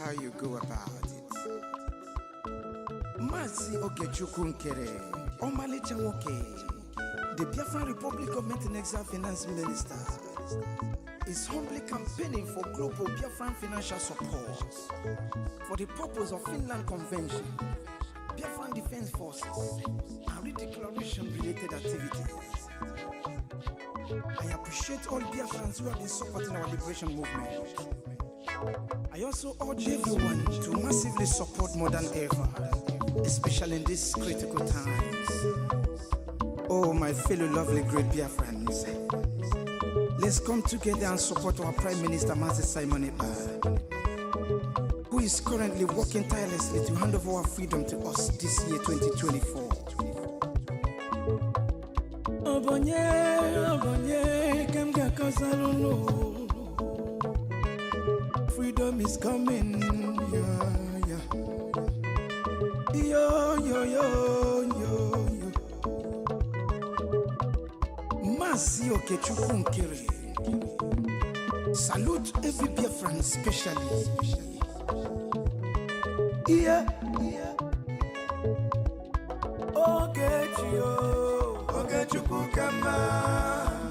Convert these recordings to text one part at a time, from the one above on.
how you go about it. Mazi Ogechukwu Nkere, Omalicha Nwoke, the Biafran Republic Government and Exile Finance Minister, is humbly campaigning for global Biafran financial support for the purpose of Finland Convention, Biafran Defense Forces, and redeclaration-related activities. I appreciate all Biafrans who have been supporting our liberation movement. I also urge everyone to massively support more than ever, especially in these critical times. Oh, my fellow lovely great Biafrans, let's come together and support our Prime Minister, Mazi Simon Ekpa, who is currently working tirelessly to hand over our freedom to us this year, 2024. Freedom is coming, yeah, yeah. Yo, yo, yo, yo, yo. Mazi Ogechukwu Nkere. Salute every Biafran, especially. Yeah, yeah. Ogechukwu kama.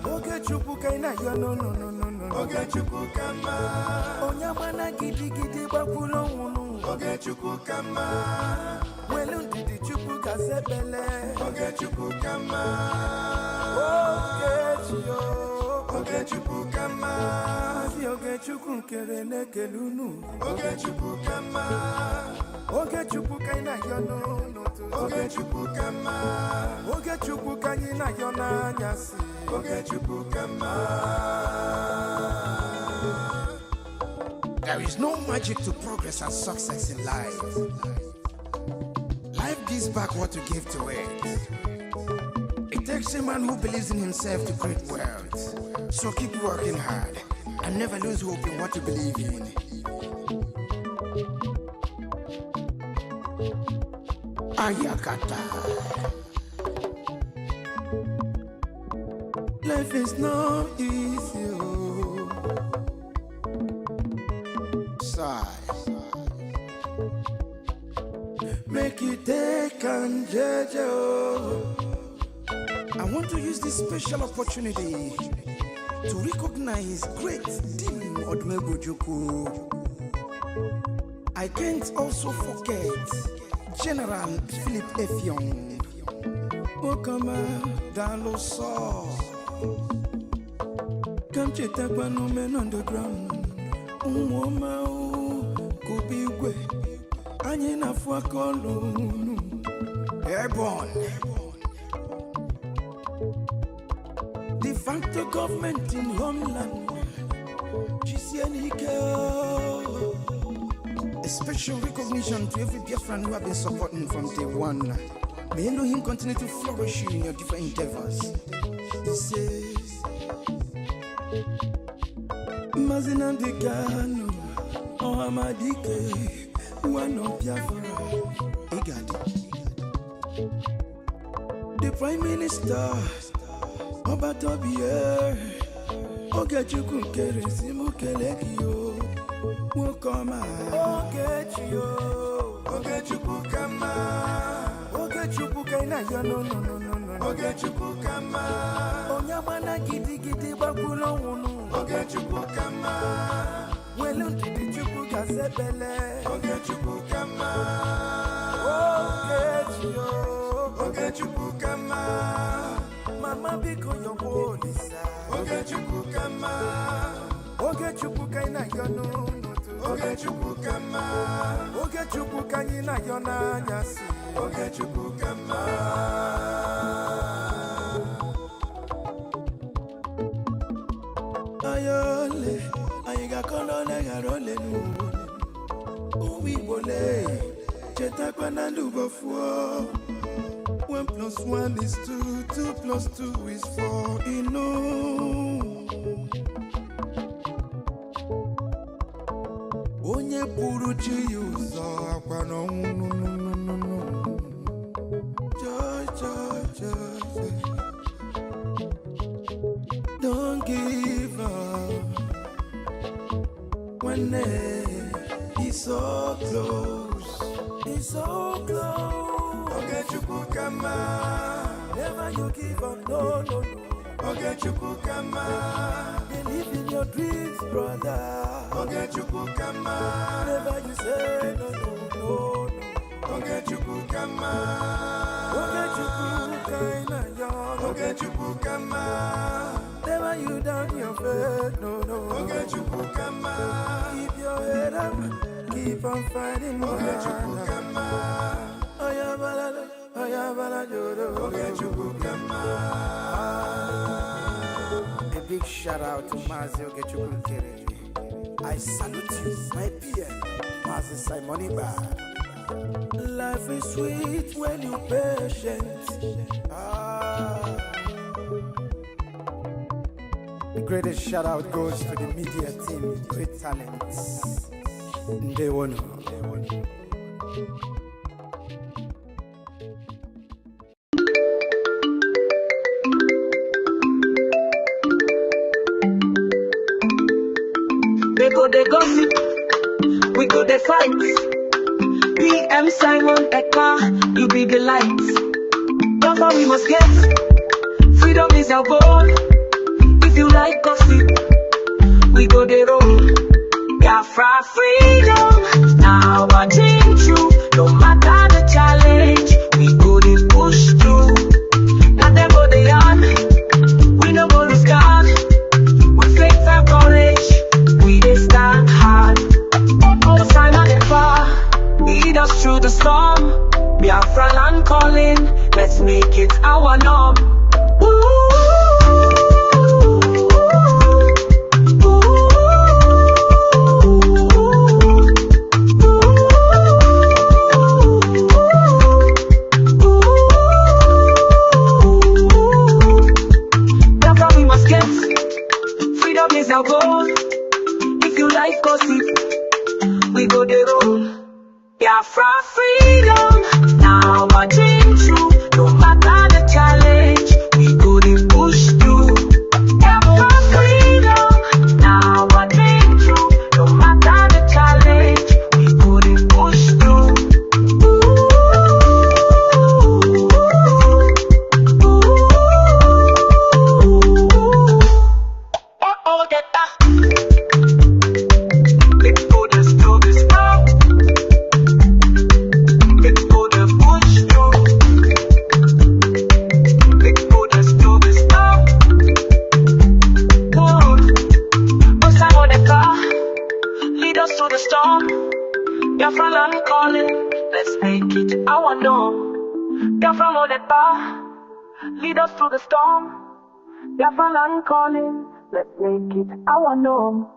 Ogechukwu kaina yo no no no no no. Ogechukwu kama. Onyamana gidi gidi bakulo munu. Ogechukwu kama. Welu ndidi chukwu kasebele. Ogechukwu kama. Ogechukwu kama. Mazi Ogechukwu Nkere nekelunu. Ogechukwu kama. Ogechukwu kaina yo no no. Ogechukwu kama. Ogechukwu kanyina yo na nyasi. Ogechukwu kama. There is no magic to progress and success in life. Life gives back what you give to it. It takes a man who believes in himself to create wealth. So keep working hard and never lose hope in what you believe in. Ayakata. Life is not easy. Sigh. Make it take and judge. I want to use this special opportunity to recognize great Dim Odumegwu. I can't also forget General Philip Effiong, Okama Daloso, Kamcheta Panomen underground, Umomao Kubigwe, Anyina Fuakolunu, Airborne, de facto government in homeland, GCNIK. A special recognition to every Biafran who have been supporting from day one. May Elohim continue to flourish you in your different endeavors. He says, Mazina Dekano, Ohamadike, one of Biafra, Egadi. The Prime Minister, Obatobie, Ogechukwu Nkere Simukelekio. Wokoma Ogechukwu kama. Ogechukwu kaina yo no no no no no. Ogechukwu kama. Onyamana gidi gidi bakulo munu. Ogechukwu kama. Welu ndidi chukwu kasebele. Ogechukwu kama. Ogechukwu kama. Mama biko yobolisa. Ogechukwu kama. Ogechukwu kaina yo no no. Ogechukwu kama. Ogechukwu kanyina yo na nyasi. Ogechukwu kama. Ayole, ayiga kolole garole nu. Uwibole, chetakwa na lubofuo. 1 + 1 is 2, 2 + 2 is 4. Onye puru chi yuzo akwa no no no no no. Joy. Don't give up when He's so close. He's so close. Okay, Chukukama. Never you give up, no, no, no. Okay, Chukukama. Believe in your dreams, brother. Okay, Chukukama. Never you say no, no, no, no. Okay, Chukukama. Okay, Chukukama. Okay, Chukukama. Never you down your faith, no, no. Okay, Chukukama. Keep your head up, keep on fighting. Okay, Chukukama. Ayabalala, ayabala jodo. Okay, Chukukama. A big shout out to Mazi Ogechukukere. I salute you, my peer, Mazi Simoniba. Life is sweet when you're patient. The greatest shout out goes to the media team, great talents. They won. They go, they gossip, we go, they fight. PM Simon Ekpa, you be the light. Therefore we must get, freedom is our goal. If you like gossip, we go the road. Biafra freedom, now our dream true. No matter the challenge, we go the push through. Now them go the on, we no go the scan. With faith and courage, we dey stand hard. All time and far, lead us through the storm. Biafra land calling, let's make it our norm. Our goal. If you like gossip, we go the road. Biafra freedom, now our dream true. No matter the challenge, we go the push through. Biafra freedom, now our dream true. No matter the challenge, we go the push through. Biafra land calling, let's make it our norm. Biafra know that bar, lead us through the storm. Biafra land calling, let's make it our norm.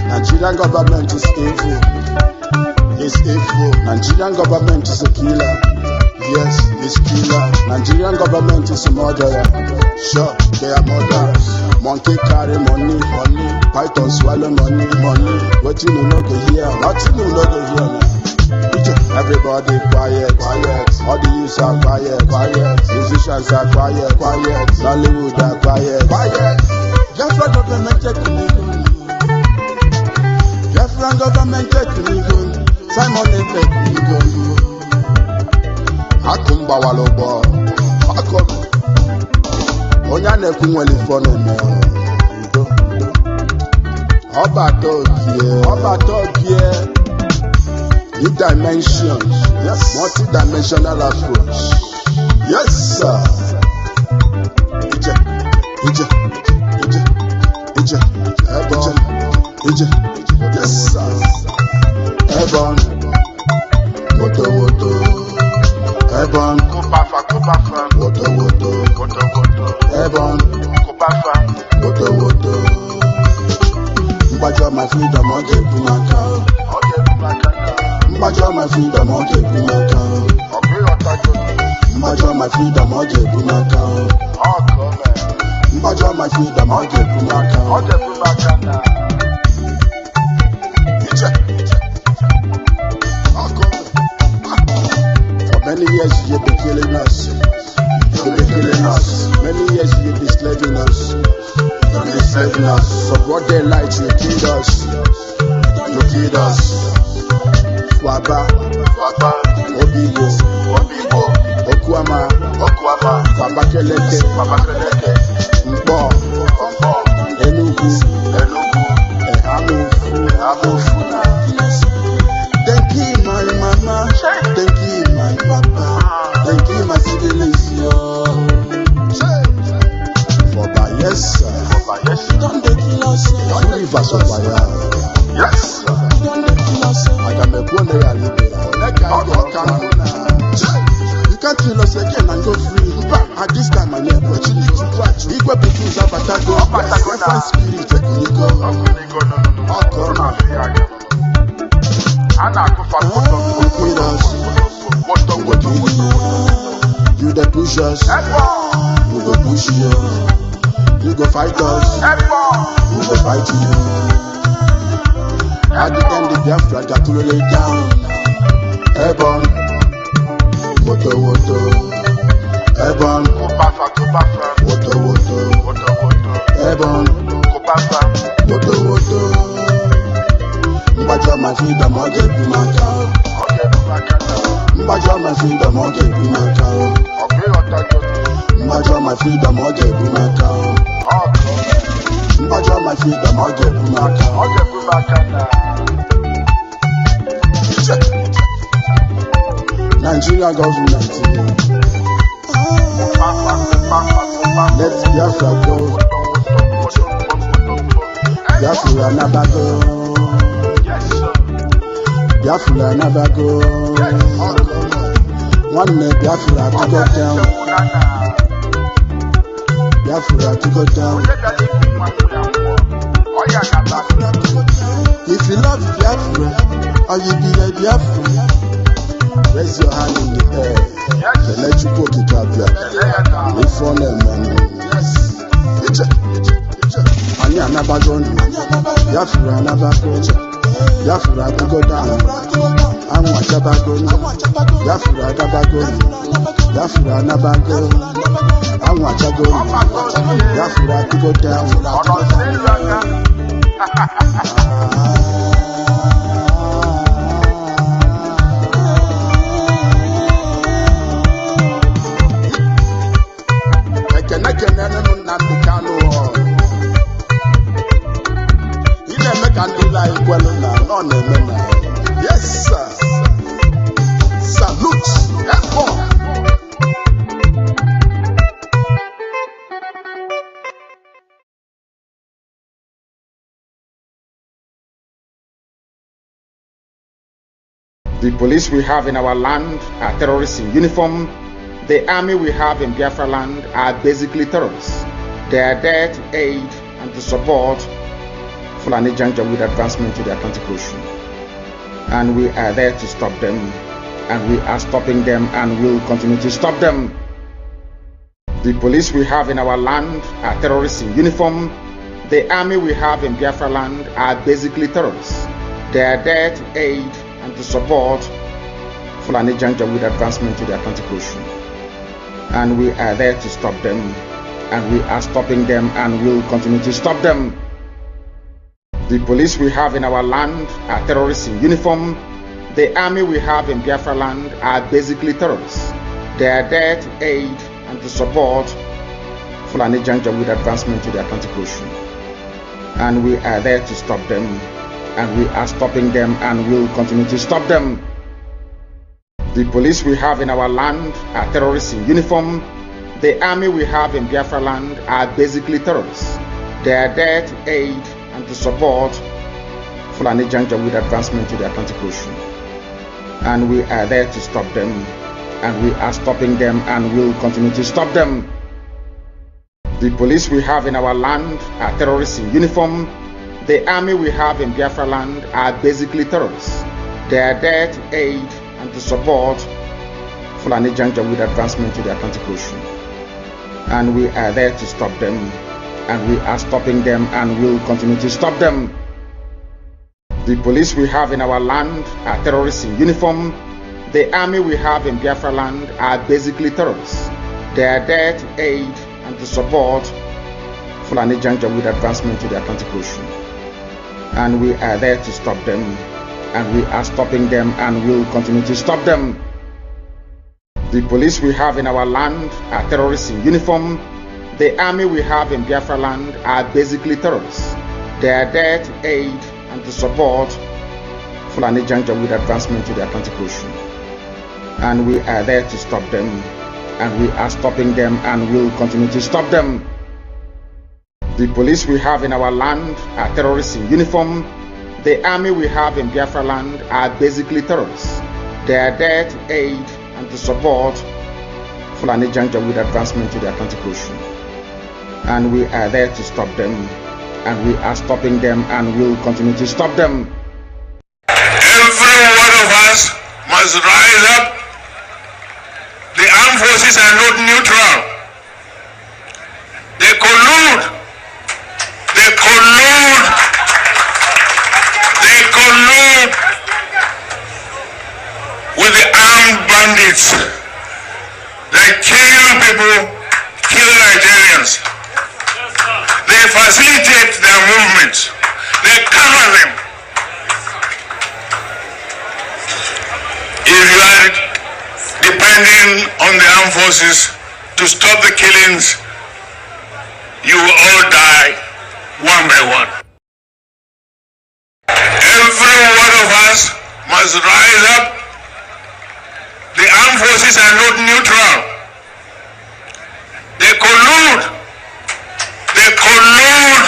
Nigerian government is evil. It's evil. Nigerian government is a killer. Yes, it's killer. Nigerian government is a murderer. Sure, they are murderers. Monkey carry money, money. Python swallow money, money. What you know go hear? What you know go hear? Everybody quiet, quiet. All the youths are quiet, quiet. Musicians are quiet, quiet. Nollywood are quiet, quiet. Just what government take to me. Nigerian government taking me gun. Simon taking me gun. Akumba walobo. Akum. Onyane kumweli fone me. Oba tokie. New dimension. Yes. Multi-dimensional approach. Yes, sir. Yes, sir. Ebon. Woto. Ebon. Kopafa. Woto. Ebon. Kopafa. Woto. Mbajo my freedom, I'll get to my car. Mbajo my freedom, I'll get to my car. Mbajo my freedom, I'll get to my car. Mbajo my freedom, I'll get to my car. For many years you've been killing us. Many years you've been slaving us. For broad daylight you killed us. Swaba, Obibo, Okuama, Fabakeleke, Mbo, Enugu, Ehamufu. Thank you my mama, thank you my papa, thank you my civilization. For by yes sir. Don't they kill us? Don't rivers of fire. Yes, sir. Don't they kill us? I can make one day I live there. You can't kill us again and go free. At this time, I need opportunity to watch. Equal people have attacked us. One spirit, you go. You the pushers. You go push you. You go fight us. We go fight you. At the end of the Biafra, got to lay down. Ebon, woto. Ebon, woto. Ebon, woto. Mbajo my freedom, I'll get to my car. Mbajo my freedom, I'll get to my car. Mbajo my freedom, I'll get to my car. Mbajo my freedom, I'll get to my car. Nigeria government, let Biafra go. Biafra never go. Biafra never go. One day Biafra to go down. Biafra to go down. If you love Biafra, or you be a Biafra, raise your hand in the air. Then let you go to Biafra. Live on them, man. Ani anabagoni, Biafra anabagoni, Biafra to go down. I'm Wachabagoni, Biafra anabagoni, Biafra anabagoni. I'm Wachagoni, Biafra to go down. Yes, sir. Salute. The police we have in our land are terrorists in uniform. The army we have in Biafra land are basically terrorists. They are there to aid and to support Fulani Janja with advancement to the Atlantic Ocean. And we are there to stop them. And we are stopping them and will continue to stop them. The police we have in our land are terrorists in uniform. The army we have in Biafra land are basically terrorists. They are there to aid and to support Fulani Janja with advancement to the Atlantic Ocean. And we are there to stop them. And we are stopping them and will continue to stop them. The police we have in our land are terrorists in uniform. The army we have in Biafra land are basically terrorists. They are there to aid and to support Fulani Janjaweed with advancement to the Atlantic Ocean. And we are there to stop them. And we are stopping them and will continue to stop them. The police we have in our land are terrorists in uniform. The army we have in Biafra land are basically terrorists. They are there to aid and to support Fulani Janjaweed with advancement to the Atlantic Ocean. And we are there to stop them. And we are stopping them and will continue to stop them. The police we have in our land are terrorists in uniform. The army we have in Biafra land are basically terrorists. They are there to aid and to support Fulani Janjaweed with advancement to the Atlantic Ocean. And we are there to stop them. And we are stopping them and will continue to stop them. The police we have in our land are terrorists in uniform. The army we have in Biafra land are basically terrorists. They are there to aid and to support Fulani Janjaweed with advancement to the Atlantic Ocean. And we are there to stop them. And we are stopping them and will continue to stop them. The police we have in our land are terrorists in uniform. The army we have in Biafra land are basically terrorists. They are there to aid and to support Fulani Janjaweed with advancement to the Atlantic Ocean. And we are there to stop them. And we are stopping them and will continue to stop them. The police we have in our land are terrorists in uniform. The army we have in Biafra land are basically terrorists. They are there to aid and to support Fulani Janjaweed with advancement to the Atlantic Ocean. And we are there to stop them. And we are stopping them and will continue to stop them. Every one of us must rise up. The armed forces are not neutral. They collude. They collude. They collude with the armed bandits. They kill people, kill Nigerians. They facilitate their movements. They cover them. If you are depending on the armed forces to stop the killings, you will all die one by one. Every one of us must rise up. The armed forces are not neutral. They collude. They collude.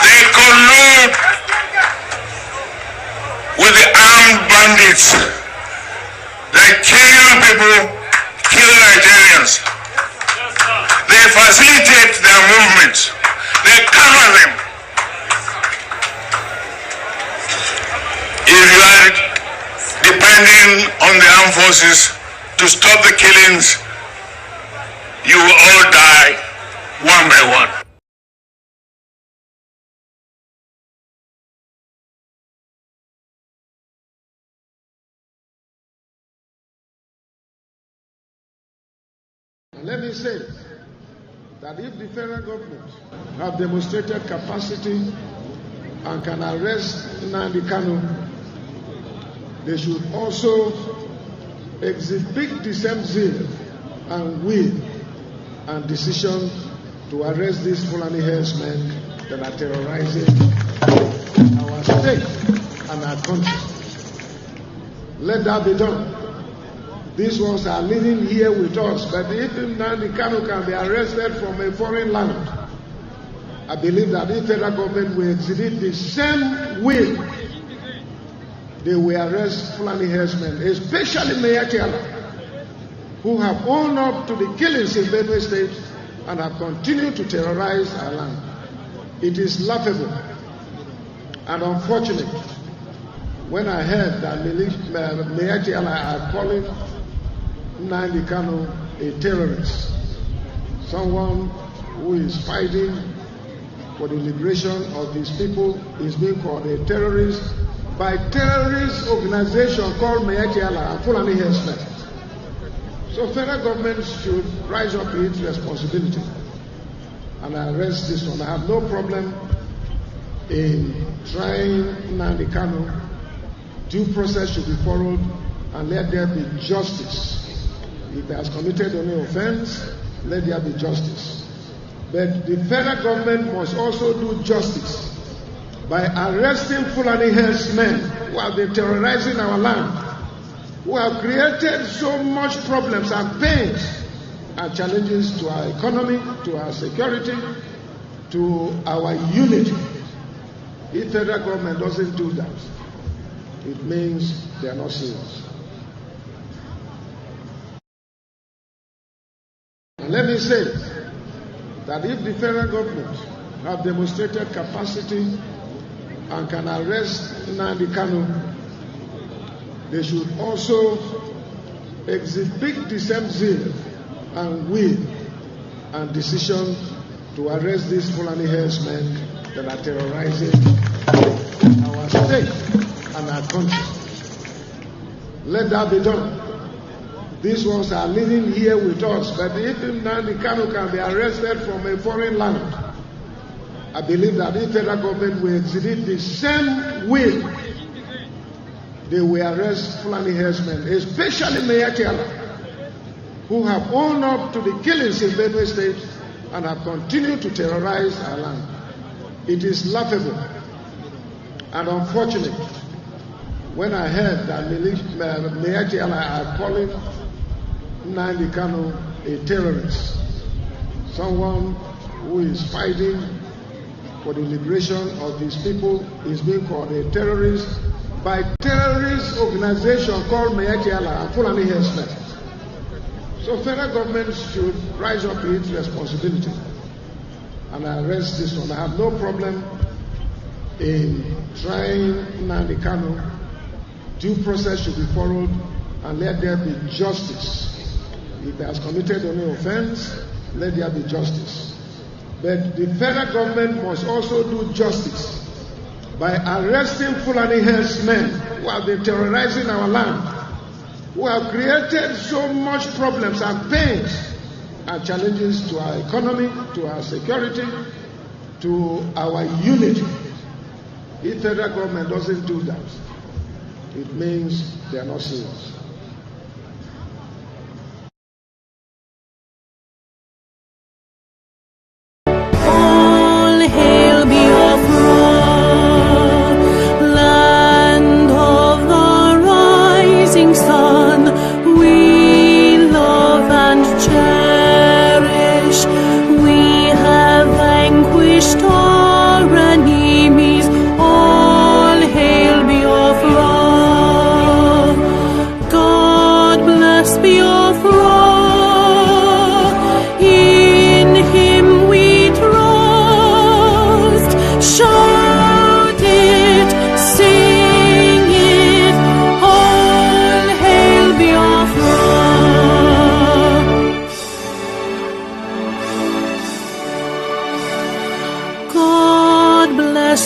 They collude with the armed bandits. They kill people, kill Nigerians. They facilitate their movements. They cover them. If you are depending on the armed forces to stop the killings, you will all die one by one. Let me say that if the federal government have demonstrated capacity and can arrest Nnamdi Kanu, they should also exhibit the same zeal and will and decision to arrest these Fulani herdsmen that are terrorizing our state and our country. Let that be done. These ones are living here with us, but if Nnamdi Kanu can be arrested from a foreign land, I believe that if federal government will exhibit the same will, they will arrest Fulani herdsmen, especially Mayatiala, who have owned up to the killings in Benue State and have continued to terrorize our land. It is laughable and unfortunate when I heard that Mayatiala are calling Nnamdi Kanu a terrorist, someone who is fighting for the liberation of his people is being called a terrorist by a terrorist organization called Mayatiala and Fulani herdsmen. So federal government should rise up to its responsibility and arrest this one. I have no problem in trying Nnamdi Kanu, due process should be followed and let there be justice. If he has committed any offense, let there be justice. But the federal government must also do justice by arresting Fulani herdsmen who have been terrorizing our land, who have created so much problems and pains and challenges to our economy, to our security, to our unity. If federal government doesn't do that, it means they are not serious. And let me say that if the federal government have demonstrated capacity and can arrest Nnamdi Kanu, they should also exhibit the same zeal and will and decision to arrest these Fulani herdsmen that are terrorizing our state and our country. Let that be done. These ones are living here with us, but if Nnamdi Kanu can be arrested from a foreign land, I believe that if federal government will exhibit the same will, they will arrest Fulani herdsmen, especially Mayatiala, who have owned up to the killings in Benue State and have continued to terrorize our land. It is laughable and unfortunate when I heard that Mayatiala are calling Nnamdi Kanu a terrorist, someone who is fighting for the liberation of his people is being called a terrorist by terrorist organization called Mayatiala and Fulani herdsmen. So federal government should rise up to its responsibility and arrest this one. I have no problem in trying Nnamdi Kanu. Due process should be followed and let there be justice. If he has committed any offense, let there be justice. But the federal government must also do justice by arresting Fulani herdsmen who have been terrorizing our land, who have created so much problems and pains and challenges to our economy, to our security, to our unity. If federal government doesn't do that, it means they are not serious.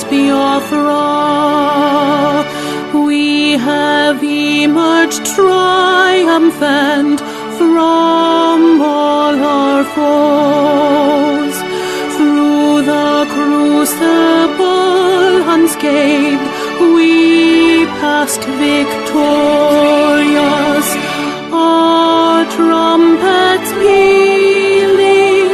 Biafra, we have emerged triumphant from all our foes. Through the crucible unscathed, we passed victorious. Our trumpets pealing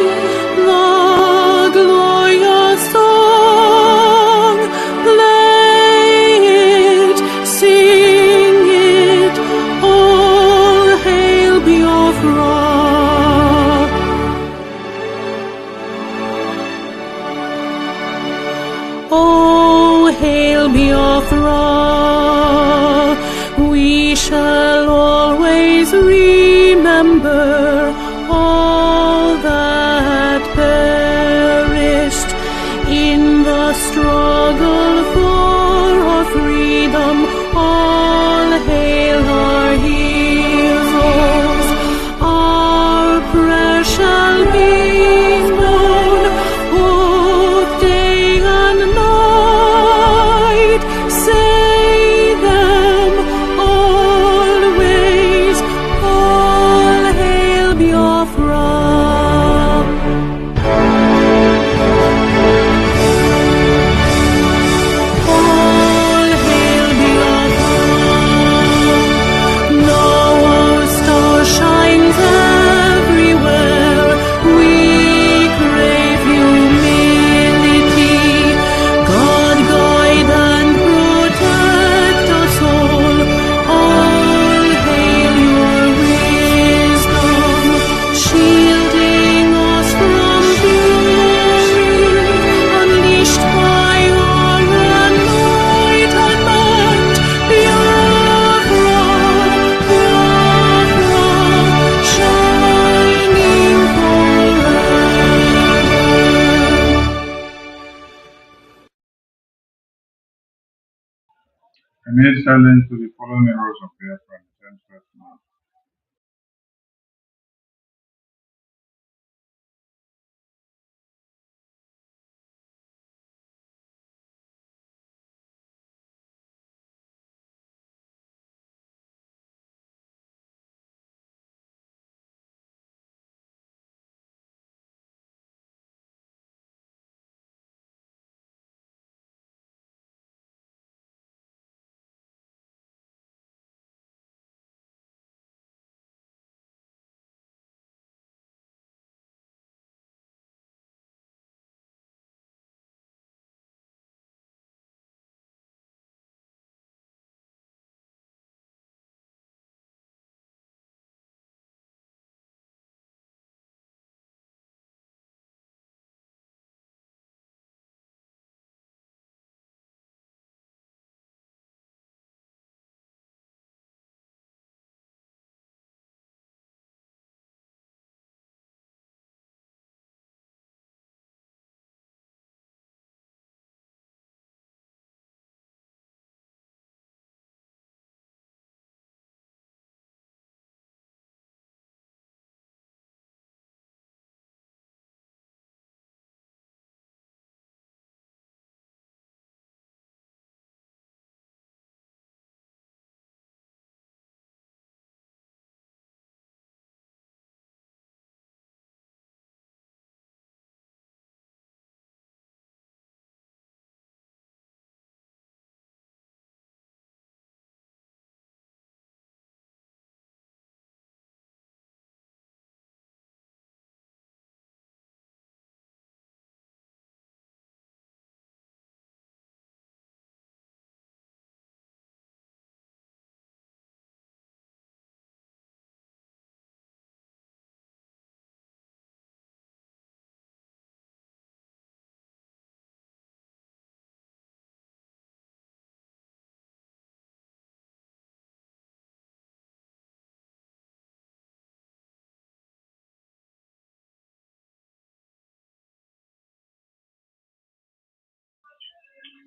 the glorious song. Play it, sing it, all hail Biafra. Oh, hail Biafra, we shall always remember all that perished in the struggle for our freedom. All hail our heroes, our prayers shall be known both day and night. Say them all I made silence to the following heroes of Biafra in the 10th month.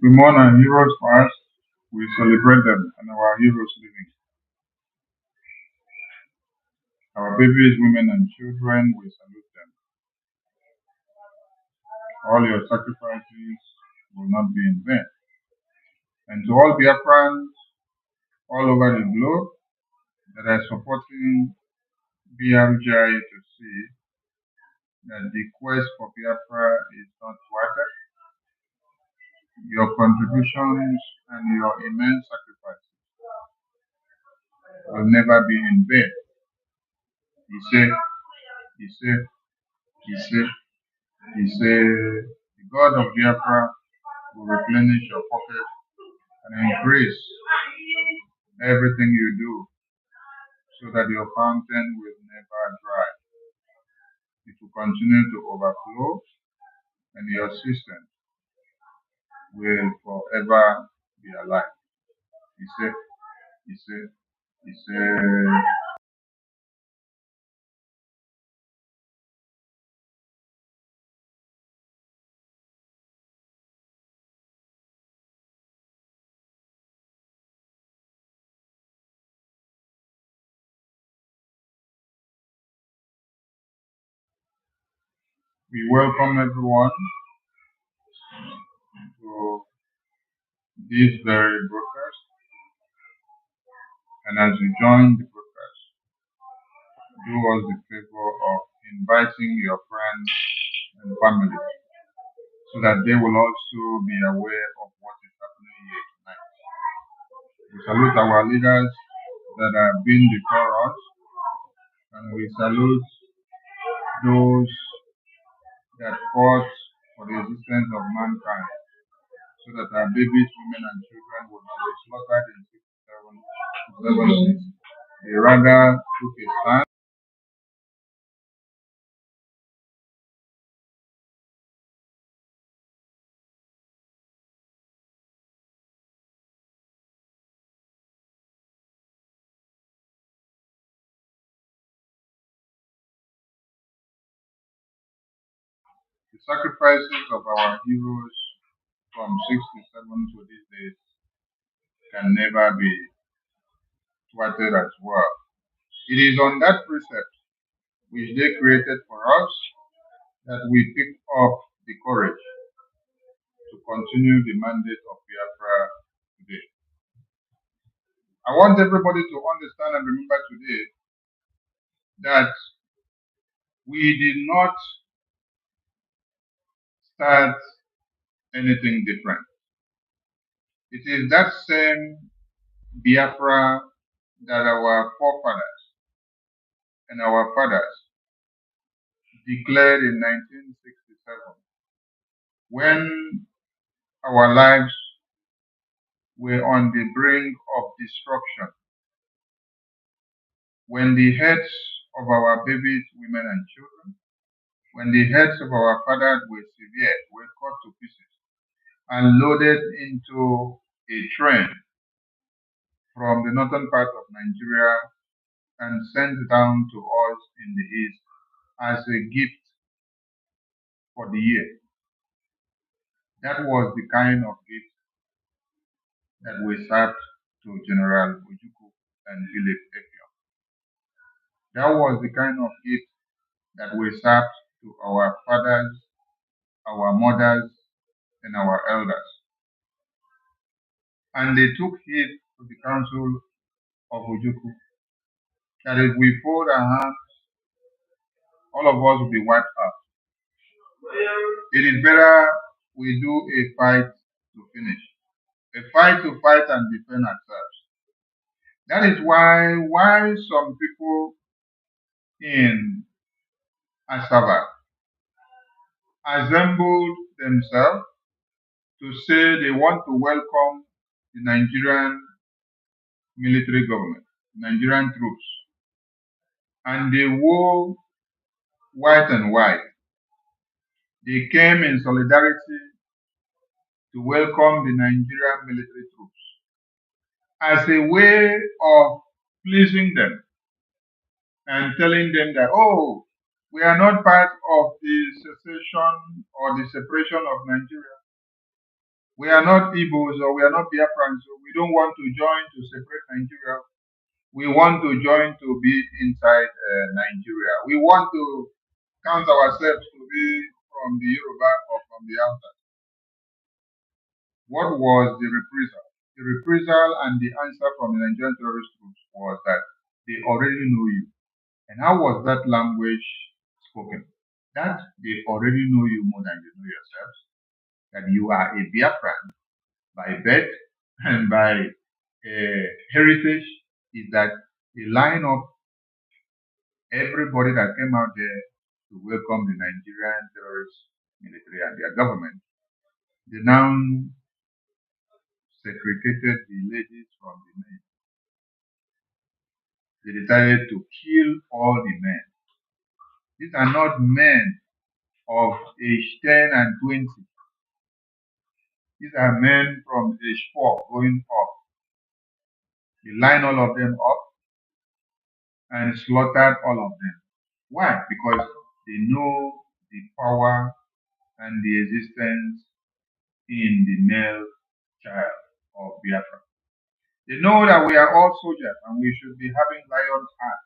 We mourn our heroes past, we celebrate them and our heroes living. Our babies, women, and children, we salute them. All your sacrifices will not be in vain. And to all Biafrans all over the globe that are supporting BRGI to see that the quest for Biafra is not thwarted, your contributions and your immense sacrifices will never be in vain. He said, he said, he said, he said, the God of Biafra will replenish your pocket and increase everything you do so that your fountain will never dry. It will continue to overflow and your system will forever be alive. He said, he said, he said, we welcome everyone to this very broadcast. And as you join the broadcast, do us the favor of inviting your friends and family so that they will also be aware of what is happening here tonight. We salute our leaders that have been before us, and we salute those that fought for the existence of mankind so that our babies, women, and children will not be slaughtered in 67 They rather took a stand. The sacrifices of our heroes from 67 to these days can never be thwarted as well. It is on that precept which they created for us that we pick up the courage to continue the mandate of Biafra today. I want everybody to understand and remember today that we did not start anything different. It is that same Biafra that our forefathers and our fathers declared in 1967 when our lives were on the brink of destruction, when the heads of our babies, women, and children, when the heads of our fathers were severed, were cut to pieces, and loaded into a train from the northern part of Nigeria and sent down to us in the east as a gift for the year. That was the kind of gift that we served to General Ojukwu and Philip Efiong. That was the kind of gift that we served to our fathers, our mothers, and our elders. And they took heed to the counsel of Ojukwu that if we fold our hands, all of us will be wiped out. It is better we do a fight to finish, a fight to fight and defend ourselves. That is why some people in Asaba assembled themselves to say they want to welcome the Nigerian military government, Nigerian troops, and they wore white and white. They came in solidarity to welcome the Nigerian military troops as a way of pleasing them and telling them that, oh, we are not part of the secession or the separation of Nigeria. We are not Igbos or we are not Biafrans, so we don't want to join to separate Nigeria. We want to join to be inside Nigeria. We want to count ourselves to be from the Yoruba or from the outside. What was the reprisal? The reprisal and the answer from the Nigerian terrorist groups was that they already know you. And how was that language spoken? That they already know you more than you know yourselves. That you are a Biafran by birth and by heritage, is that they line up everybody that came out there to welcome the Nigerian terrorist military and their government. They now segregated the ladies from the men. They decided to kill all the men. These are not men of age 10 and 20. These are men from age 4 going up. They line all of them up and slaughtered all of them. Why? Because they know the power and the existence in the male child of Biafra. They know that we are all soldiers and we should be having lion's heart.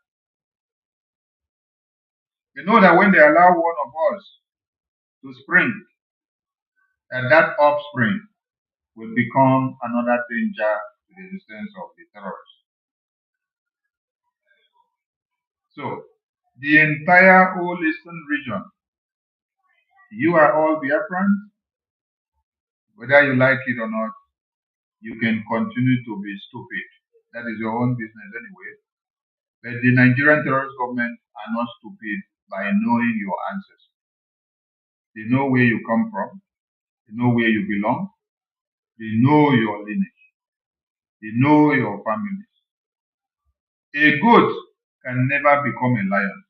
They know that when they allow one of us to spring, that offspring will become another danger to the existence of the terrorists. So, the entire whole eastern region, you are all Biafrans, whether you like it or not, you can continue to be stupid. That is your own business anyway. But the Nigerian terrorist government are not stupid by knowing your ancestors. They know where you come from. They know where you belong. They know your lineage. They know your families. A goat can never become a lion.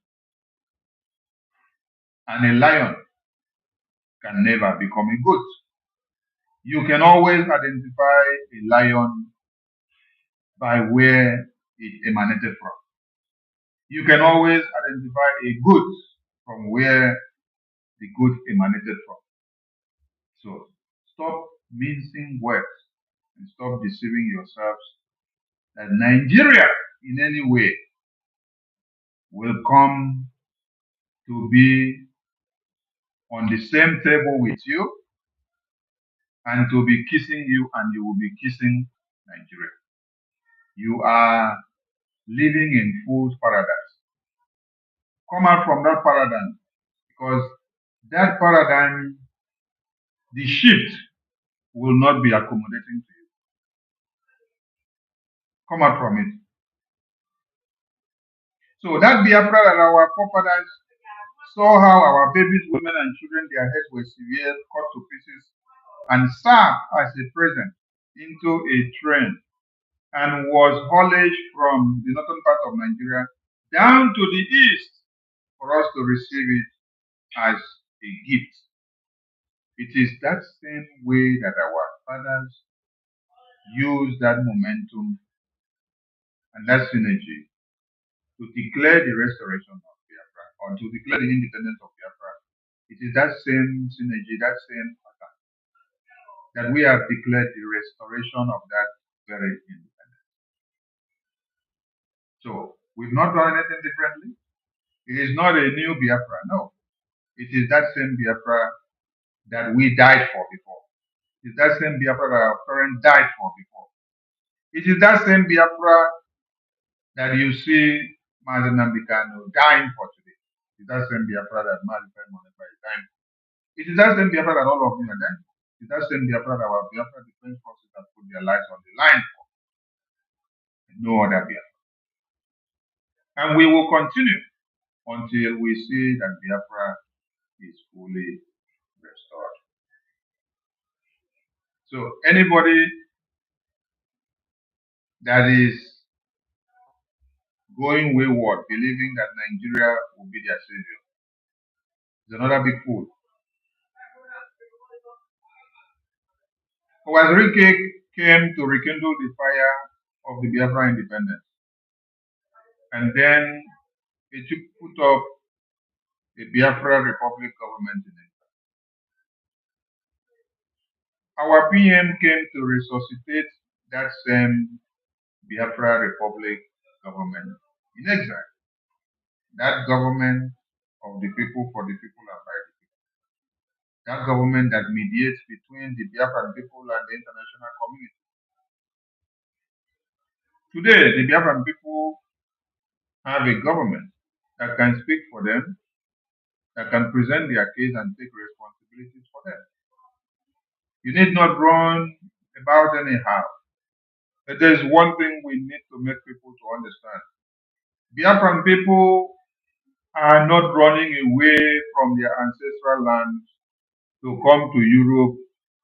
And a lion can never become a goat. You can always identify a lion by where it emanated from. You can always identify a goat from where the goat emanated from. So stop mincing words and stop deceiving yourselves that Nigeria in any way will come to be on the same table with you and to be kissing you, and you will be kissing Nigeria. You are living in fool's paradise. Come out from that paradigm, because that paradigm, the shift will not be accommodating to you. Come out from it. So that Biafra that our forefathers saw how our babies, women, and children, their heads were severed, cut to pieces, and served as a present into a train, and was haulaged from the northern part of Nigeria down to the east for us to receive it as a gift. It is that same way that our fathers used that momentum and that synergy to declare the restoration of Biafra, or to declare the independence of Biafra. It is that same synergy, that same pattern, that we have declared the restoration of that very independence. So we've not done anything differently. It is not a new Biafra, no. It is that same Biafra that we died for before. It is that same Biafra that our parents died for before. It is that same Biafra that you see Mazi Nnamdi dying for today. It is that same Biafra that Mazi Monepa is dying for. It is that same Biafra that all of you are dying for. It is that same Biafra that our Biafra defense forces have put their lives on the line for. And no other Biafra. And we will continue until we see that Biafra is fully restored. So anybody that is going wayward, believing that Nigeria will be their savior, is another big fool. Owazirike came to rekindle the fire of the Biafra independence, and then he put up a Biafra Republic government in it. Our PM came to resuscitate that same Biafra Republic government in exile. That government of the people, for the people, and by the people. That government that mediates between the Biafran people and the international community. Today, the Biafran people have a government that can speak for them, that can present their case and take responsibilities for them. You need not run about anyhow. But there's one thing we need to make people to understand. Biafran people are not running away from their ancestral lands to come to Europe,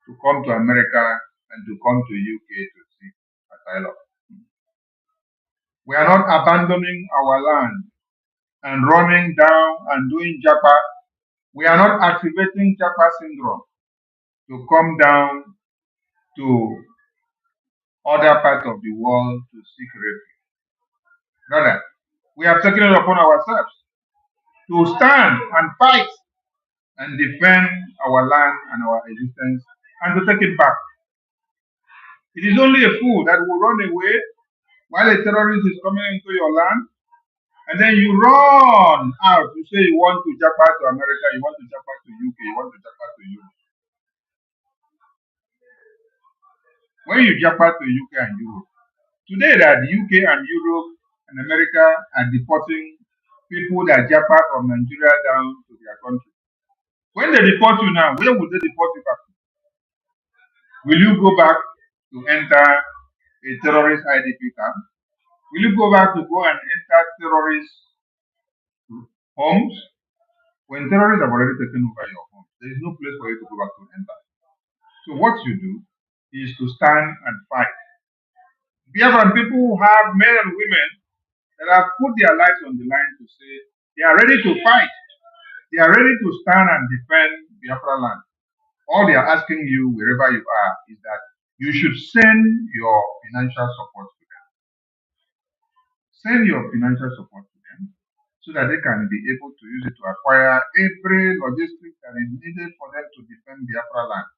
to come to America, and to come to UK to seek asylum. We are not abandoning our land and running down and doing Japa. We are not activating Japa syndrome to come down to other parts of the world to seek refuge. Rather, we have taken it upon ourselves to stand and fight and defend our land and our existence and to take it back. It is only a fool that will run away while a terrorist is coming into your land, and then you run out. You say you want to jump out to America, you want to jump out to UK, you want to jump out to Europe. When you jump out to UK and Europe, today that the UK and Europe and America are deporting people that jump out from Nigeria down to their country. When they deport you now, where will they deport you back to? Will you go back to enter a terrorist IDP camp? Will you go back to go and enter terrorist homes? When terrorists have already taken over your home, there is no place for you to go back to enter. So what you do is to stand and fight. Biafran people who have men and women that have put their lives on the line to say they are ready to fight. They are ready to stand and defend Biafra land. All they are asking you, wherever you are, is that you should send your financial support to them. Send your financial support to them so that they can be able to use it to acquire every logistics that is needed for them to defend Biafra land.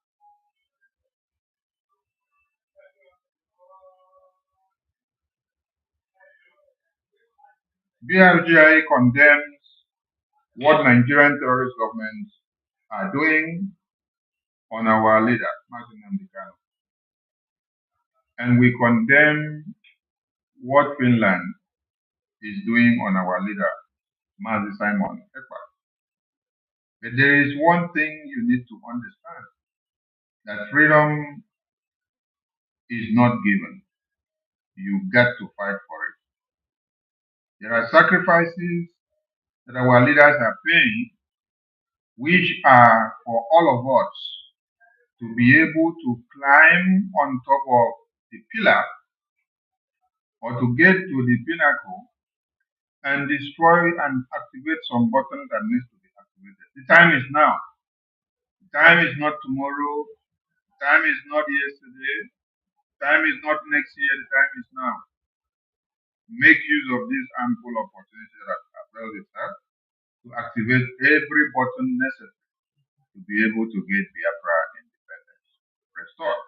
BRGI condemns what Nigerian terrorist governments are doing on our leader, Martin Nambikano. And we condemn what Finland is doing on our leader, Mazi Simon Ekpa. But there is one thing you need to understand, that freedom is not given. You got to fight for it. There are sacrifices that our leaders are paying, which are for all of us to be able to climb on top of the pillar or to get to the pinnacle and destroy and activate some button that needs to be activated. The time is now. The time is not tomorrow. The time is not yesterday. The time is not next year. The time is now. Make use of this ample opportunity that availed itself to activate every button necessary to be able to get Biafra independence restored.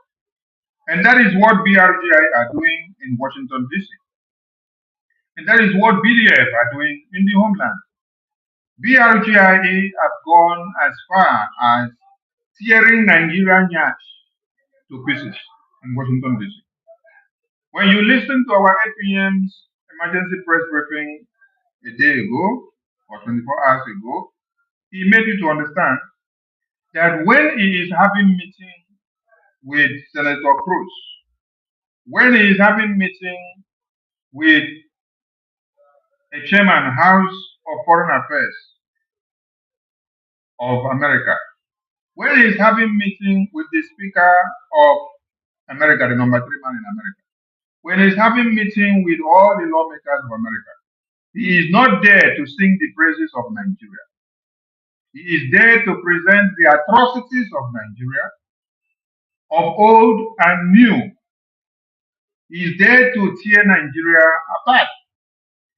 And that is what BRGI are doing in Washington, D.C. And that is what BDF are doing in the homeland. BRGI have gone as far as tearing Nigerian yachts to pieces in Washington, D.C. When you listen to our 8 p.m.'s emergency press briefing a day ago or 24 hours ago, he made you to understand that when he is having meeting with Senator Cruz, when he is having meeting with a chairman, House of Foreign Affairs of America, when he is having meeting with the Speaker of America, the number 3 man in America, when he is having meeting with all the lawmakers of America, he is not there to sing the praises of Nigeria. He is there to present the atrocities of Nigeria, of old and new. He is there to tear Nigeria apart.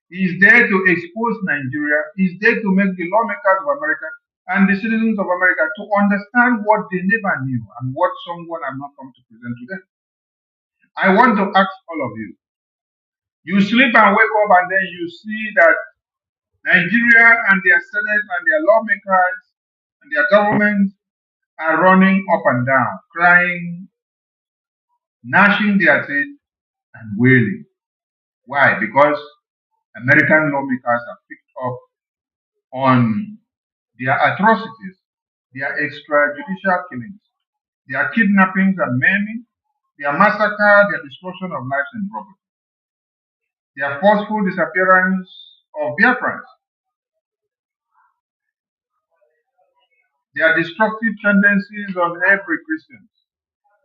He is there to expose Nigeria. He is there to make the lawmakers of America and the citizens of America to understand what they never knew and what someone has not come to present to them. I want to ask all of you. You sleep and wake up and then you see that Nigeria and their Senate and their lawmakers and their government are running up and down, crying, gnashing their teeth, and wailing. Why? Because American lawmakers have picked up on their atrocities, their extrajudicial killings, their kidnappings and maiming, their massacre, their destruction of lives and property, their forceful disappearance of Biafrans, their destructive tendencies on every Christian,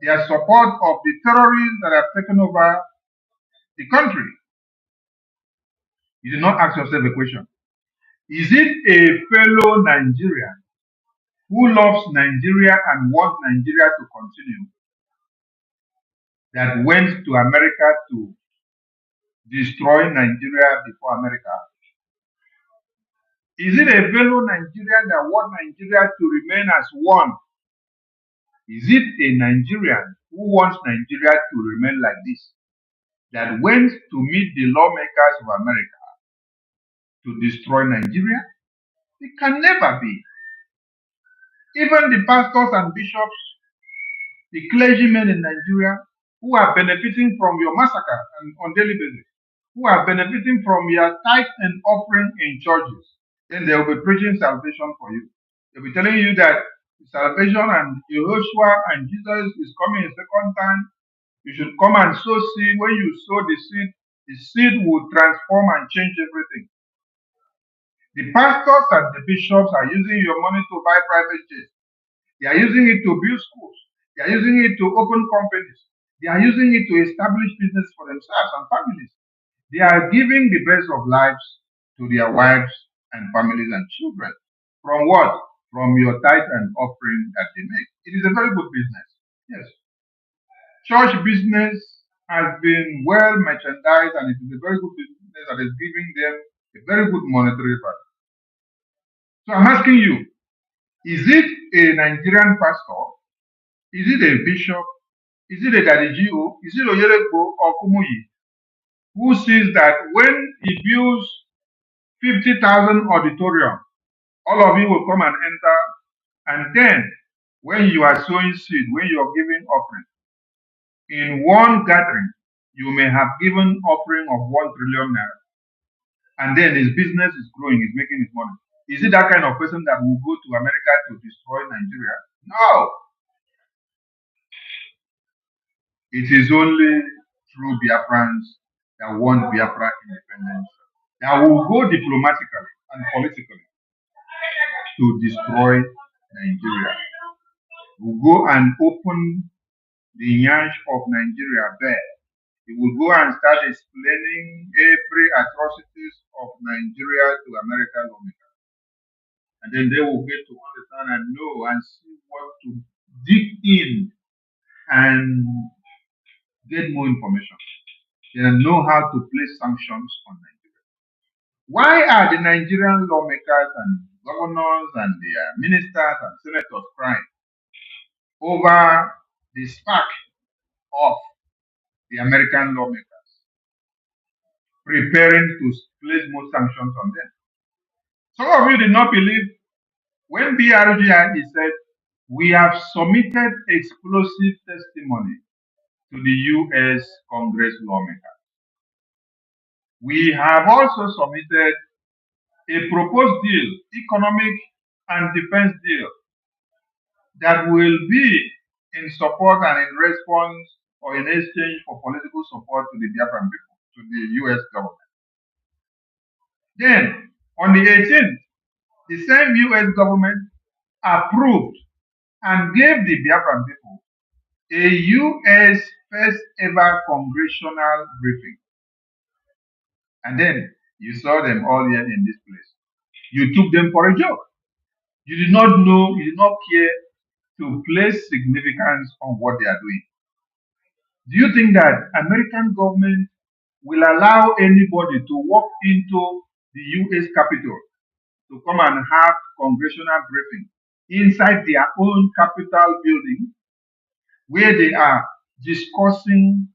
their support of the terrorists that have taken over the country. You did not ask yourself a question. Is it a fellow Nigerian who loves Nigeria and wants Nigeria to continue that went to America to destroy Nigeria before America? Is it a fellow Nigerian that wants Nigeria to remain as one? Is it a Nigerian who wants Nigeria to remain like this, that went to meet the lawmakers of America to destroy Nigeria? It can never be. Even the pastors and bishops, the clergymen in Nigeria, who are benefiting from your massacre and on daily basis, who are benefiting from your tithe and offering in churches, then they will be preaching salvation for you. They'll be telling you that salvation and Yehoshua and Jesus is coming a second time. You should come and sow seed. When you sow the seed will transform and change everything. The pastors and the bishops are using your money to buy private jets. They are using it to build schools. They are using it to open companies. They are using it to establish business for themselves and families. They are giving the best of lives to their wives and families and children. From what? From your tithe and offering that they make. It is a very good business. Yes. Church business has been well merchandised and it is a very good business that is giving them a very good monetary value. So I'm asking you, is it a Nigerian pastor? Is it a bishop? Is it a Gadijio? Is it Oyelekbo or Kumuyi? Who sees that when he builds 50,000 auditorium. All of you will come and enter. And then, when you are sowing seed, when you are giving offering, in one gathering, you may have given offering of 1 trillion naira. And then his business is growing, he's making his money. Is it that kind of person that will go to America to destroy Nigeria? No. It is only true Biafrans that want Biafra independence that will go diplomatically and politically to destroy Nigeria. Will go and open the yansh of Nigeria there. He will go and start explaining every atrocities of Nigeria to American lawmakers. And then they will get to understand and know and see what to dig in and get more information. They know how to place sanctions on Nigeria. Why are the Nigerian lawmakers and governors and their ministers and senators crying over the spark of the American lawmakers preparing to place more sanctions on them? Some of you did not believe when BRGI said, we have submitted explosive testimony to the U.S. Congress lawmakers. We have also submitted a proposed deal, economic and defense deal, that will be in support and in response or in exchange for political support to the Biafran people, to the U.S. government. Then, on the 18th, the same U.S. government approved and gave the Biafran people a U.S. first ever congressional briefing. And then you saw them all here in this place. You took them for a joke. You did not know, you did not care to place significance on what they are doing. Do you think that American government will allow anybody to walk into the U.S. Capitol to come and have congressional briefing inside their own Capitol building, where they are discussing,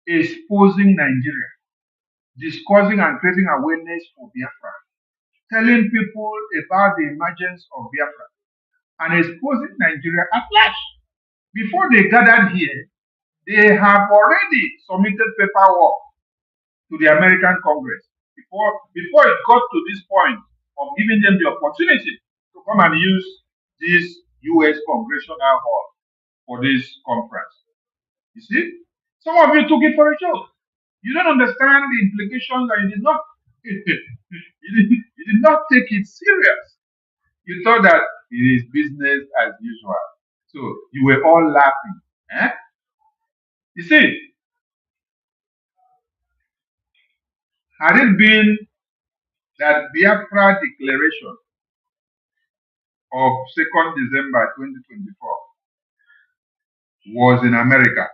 exposing Nigeria, discussing and creating awareness for Biafra, telling people about the emergence of Biafra, and exposing Nigeria at large? Before they gathered here, they have already submitted paperwork to the American Congress before it got to this point of giving them the opportunity to come and use this U.S. Congressional Hall for this conference. You see, some of you took it for a joke. You don't understand the implications, and you did not you did not take it serious. You thought that it is business as usual. So you were all laughing. Eh? You see, had it been that Biafra declaration of 2nd December 2024 was in America,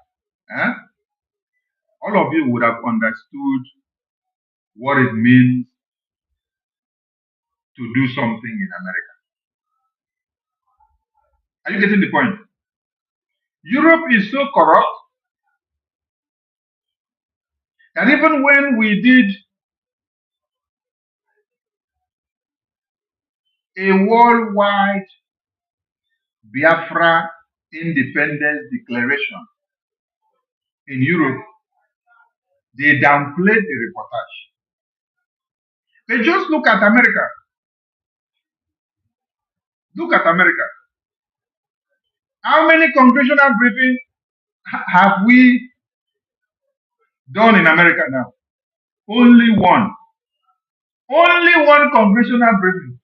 eh? all of you would have understood what it means to do something in America. Are you getting the point? Europe is so corrupt that even when we did a worldwide Biafra independence declaration in Europe, they downplayed the reportage. They just look at America. Look at America. How many congressional briefings have we done in America now? Only one. Only one congressional briefing.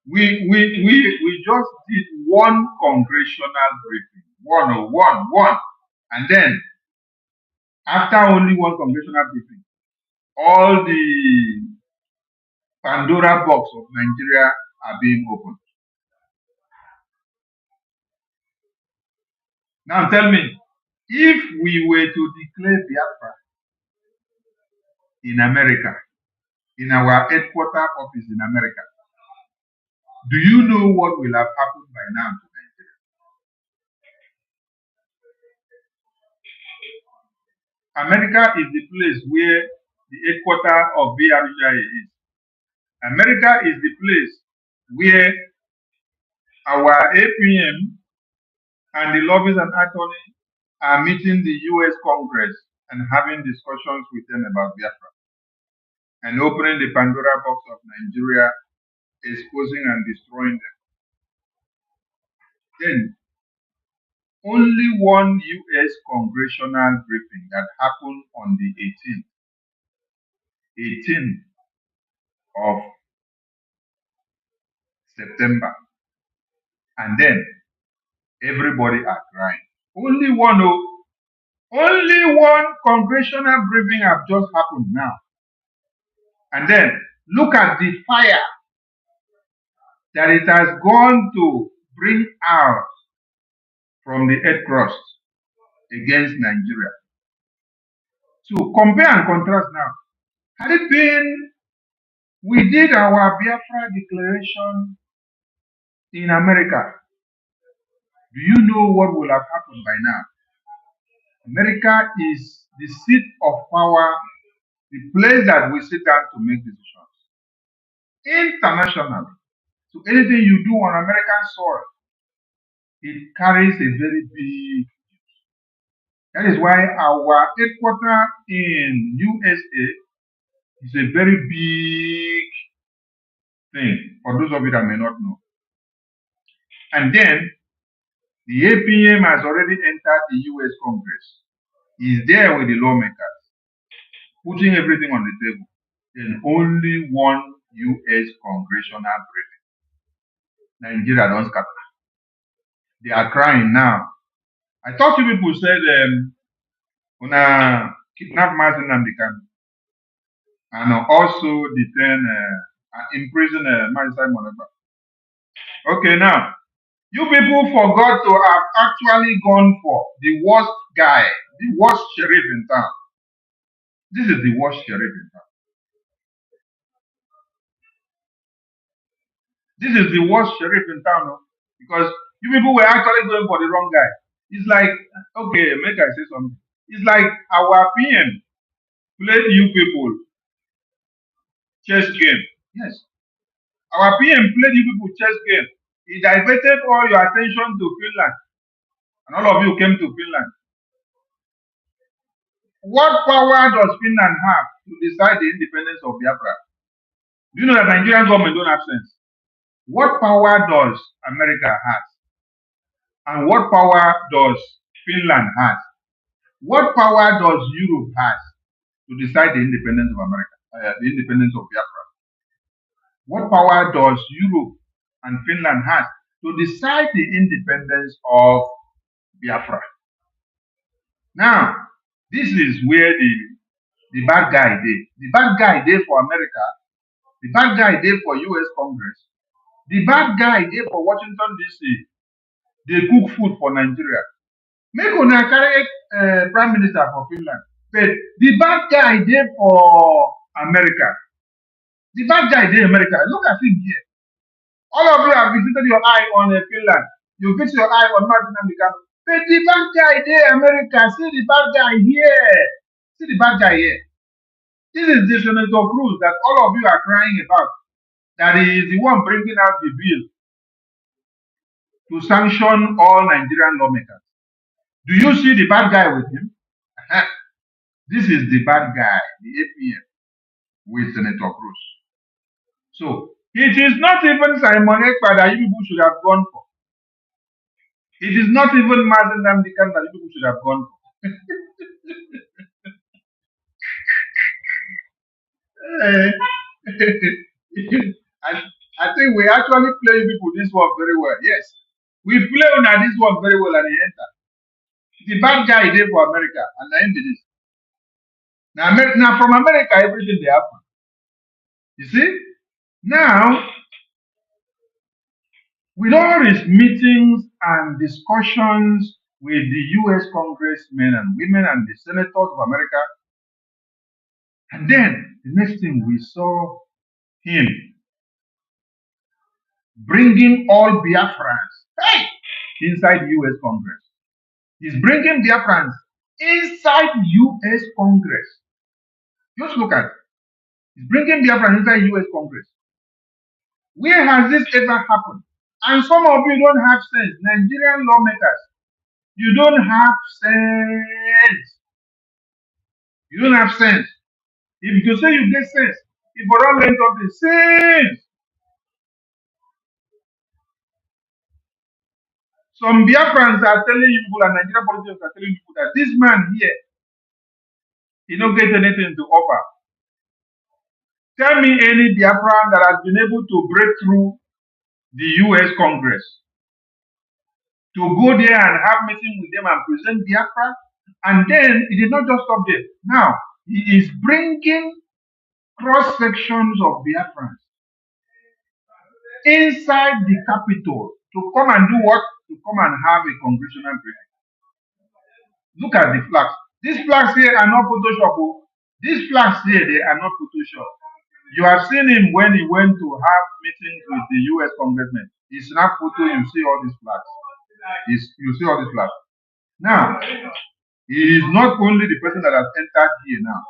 we just did one congressional briefing. One. And then, after only one congressional briefing, all the Pandora box of Nigeria are being opened. Now tell me, if we were to declare Biafra in America, in our headquarters office in America, do you know what will have happened by now to Nigeria? America is the place where the headquarters of BRGI is. America is the place where our APM and the lobbies and attorneys are meeting the US Congress and having discussions with them about Biafra and opening the Pandora box of Nigeria, exposing and destroying them. Then, only one US congressional briefing that happened on the 18th of September. And then everybody are crying. Only one congressional briefing have just happened now. And then look at the fire that it has gone to bring out from the Red Cross against Nigeria. So compare and contrast now. Had it been we did our Biafra declaration in America, do you know what will have happened by now? America is the seat of power, the place that we sit down to make decisions. Internationally. So anything you do on American soil, it carries a very big. That is why our headquarters in USA is a very big thing, for those of you that may not know. And then the APM has already entered the US Congress. He's there with the lawmakers, putting everything on the table. Then only one US congressional briefing. Nigeria don't scatter. They are crying now. I thought you people said una kidnap Martin Namdekan and also detain imprison Martin Moneba. Okay, now you people forgot to have actually gone for the worst guy, the worst sheriff in town. This is the worst sheriff in town. This is the worst sheriff in town, because you people were actually going for the wrong guy. It's like, okay, make I say something. It's like our PM played you people chess game. Yes. Our PM played you people chess game. He diverted all your attention to Finland. And all of you came to Finland. What power does Finland have to decide the independence of Biafra? Do you know that Nigerian government don't have sense? What power does America have? And what power does Finland have? What power does Europe have to decide the independence of America, the independence of Biafra? What power does Europe and Finland have to decide the independence of Biafra? Now, this is where the bad guy did. The bad guy did for America. The bad guy did for US Congress. The bad guy did for Washington, D.C. They cook food for Nigeria. Make una carry Prime Minister for Finland. But the bad guy did for America. The bad guy did America. Look at him here. All of you have visited your eye on Finland. You fix your eye on Martin Namdekan. But the bad guy there, America. See the bad guy here. See the bad guy here. This is the Senator Cruz that all of you are crying about. That he is the one bringing out the bill to sanction all Nigerian lawmakers. Do you see the bad guy with him? This is the bad guy, the APM, with Senator Cruz. So, it is not even Simon Ekpa that you people should have gone for. It is not even Mazen Namdekan that you people should have gone for. I think we actually play people this one very well. Yes. We play on this one very well and he entered. The bad guy did for America and I ended this. Now from America, everything they happen. You see? Now, with all these meetings and discussions with the US congressmen and women and the senators of America, and then the next thing we saw him bringing all Biafrans inside US Congress. He's bringing Biafrans inside US Congress. Just look at it. He's bringing Biafra inside US Congress. Where has this ever happened? And some of you don't have sense. Nigerian lawmakers, you don't have sense. You don't have sense. If you say you get sense, if you don't learn something, sense. Some Biafrans are telling you people and Nigerian politicians are telling people that this man here, he don't get anything to offer. Tell me any Biafran that has been able to break through the US Congress to go there and have meeting with them and present Biafra. And then he did not just stop there. Now, he is bringing cross sections of Biafrans inside the capital to come and do what? To come and have a congressional briefing. Look at the flags. These flags here are not Photoshop. These flags here, they are not Photoshop. You have seen him when he went to have meetings with the US congressmen. He snap photo, you see all these flags. You see all these flags. Now, he is not only the person that has entered here now.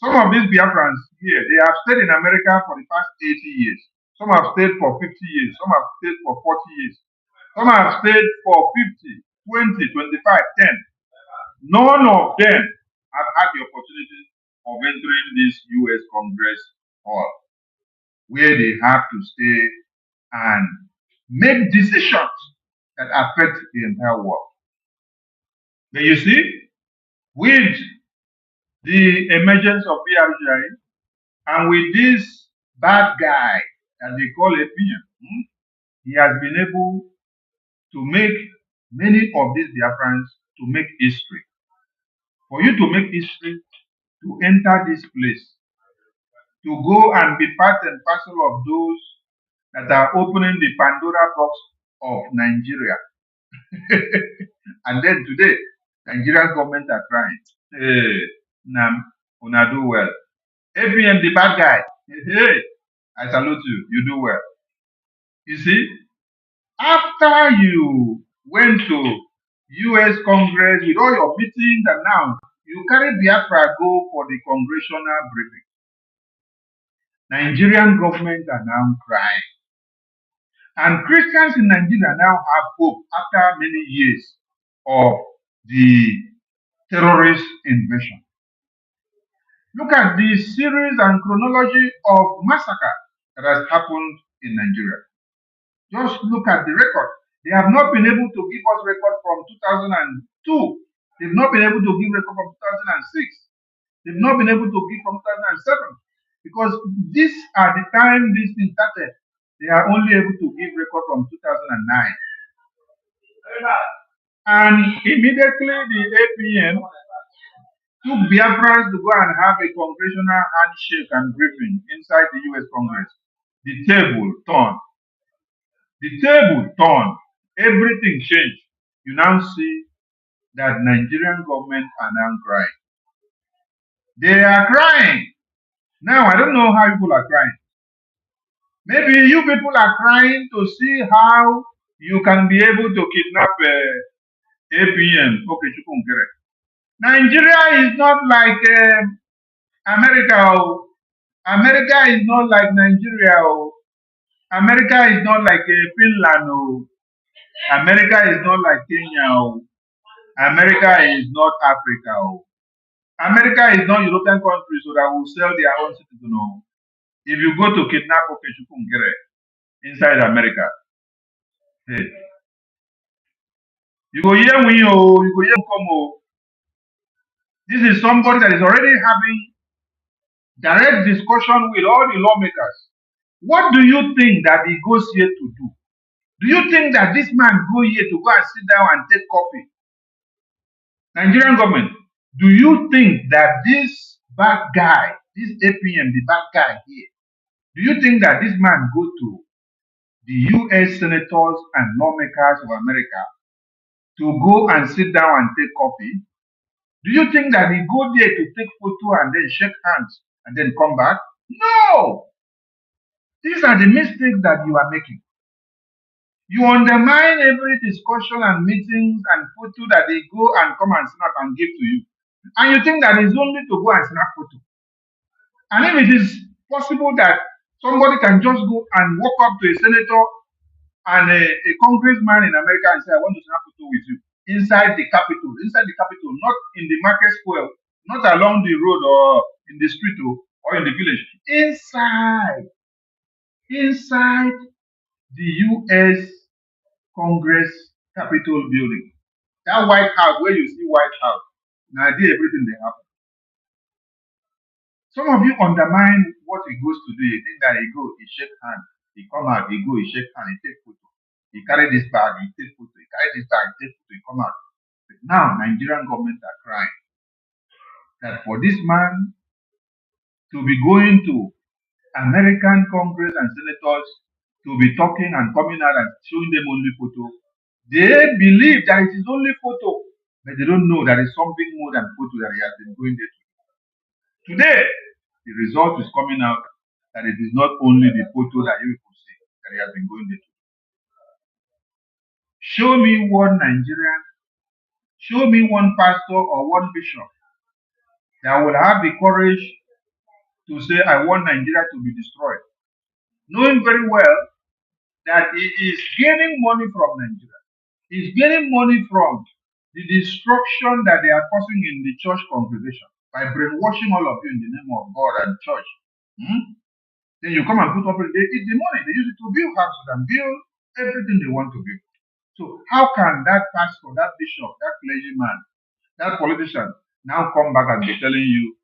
Some of these Biafrans here, they have stayed in America for the past 80 years. Some have stayed for 50 years. Some have stayed for 40 years. Some have stayed for 50, 20, 25, 10. None of them have had the opportunity of entering this US Congress hall, where they have to stay and make decisions that affect the entire world. But you see, with the emergence of PRGI and with this bad guy that they call APM, he has been able to make many of these Biafrans to make history. For you to make history, to enter this place, to go and be part and parcel of those that are opening the Pandora box of Nigeria. And then today, Nigerian government are crying. Hey, Nam, una do well. APM, the bad guy. Hey, I salute you. You do well. You see, after you went to US Congress with all your meetings and now you carry Biafra go for the congressional briefing. Nigerian government are now crying. And Christians in Nigeria now have hope after many years of the terrorist invasion. Look at the series and chronology of massacre that has happened in Nigeria. Just look at the record. They have not been able to give us record from 2002. They've not been able to give record from 2006. They've not been able to give from 2007. Because these are the time this thing started. They are only able to give record from 2009. And immediately the APM took Biafrans to go and have a congressional handshake and briefing inside the US Congress. The table turned. The table turned. Everything changed. You now see that Nigerian government are now crying. They are crying. Now, I don't know how people are crying. Maybe you people are crying to see how you can be able to kidnap APM. Okay, Nigeria is not like America. America is not like Nigeria. America is not like Finland. America is not like Kenya. America is not Africa. America is not European countries so that will sell their own citizens. If you go to kidnap inside America, hey, you go here when you go here come. This is somebody that is already having direct discussion with all the lawmakers. What do you think that he goes here to do? Do you think that this man go here to go and sit down and take coffee? Nigerian government, do you think that this bad guy, this APM, the bad guy here, do you think that this man go to the US senators and lawmakers of America to go and sit down and take coffee? Do you think that he go there to take photo and then shake hands and then come back? No! These are the mistakes that you are making. You undermine every discussion and meetings and photo that they go and come and snap and give to you. And you think that it's only to go and snap photo. And if it is possible that somebody can just go and walk up to a senator and a congressman in America and say, I want to snap photo with you inside the capital, not in the market square, not along the road or in the street or in the village, inside the US Congress Capitol building. That White House, where you see White House, now there everything they happen. Some of you undermine what he goes to do. You think that he go, he shake hand, he come out, he go, he shake hand, he take photo. He carry this bag, he take photo. He carry this bag, he take photo, he come out. But now Nigerian government are crying that for this man to be going to American Congress and senators to be talking and coming out and showing them only photo, they believe that it is only photo, but they don't know that it's something more than photo that he has been going there to. Today, the result is coming out that it is not only the photo that you could see that he has been going there to. Show me one Nigerian, show me one pastor or one bishop that will have the courage to say, I want Nigeria to be destroyed, knowing very well that he is gaining money from Nigeria. He's gaining money from the destruction that they are causing in the church congregation by brainwashing all of you in the name of God and church. Then you come and put up, they eat the money, they use it to build houses and build everything they want to build. So how can that pastor, that bishop, that clergyman, that politician now come back and be telling you,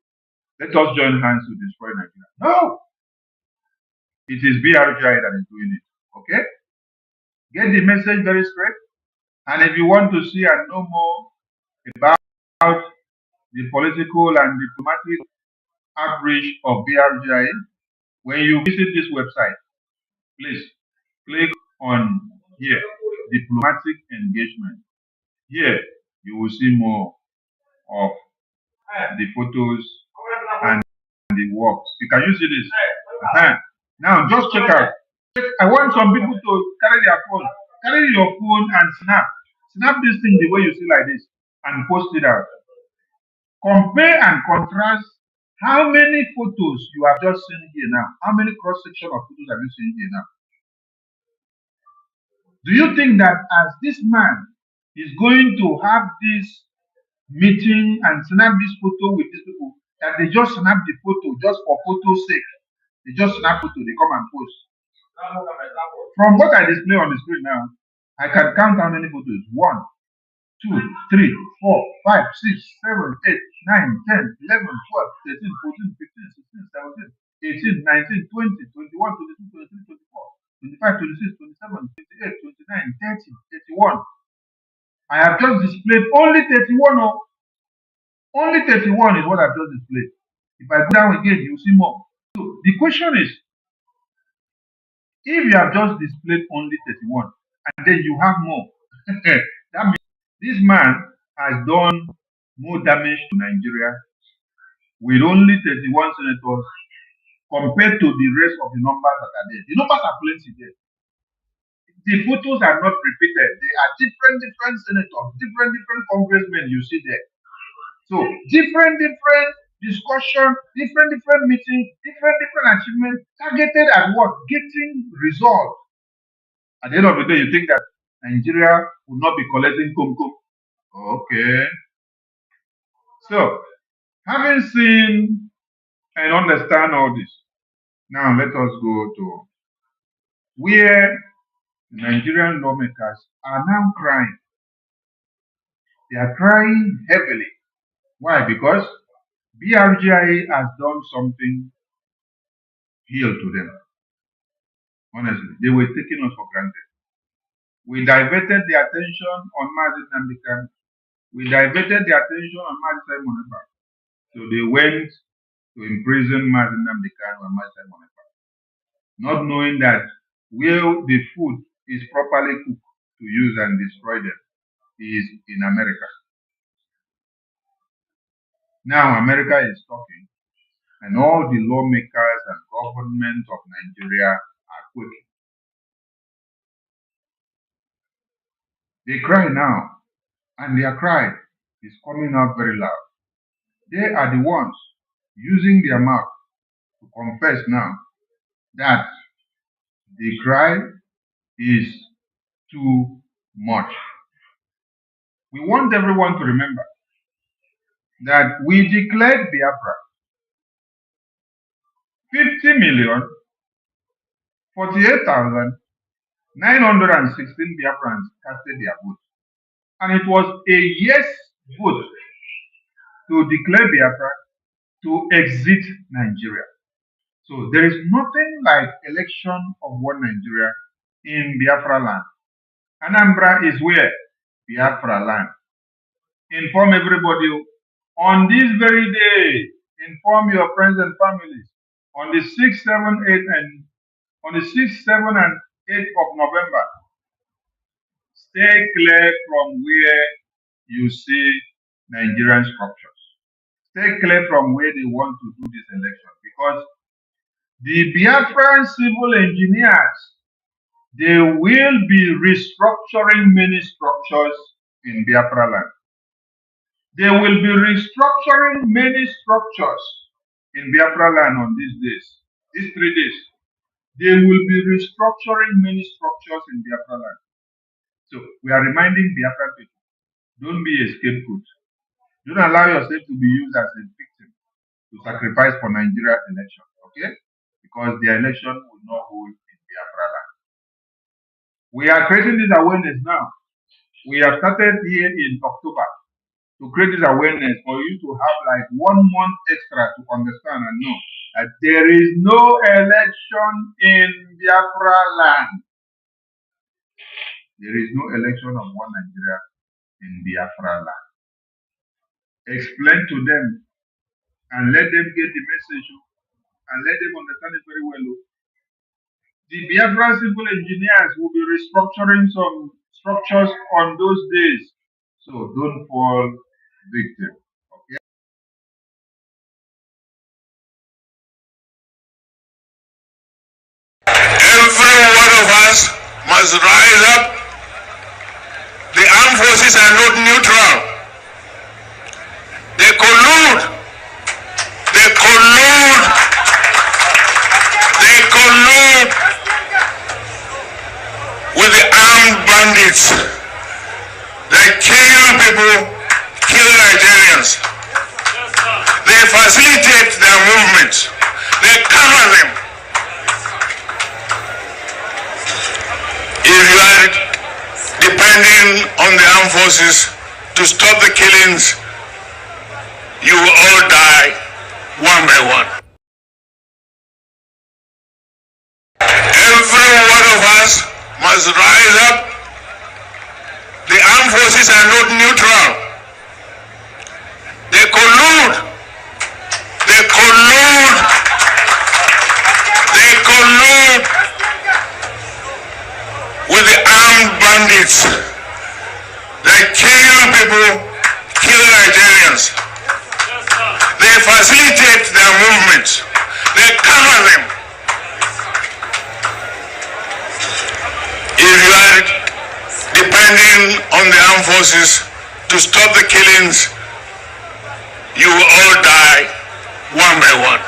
let us join hands to destroy Nigeria? No! It is BRGI that is doing it. Okay? Get the message very straight. And if you want to see and know more about the political and diplomatic outreach of BRGI, when you visit this website, please click on here, diplomatic engagement. Here, you will see more of the photos and the works. Can you see this? Now, just check out. I want some people to carry their phone. Carry your phone and snap. Snap this thing the way you see like this and post it out. Compare and contrast how many photos you have just seen here now. How many cross-section of photos have you seen here now? Do you think that as this man is going to have this meeting and snap this photo with these people, that they just snap the photo just for photo's sake? They just snap photo, they come and post. From what I display on the screen now, I can count how many photos. 1, 2, 3, 4, 5, 6, 7, 8, 9, 10, 11, 12, 13, 14, 15, 16, 17, 18, 19, 20, 21, 22, 23, 24, 25, 26, 27, 28, 29, 30, 31. I have just displayed only 31. Only 31 is what I've just displayed. If I go down again, you'll see more. So the question is, if you have just displayed only 31 and then you have more, that means this man has done more damage to Nigeria with only 31 senators compared to the rest of the numbers that are there. The numbers are plenty there. The photos are not repeated. They are different senators, different congressmen you see there. So different discussion, different meetings, different achievements targeted at what? Getting results. At the end of the day, you think that Nigeria will not be collecting Kumkum. Okay. So, having seen and understand all this, now let us go to where Nigerian lawmakers are now crying. They are crying heavily. Why? Because BRGIA has done something here to them. Honestly, they were taking us for granted. We diverted the attention on Mazi Nnamdi. We diverted the attention on Mazi Simon. So they went to imprison Mazi Nnamdi and Mazi Simon, not knowing that where the food is properly cooked to use and destroy them is in America. Now America is talking, and all the lawmakers and government of Nigeria are quaking. They cry now, and their cry is coming out very loud. They are the ones using their mouth to confess now that the cry is too much. We want everyone to remember that we declared Biafra 50,048,916 Biafrans casted their vote. And it was a yes vote to declare Biafra to exit Nigeria. So there is nothing like election of one Nigeria in Biafra land. Anambra is where? Biafra land. Inform everybody on this very day. Inform your friends and families. On the 6th, 7th, 8th, and on the 6th, 7th, and 8th of November, stay clear from where you see Nigerian structures. Stay clear from where they want to do this election, because the Biafran civil engineers, they will be restructuring many structures in Biafra land. They will be restructuring many structures in Biafra land on these days, these 3 days. They will be restructuring many structures in Biafra land. So we are reminding Biafran people, don't be a scapegoat. Don't allow yourself to be used as a victim to sacrifice for Nigeria election, okay? Because the election will not hold in Biafra land. We are creating this awareness now. We have started here in October to create this awareness for you to have like 1 month extra to understand and know that there is no election in Biafra land. There is no election of one Nigeria in Biafra land. Explain to them and let them get the message and let them understand it very well. The Biafra civil engineers will be restructuring some structures on those days. So don't fall victim. Okay? Every one of us must rise up. The armed forces are not neutral. They collude. They collude. They collude with the armed bandits. They kill people, kill Nigerians. They facilitate their movements. They cover them. If you are depending on the armed forces to stop the killings, you will all die one by one. Every one of us must rise up. The armed forces are not neutral. They collude. They collude. They collude with the armed bandits. They kill people, kill Nigerians. They facilitate their movements. They cover them. If you are depending on the armed forces to stop the killings, you will all die one by one.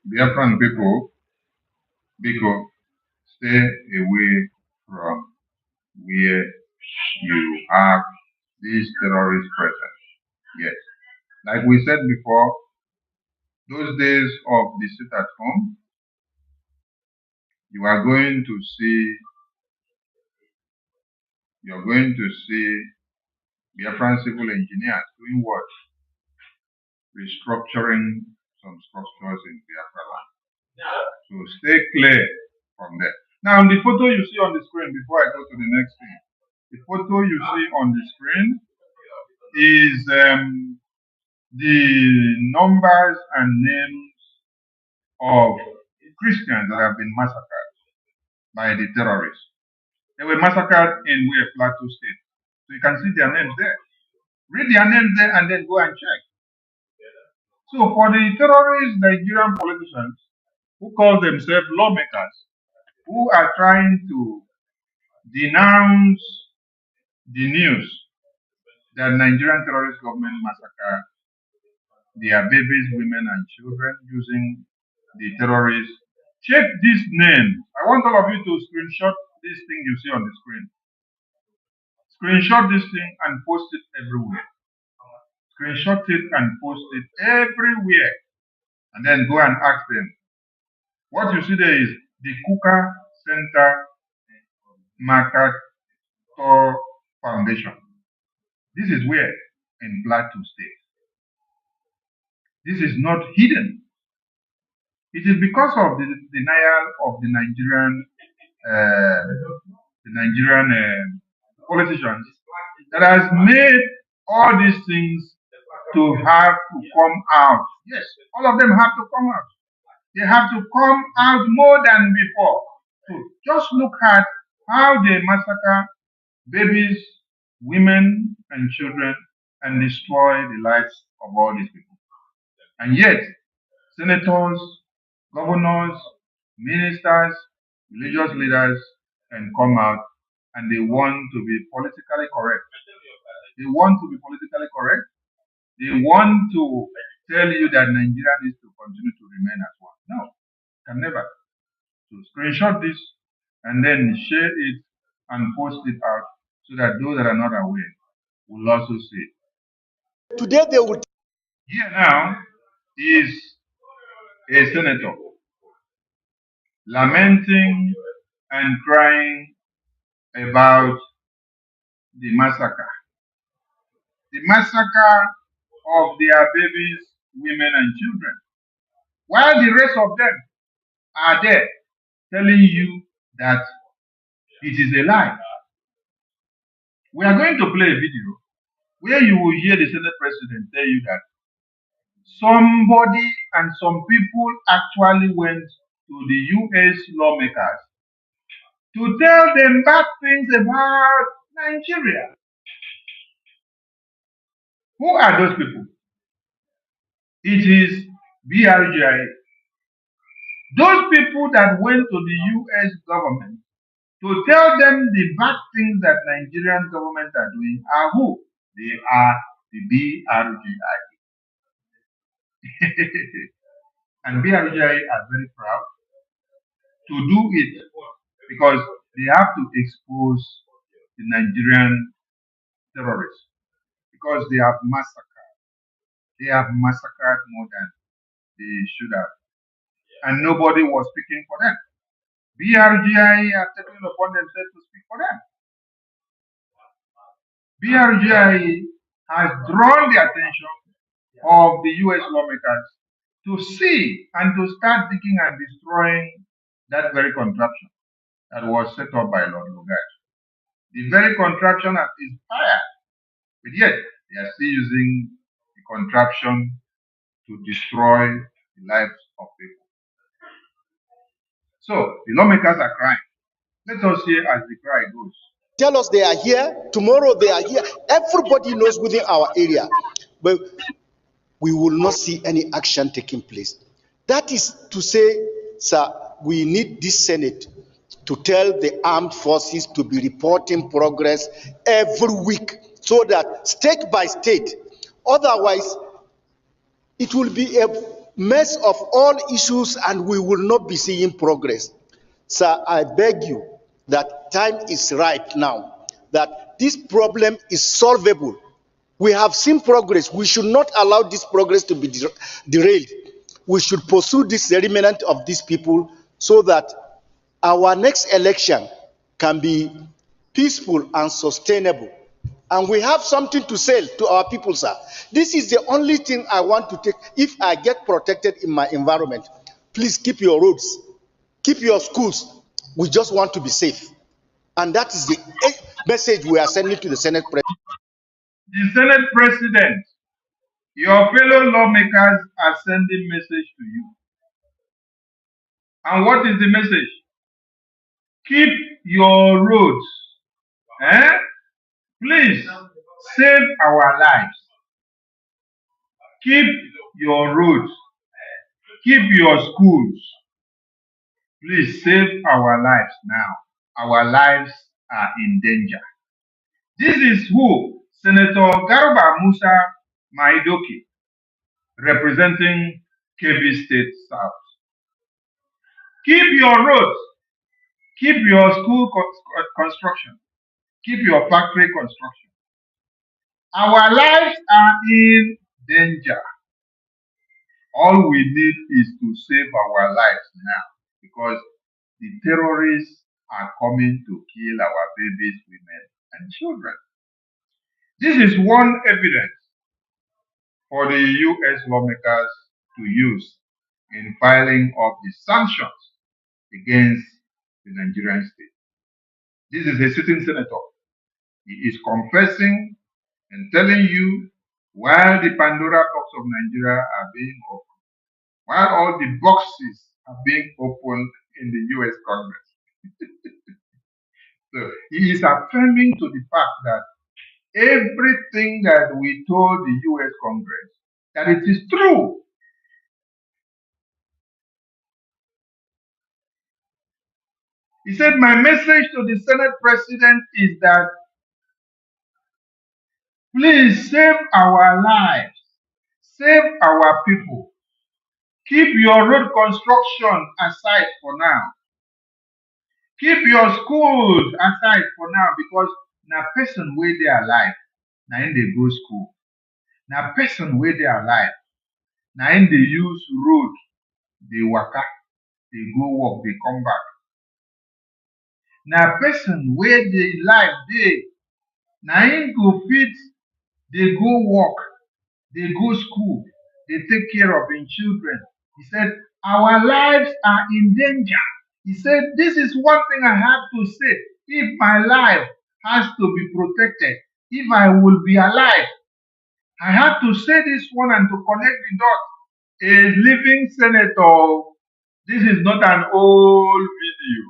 Biafran people, Boko, stay away from where you have these terrorists present. Yes. Like we said before, those days of the sit at home, you're going to see Biafran civil engineers doing what? Restructuring some structures in Biafra land. So stay clear from there. Now, the photo you see on the screen, before I go to the next thing, the photo you see on the screen is the numbers and names of Christians that have been massacred by the terrorists. They were massacred in Plateau State. So you can see their names there. Read their names there and then go and check. So for the terrorist Nigerian politicians who call themselves lawmakers, who are trying to denounce the news that Nigerian terrorist government massacred their babies, women, and children using the terrorists. Check this name. I want all of you to screenshot this thing you see on the screen. Screenshot this thing and post it everywhere. Screenshot it and post it everywhere. And then go and ask them. What you see there is the Kuka Center Market Foundation. This is where in Plateau State. This is not hidden. It is because of the denial of the Nigerian politicians that has made all these things to have to come out. Yes, all of them have to come out. They have to come out more than before. So just look at how they massacre babies, women, and children and destroy the lives of all these people. And yet, senators, governors, ministers, religious leaders can come out and they want to be politically correct. They want to be politically correct. They want to tell you that Nigeria needs to continue to remain as one. No, can never. So screenshot this and then share it and post it out so that those that are not aware will also see it. Today they would. Here now is a senator lamenting and crying about the massacre. The massacre of their babies, women, and children. While the rest of them are there telling you that it is a lie. We are going to play a video where you will hear the Senate President tell you that somebody and some people actually went to the US lawmakers to tell them bad things about Nigeria. Who are those people? It is BRGI. Those people that went to the US government to tell them the bad things that Nigerian government are doing are who? They are the BRGI. And BRGI are very proud to do it because they have to expose the Nigerian terrorists because they have massacred. They have massacred more than they should have. And nobody was speaking for them. BRGI are taking it upon themselves to speak for them. BRGI has drawn the attention of the US lawmakers to see and to start digging and destroying that very contraption that was set up by Lord Lugard. The very contraption that is fired, but yet they are still using the contraption to destroy the lives of people. So the lawmakers are crying. Let us hear as the cry goes. Tell us they are here, tomorrow they are here. Everybody knows within our area. But we will not see any action taking place. That is to say, sir, we need this Senate to tell the armed forces to be reporting progress every week so that state by state, otherwise it will be a mess of all issues and we will not be seeing progress. Sir, I beg you that time is right now, that this problem is solvable. We have seen progress. We should not allow this progress to be derailed. We should pursue this remnant of these people so that our next election can be peaceful and sustainable. And we have something to sell to our people, sir. This is the only thing I want to take. If I get protected in my environment, please keep your roads, keep your schools. We just want to be safe. And that is the message we are sending to the Senate President. The Senate President, your fellow lawmakers are sending message to you. And what is the message? Keep your roads. Please save our lives. Keep your roads. Keep your schools. Please save our lives now. Our lives are in danger. This is who Senator Garba Musa Maidoki representing Kebbi State South. Keep your roads, keep your school construction, keep your factory construction. Our lives are in danger. All we need is to save our lives now because the terrorists are coming to kill our babies, women, and children. This is one evidence for the US lawmakers to use in filing of the sanctions against the Nigerian state. This is a sitting senator. He is confessing and telling you while the Pandora box of Nigeria are being opened, while all the boxes are being opened in the US Congress. So he is affirming to the fact that everything that we told the US Congress, that it is true. He said, my message to the Senate President is that please save our lives, save our people. Keep your road construction aside for now. Keep your schools aside for now because na person wey dey alive, na im dey go school. Na person wey dey alive, na im dey use road, dey waka, dey go work, dey come back. Na person wey dey life dey, na im go fit dey go work, dey go school, dey take care of im children. He said, our lives are in danger. He said, this is one thing I have to say. If my life has to be protected, if I will be alive, I have to say this one and to connect the dots. A living senator, this is not an old video.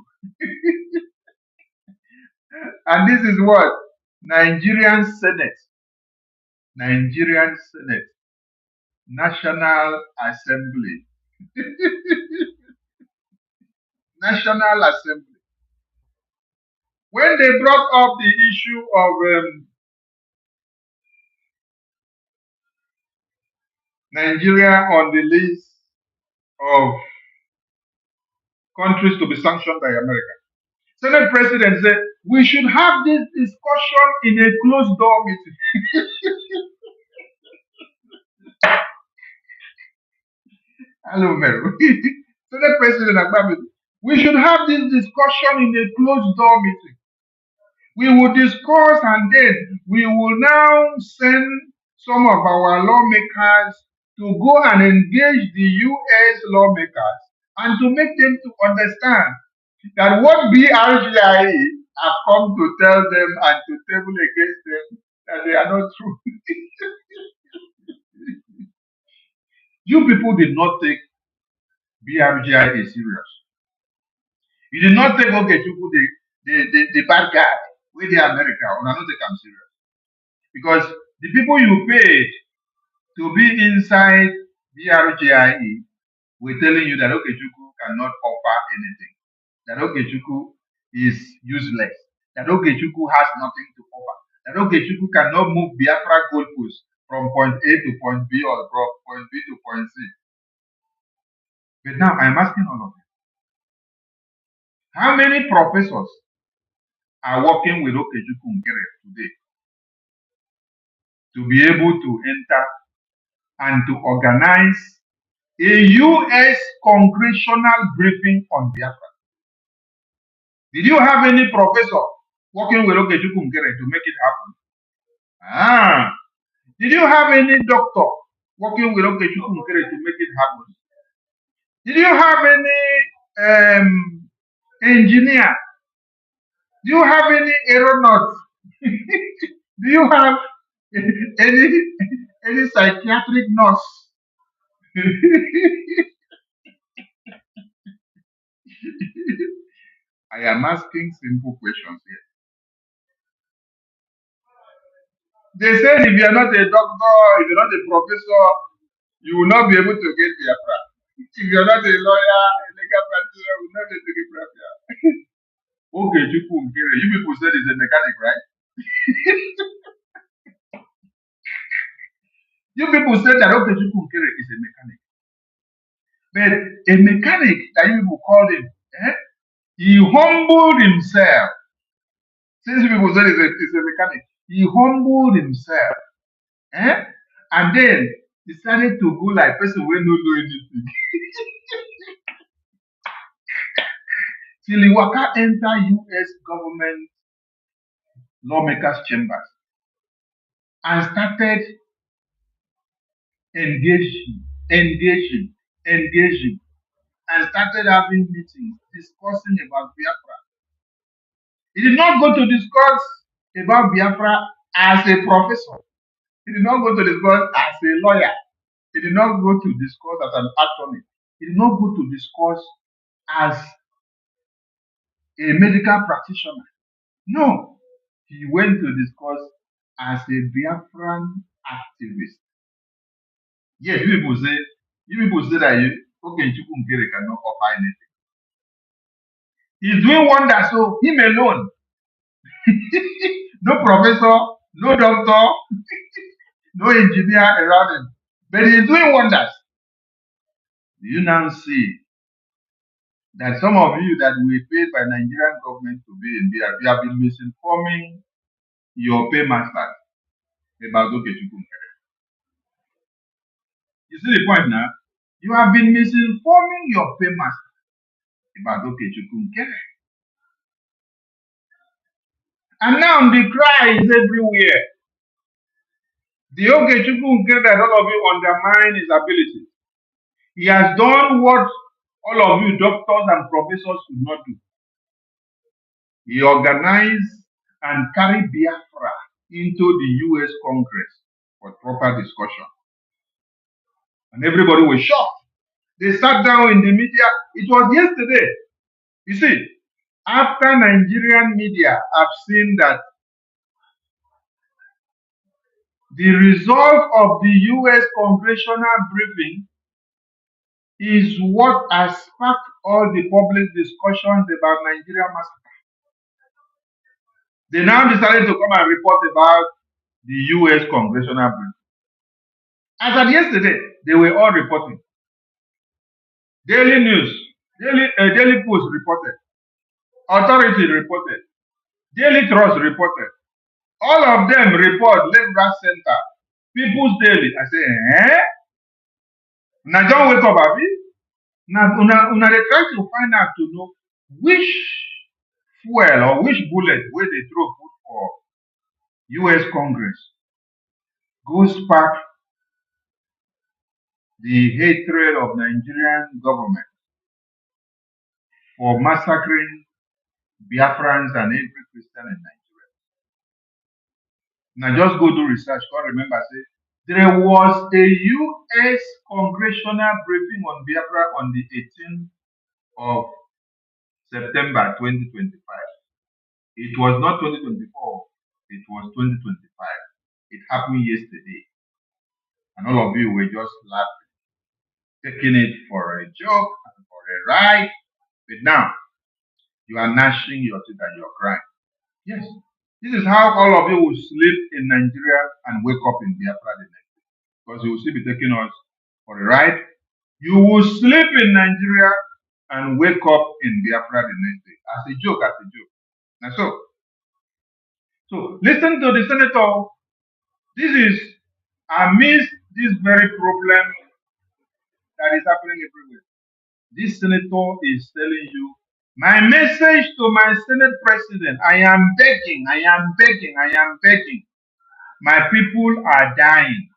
And this is what? Nigerian Senate, National Assembly. National Assembly. When they brought up the issue of Nigeria on the list of countries to be sanctioned by America, Senate President said, we should have this discussion in a closed door meeting. Hello, Mary. Senate President Agbami, we should have this discussion in a closed door meeting. We will discuss and then we will now send some of our lawmakers to go and engage the US lawmakers and to make them to understand that what BRGIA have come to tell them and to table against them, that they are not true. You people did not take BRGIA serious. You did not take Okechukwu, the bad guy, with the America, or not take him serious. Because the people you paid to be inside BRGIA were telling you that Okechukwu cannot offer anything, that Okechukwu is useless, that Okechukwu has nothing to offer, that Okechukwu cannot move Biafra goalposts from point A to point B or from point B to point C. But now I'm asking all of you, how many professors are working with Okechukwu today to be able to enter and to organize a US congressional briefing on Biafra? Did you have any professor working with Okechukwu to make it happen? Did you have any doctor working with Okechukwu to make it happen? Did you have any engineer? Do you have any aeronauts? Do you have any psychiatric nurse? I am asking simple questions here. They said if you are not a doctor, if you're not a professor, you will not be able to get Biafra. If you're not a lawyer, a legal practitioner, you will not be able to get Biafra. Okay, you people said he's a mechanic, right? You people say that Okechukwu Nkere is a mechanic. But a mechanic that you people called him, he humbled himself. Since people say he's a mechanic, he humbled himself. And then decided to go like person who don't know anything. Till he waka enter US government lawmakers' chambers and started engaging, and started having meetings discussing about Biafra. He did not go to discuss about Biafra as a professor. He did not go to discuss as a lawyer. He did not go to discuss as an attorney. He did not go to discuss as a medical practitioner. No, he went to discuss as a Biafran activist. Yes, you people say that Chukwu Nkere cannot offer anything. He's doing wonders, so him alone. No professor, no doctor, no engineer around him. But he's doing wonders. Do you now see that some of you that were paid by Nigerian government to be in BRB, you have been misinforming your paymasters about Okechukwu Nkere? You see the point now? You have been misinforming your paymasters about Okechukwu Nkere. And now the cry is everywhere. The Okechukwu Nkere that all of you undermine his ability. He has done what all of you doctors and professors could not do. He organized and carried Biafra into the US Congress for proper discussion. And everybody was shocked. They sat down in the media. It was yesterday. You see, after Nigerian media have seen that the result of the US congressional briefing is what has sparked all the public discussions about Nigeria massacre. They now decided to come and report about the US congressional briefing. As of yesterday, they were all reporting. Daily News, Daily Post reported, Authority reported, Daily Trust reported. All of them report left, right, center. People's Daily. I say, Now don't wake up, Abi. Now, they try to find out to know which fuel or which bullet where they throw food for US Congress goes back the hatred of Nigerian government for massacring Biafrans and every Christian in Nigeria. Now just go do research. Can't remember, say there was a US congressional briefing on Biafra on the 18th of September 2025. It was not 2024, it was 2025. It happened yesterday. And all of you were just laughing, taking it for a joke and for a ride. But now, you are gnashing your teeth and you're crying. Yes. This is how all of you will sleep in Nigeria and wake up in Biafra the next day. Because you will still be taking us for a ride. You will sleep in Nigeria and wake up in Biafra the next day. As a joke, Now so listen to the senator. This is amidst this very problem that is happening everywhere. This senator is telling you, my message to my Senate president, I am begging. My people are dying.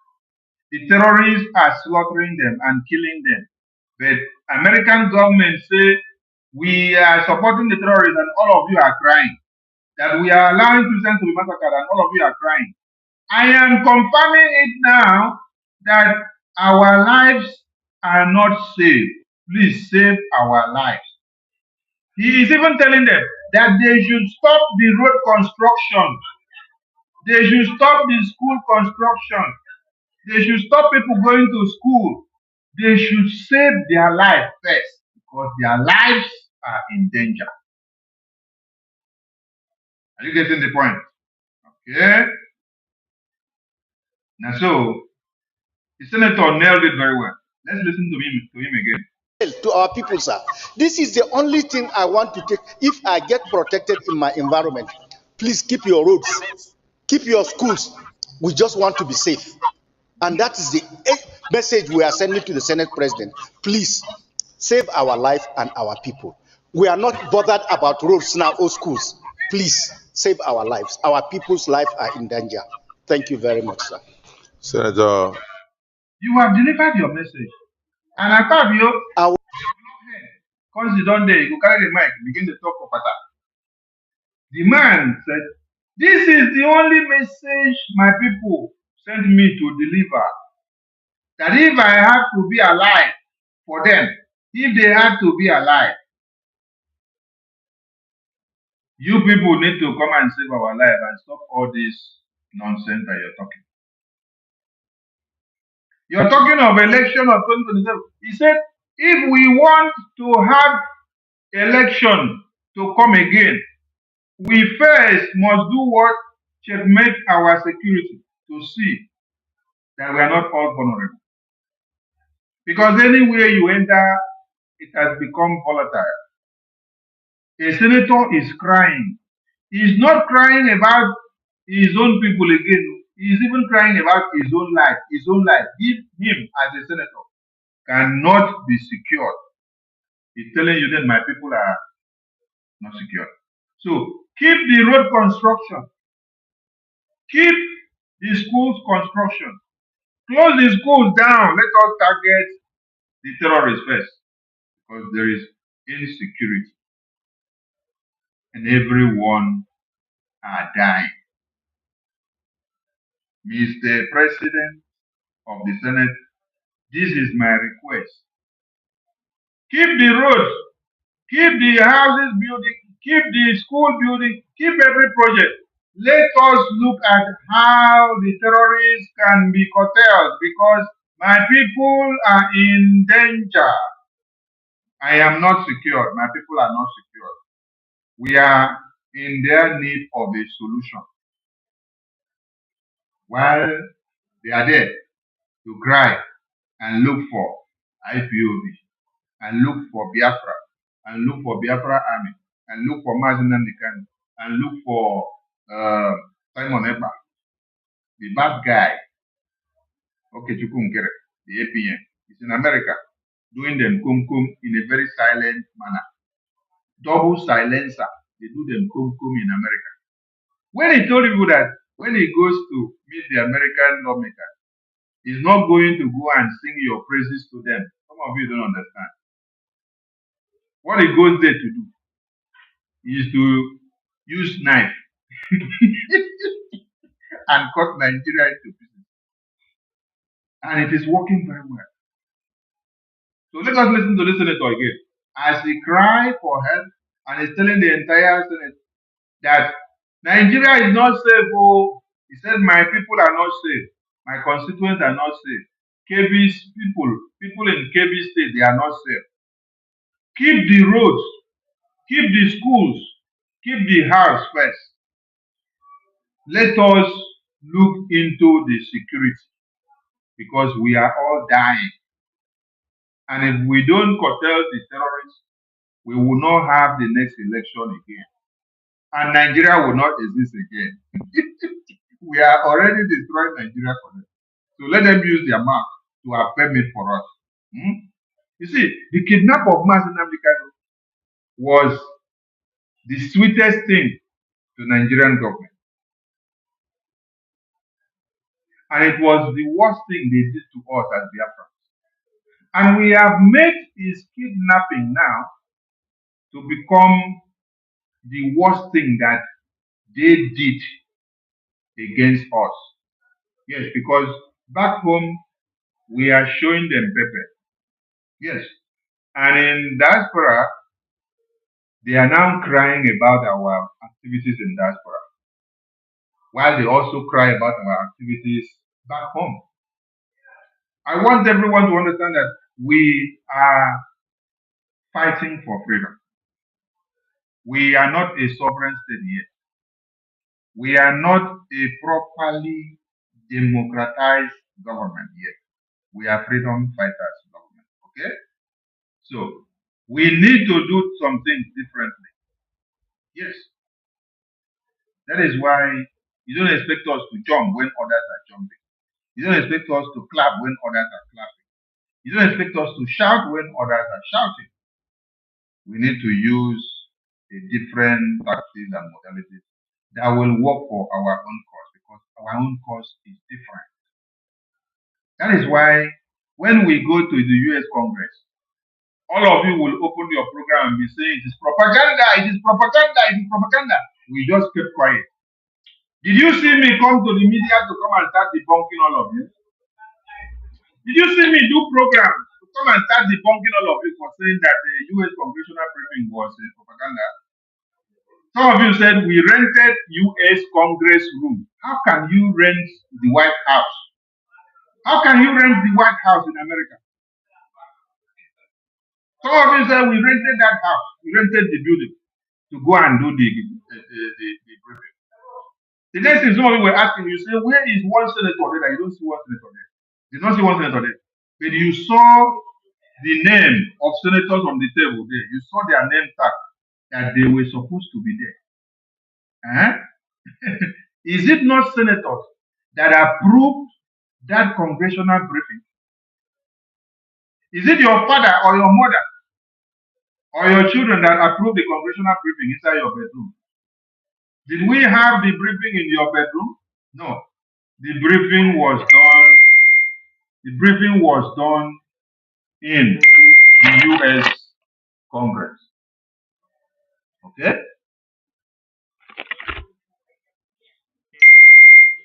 The terrorists are slaughtering them and killing them. But American government say, we are supporting the terrorists and all of you are crying. That we are allowing Christians to be massacred and all of you are crying. I am confirming it now that our lives are not saved. Please save our lives. He is even telling them that they should stop the road construction. They should stop the school construction. They should stop people going to school. They should save their life first because their lives are in danger. Are you getting the point? Okay. Now so, The senator nailed it very well. Let's listen to him again. To our people, sir. This is the only thing I want to take. If I get protected in my environment, please keep your roads, keep your schools. We just want to be safe. And that is the message we are sending to the Senate President. Please save our life and our people. We are not bothered about roads now or schools. Please save our lives. Our people's lives are in danger. Thank you very much, sir. Senator, You have delivered your message. And I thought you, because you don't dare, you carry the mic, begin to talk of attack. The man said, "This is the only message my people sent me to deliver. That if I have to be alive for them, if they have to be alive, you people need to come and save our life and stop all this nonsense that you're talking. You're talking of election of 2027. He said, if we want to have election to come again, we first must do what? Checkmate our security to see that we are not all vulnerable. Because anywhere you enter, it has become volatile. A senator is crying. He's not crying about his own people again. He's even crying about his own life. His own life. If him as a senator cannot be secured, he's telling you that my people are not secure. So keep the road construction. Keep the schools construction. Close the schools down. Let us target the terrorists first. Because there is insecurity. And everyone are dying. Mr. President of the Senate, this is my request. Keep the roads, keep the houses building, keep the school building, keep every project. Let us look at how the terrorists can be curtailed because my people are in danger. I am not secure. My people are not secure. We are in their need of a solution. While they are there to cry and look for IPOB and look for Biafra and look for Biafra Army and look for Mazi Nnamdi Kanu and look for Simon Ekpa, the bad guy, Okechukwu Nkere, the APN, is in America doing them kum in a very silent manner. Double silencer, they do them kum in America. When he told people that when he goes to meet the American lawmakers, he's not going to go and sing your praises to them. Some of you don't understand. What he goes there to do is to use knife and cut Nigeria into pieces. And it is working very well. So let us listen to this senator again. As he cried for help and he's telling the entire Senate that Nigeria is not safe. Oh, he said, my people are not safe. My constituents are not safe. KB's people in KB state, they are not safe. Keep the roads, keep the schools, keep the house first. Let us look into the security because we are all dying. And if we don't curtail the terrorists, we will not have the next election again. And Nigeria will not exist again. We are already destroying Nigeria for them. So let them use their mouth to affirm it for us. You see, the kidnap of Mazi Nnamdi Kanu was the sweetest thing to Nigerian government. And it was the worst thing they did to us as Biafra. And we have made his kidnapping now to become the worst thing that they did against us. Yes, because back home, we are showing them pepper. Yes. And in diaspora, they are now crying about our activities in diaspora, while they also cry about our activities back home. I want everyone to understand that we are fighting for freedom. We are not a sovereign state yet. We are not a properly democratized government yet. We are freedom fighters government. Okay? So we need to do some things differently. Yes. That is why you don't expect us to jump when others are jumping. You don't expect us to clap when others are clapping. You don't expect us to shout when others are shouting. We need to use a different tactics and modalities that will work for our own cause, because our own cause is different. That is why when we go to the US Congress, all of you will open your program and be saying, it is propaganda, it is propaganda, it is propaganda. We just kept quiet. Did you see me come to the media to come and start debunking all of you? Did you see me do programs to come and start debunking all of you for saying that the US congressional briefing was propaganda? Some of you said we rented US Congress room. How can you rent the White House? How can you rent the White House in America? Some of you said we rented that house. We rented the building to go and do the briefing. The next thing some of you were asking, you say, where is one senator there? You don't see one senator there. You don't see one senator there. But you saw the name of senators on the table there. You saw their name tag that they were supposed to be there. Is it not senators that approved that congressional briefing? Is it your father or your mother or your children that approved the congressional briefing inside your bedroom? Did we have the briefing in your bedroom? No. The briefing was done. The briefing was done in the US Congress. Okay?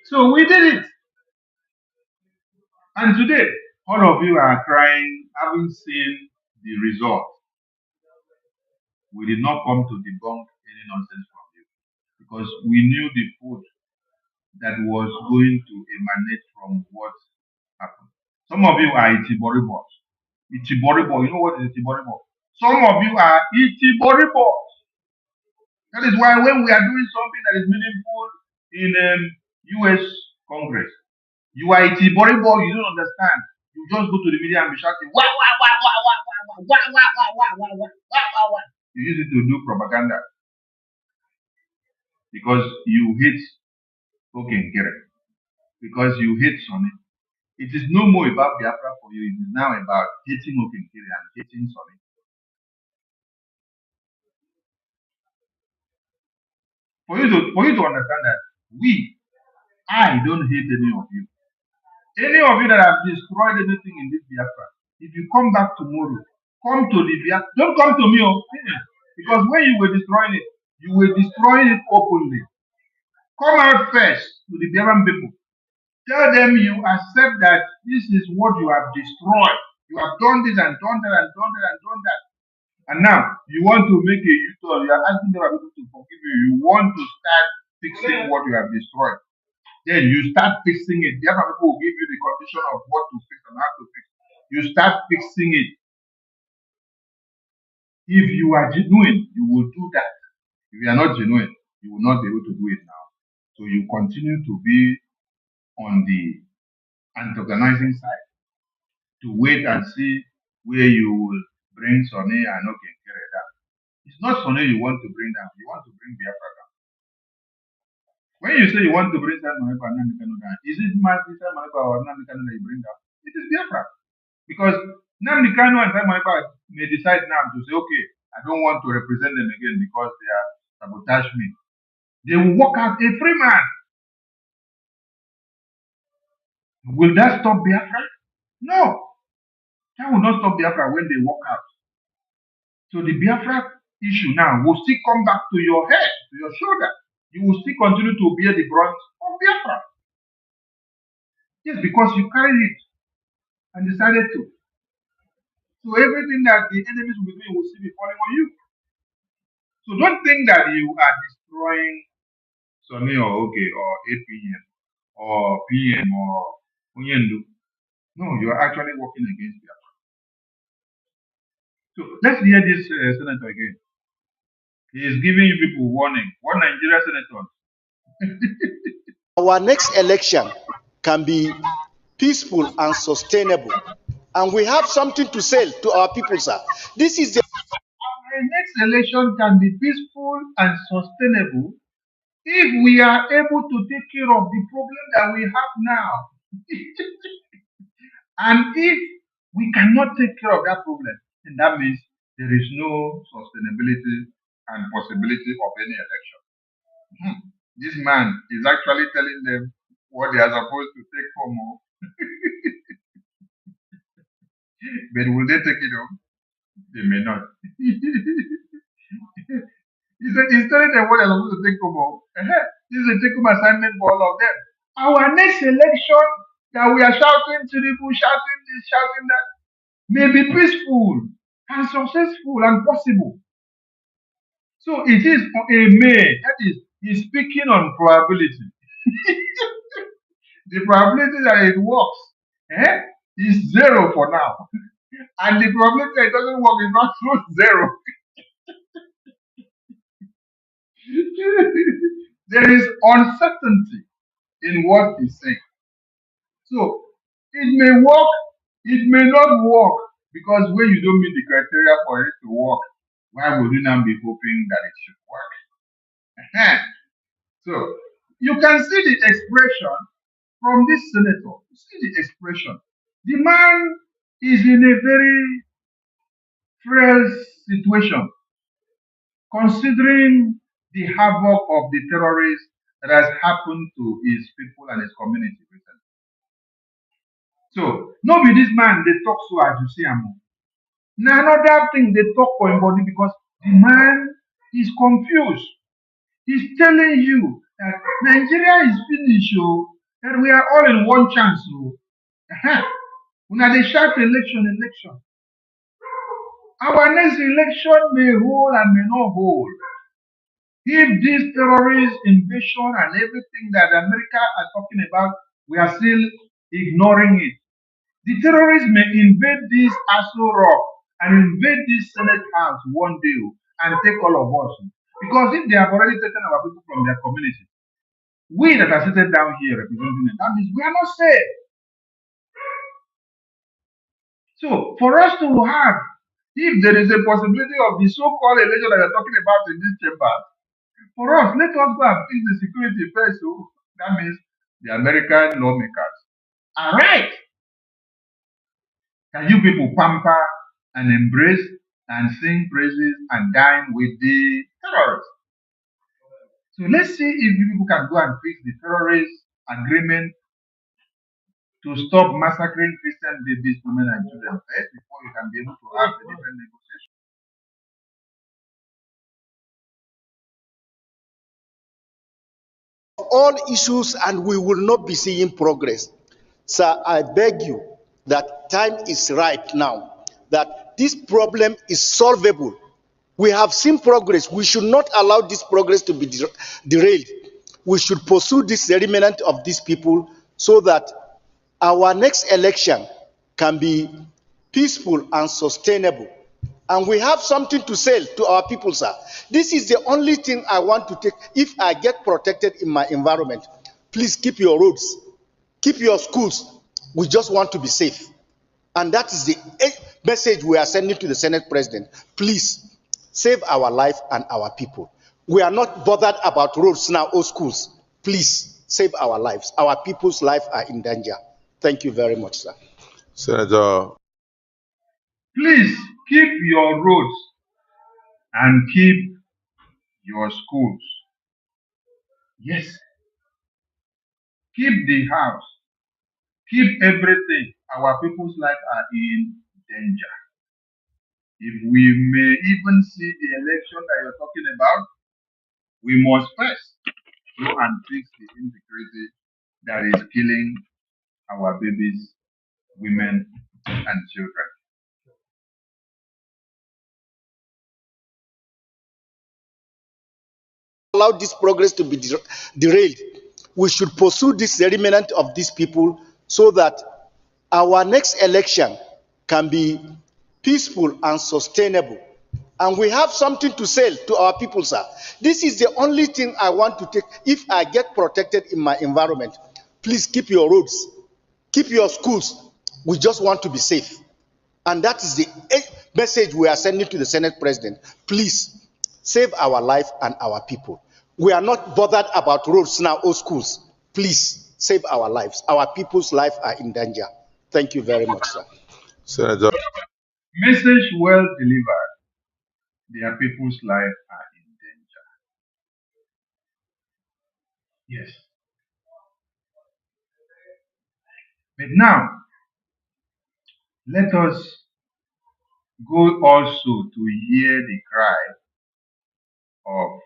So we did it. And today, all of you are crying, having seen the result. We did not come to debunk any nonsense from you, because we knew the food that was going to emanate from what happened. Some of you are Itiboribos. Itiboribo, you know what is Itiboribo? Some of you are Itiboribos. That is why when we are doing something that is meaningful in US Congress, you are Itiboribo, you don't understand. You just go to the media and be shouting, wah, wah, wah, wah, wah, wah, wah, wah, wah, wah, wah, wah, wah, wah, wah. You use it to do propaganda because you hate Okenkere, because you hate Sonny. It is no more about Biafra for you. It is now about hating Okenkere and hating Sonny. For you to understand that I don't hate any of you. Any of you that have destroyed anything in this Biafra, if you come back tomorrow, come to the Biafra. Don't come to me, because when you were destroying it, you were destroying it openly. Come out first to the Biafran people. Tell them you accept that this is what you have destroyed. You have done this and done that and done that and done that. And now you want to make a U-turn. You are asking the people to forgive you. You want to start fixing what you have destroyed. Then you start fixing it. The other people will give you the condition of what to fix and how to fix. You start fixing it. If you are genuine, you will do that. If you are not genuine, you will not be able to do it now. So you continue to be on the antagonizing side to wait and see where you will bring Sonny and Okenkere down. It's not Sonny you want to bring down. You want to bring Biafra down. When you say you want to bring Sam Manepa and Nnamdi Kanu down, is it Sam Manepa or Nnamdi Kanu that you bring down? It is Biafra. Because Nnamdi Kanu and Sam Manepa may decide now to say, okay, I don't want to represent them again because they have sabotaged me. They will walk out a free man. Will that stop Biafra? No. That will not stop Biafra when they walk out. So the Biafra issue now will still come back to your head, to your shoulder. You will still continue to bear the brunt of Biafra. Yes, because you carried it and decided to. So everything that the enemies will be doing will still be falling on you. So don't think that you are destroying Sonny or OK or APM or PM or Onyendu. No, you are actually working against Biafra. So let's hear this senator again. He is giving you people warning. One Nigeria senator. Our next election can be peaceful, and sustainable. And we have something to sell to our people, sir. This is the Our next election can be peaceful and sustainable if we are able to take care of the problem that we have now. And if we cannot take care of that problem, then that means there is no sustainability and possibility of any election. This man is actually telling them what they are supposed to take for more. But will they take it home? They may not. He's telling them what they're supposed to take home. This is a take home assignment for all of them. Our next election that we are shouting to the bush, shouting this, shouting that, may be peaceful and successful and possible. So it is a may. That is, he's speaking on probability. The probability that it works is zero for now. And the probability that it doesn't work is not close to zero. There is uncertainty in what he's saying. So it may work, it may not work, because when you don't meet the criteria for it to work, why would you now be hoping that it should work? So you can see the expression from this senator. You see the expression. The man is in a very frail situation, considering the havoc of the terrorists that has happened to his people and his community recently. So, no be this man they talk so as you see him. Now another thing they talk for him body because the man is confused. He's telling you that Nigeria is finished, that we are all in one chance. When they shout election. Our next election may hold and may not hold. If this terrorist invasion and everything that America are talking about, we are still ignoring it. The terrorists may invade this Aso Rock and invade this Senate House one day and take all of us. Because if they have already taken our people from their community, we that are seated down here representing them, that means we are not safe. So for us to have, if there is a possibility of the so-called election that you're talking about in this chamber, for us, let us go and fix the security first. So that means the American lawmakers are right. Can you people pamper and embrace and sing praises and dine with the terrorists? So let's see if you people can go and fix the terrorist agreement to stop massacring Christian babies, women, and children first before you can be able to have a different negotiation. all issues, and we will not be seeing progress. Sir, I beg you that time is right now, that this problem is solvable. We have seen progress. We should not allow this progress to be derailed. We should pursue this remnant of these people so that our next election can be peaceful and sustainable. And we have something to sell to our people, sir. This is the only thing I want to take. If I get protected in my environment, please keep your roads, keep your schools. We just want to be safe. And that is the message we are sending to the Senate President. Please save our life and our people. We are not bothered about roads now or schools. Please save our lives. Our people's lives are in danger. Thank you very much, sir. Senator. Please keep your roads and keep your schools. Yes. Keep the house. Keep everything. Our people's lives are in danger. If we may even see the election that you're talking about, we must first go and fix the insecurity that is killing our babies, women, and children. Allow this progress to be derailed. We should pursue this remnant of these people so that our next election can be peaceful and sustainable. And we have something to sell to our people, sir. This is the only thing I want to take. If I get protected in my environment, please keep your roads, Keep your schools. We just want to be safe. And that is the message we are sending to the Senate President. Please, save our life and our people. We are not bothered about roads now or schools. Please, save our lives. Our people's lives are in danger. Thank you very much, sir. Senator. Message well delivered. Their people's lives are in danger. Yes. But now, let us go also to hear the cry of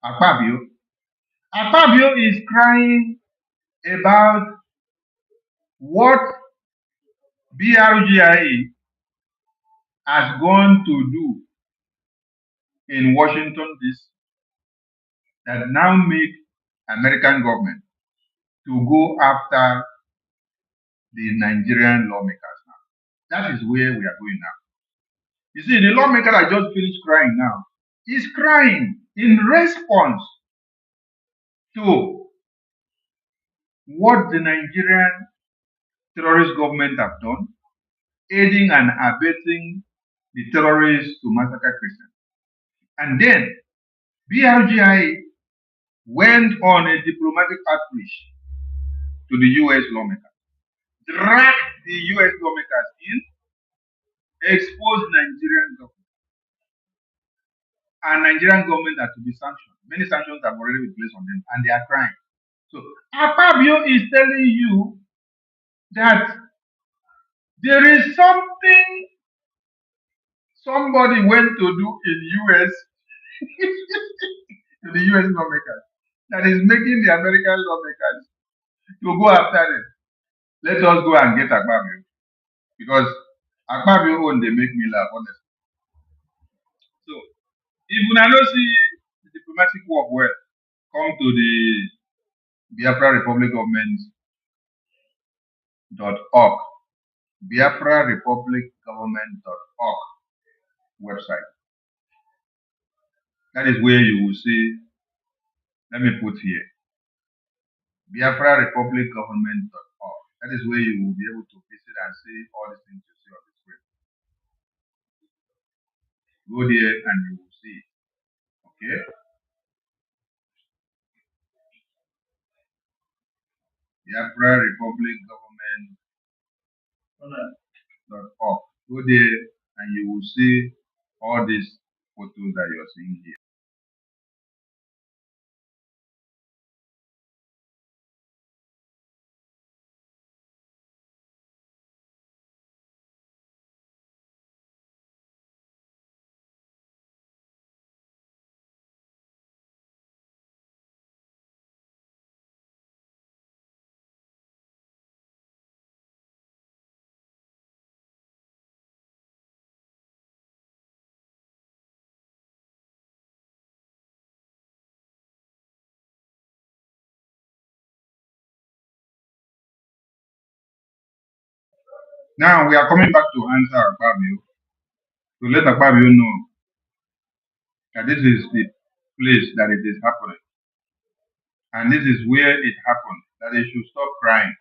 Akpabio. Akpabio is crying about what BRGIA has gone to do in Washington, D.C. that now make American government to go after the Nigerian lawmakers now. That is where we are going now. You see, the lawmaker that just finished crying now is crying in response to what the Nigerian terrorist government have done, aiding and abetting the terrorists to massacre Christians. And then BRGI went on a diplomatic outreach to the US lawmakers, dragged the US lawmakers in, exposed Nigerian government. And Nigerian government are to be sanctioned. Many sanctions have already been placed on them, and they are crying. So Akpabio is telling you that there is something somebody went to do in US to the US lawmakers that is making the American lawmakers to go after them. Let us go and get Akpabio, because Akpabio own they make me laugh, honestly. So if una no see the diplomatic work well, come to the Biafra Republic Government.org, Biafra Republic Government.org website. That is where you will see, let me put here, Biafra Republic Government.org. That is where you will be able to visit and see all the things you see on the screen. Go there and you will see it. Okay? Biafra Republic Government.org. Go there and you will see all these photos that you are seeing here. Now we are coming back to answer Akpabio, to let Akpabio know that this is the place that it is happening. And this is where it happened, that they should stop crying.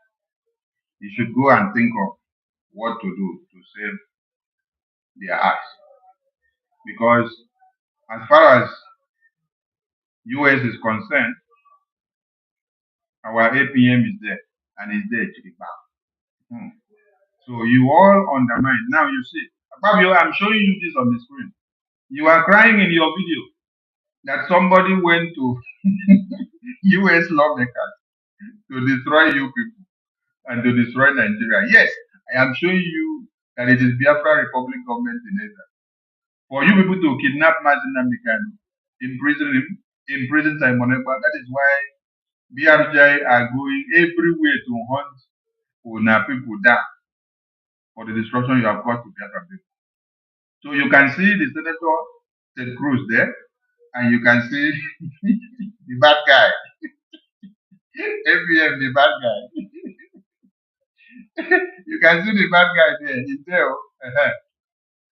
They should go and think of what to do to save their ass. Because as far as US is concerned, our APM is there, and it's there to the back. So you all undermine. Now you see, Fabio, I'm showing you this on the screen. You are crying in your video that somebody went to US lawmakers to destroy you people and to destroy Nigeria. Yes, I am showing you that it is Biafra Republic government in Israel. For you people to kidnap Mazin Namdekan, imprison him, imprison Simon Ekpa, that is why BRJ are going everywhere to hunt Una people down for the destruction you have caused to Biafra people. So you can see the Senator Ted Cruz there, and you can see the bad guy, APM, the bad guy. You can see the bad guy there. He's there.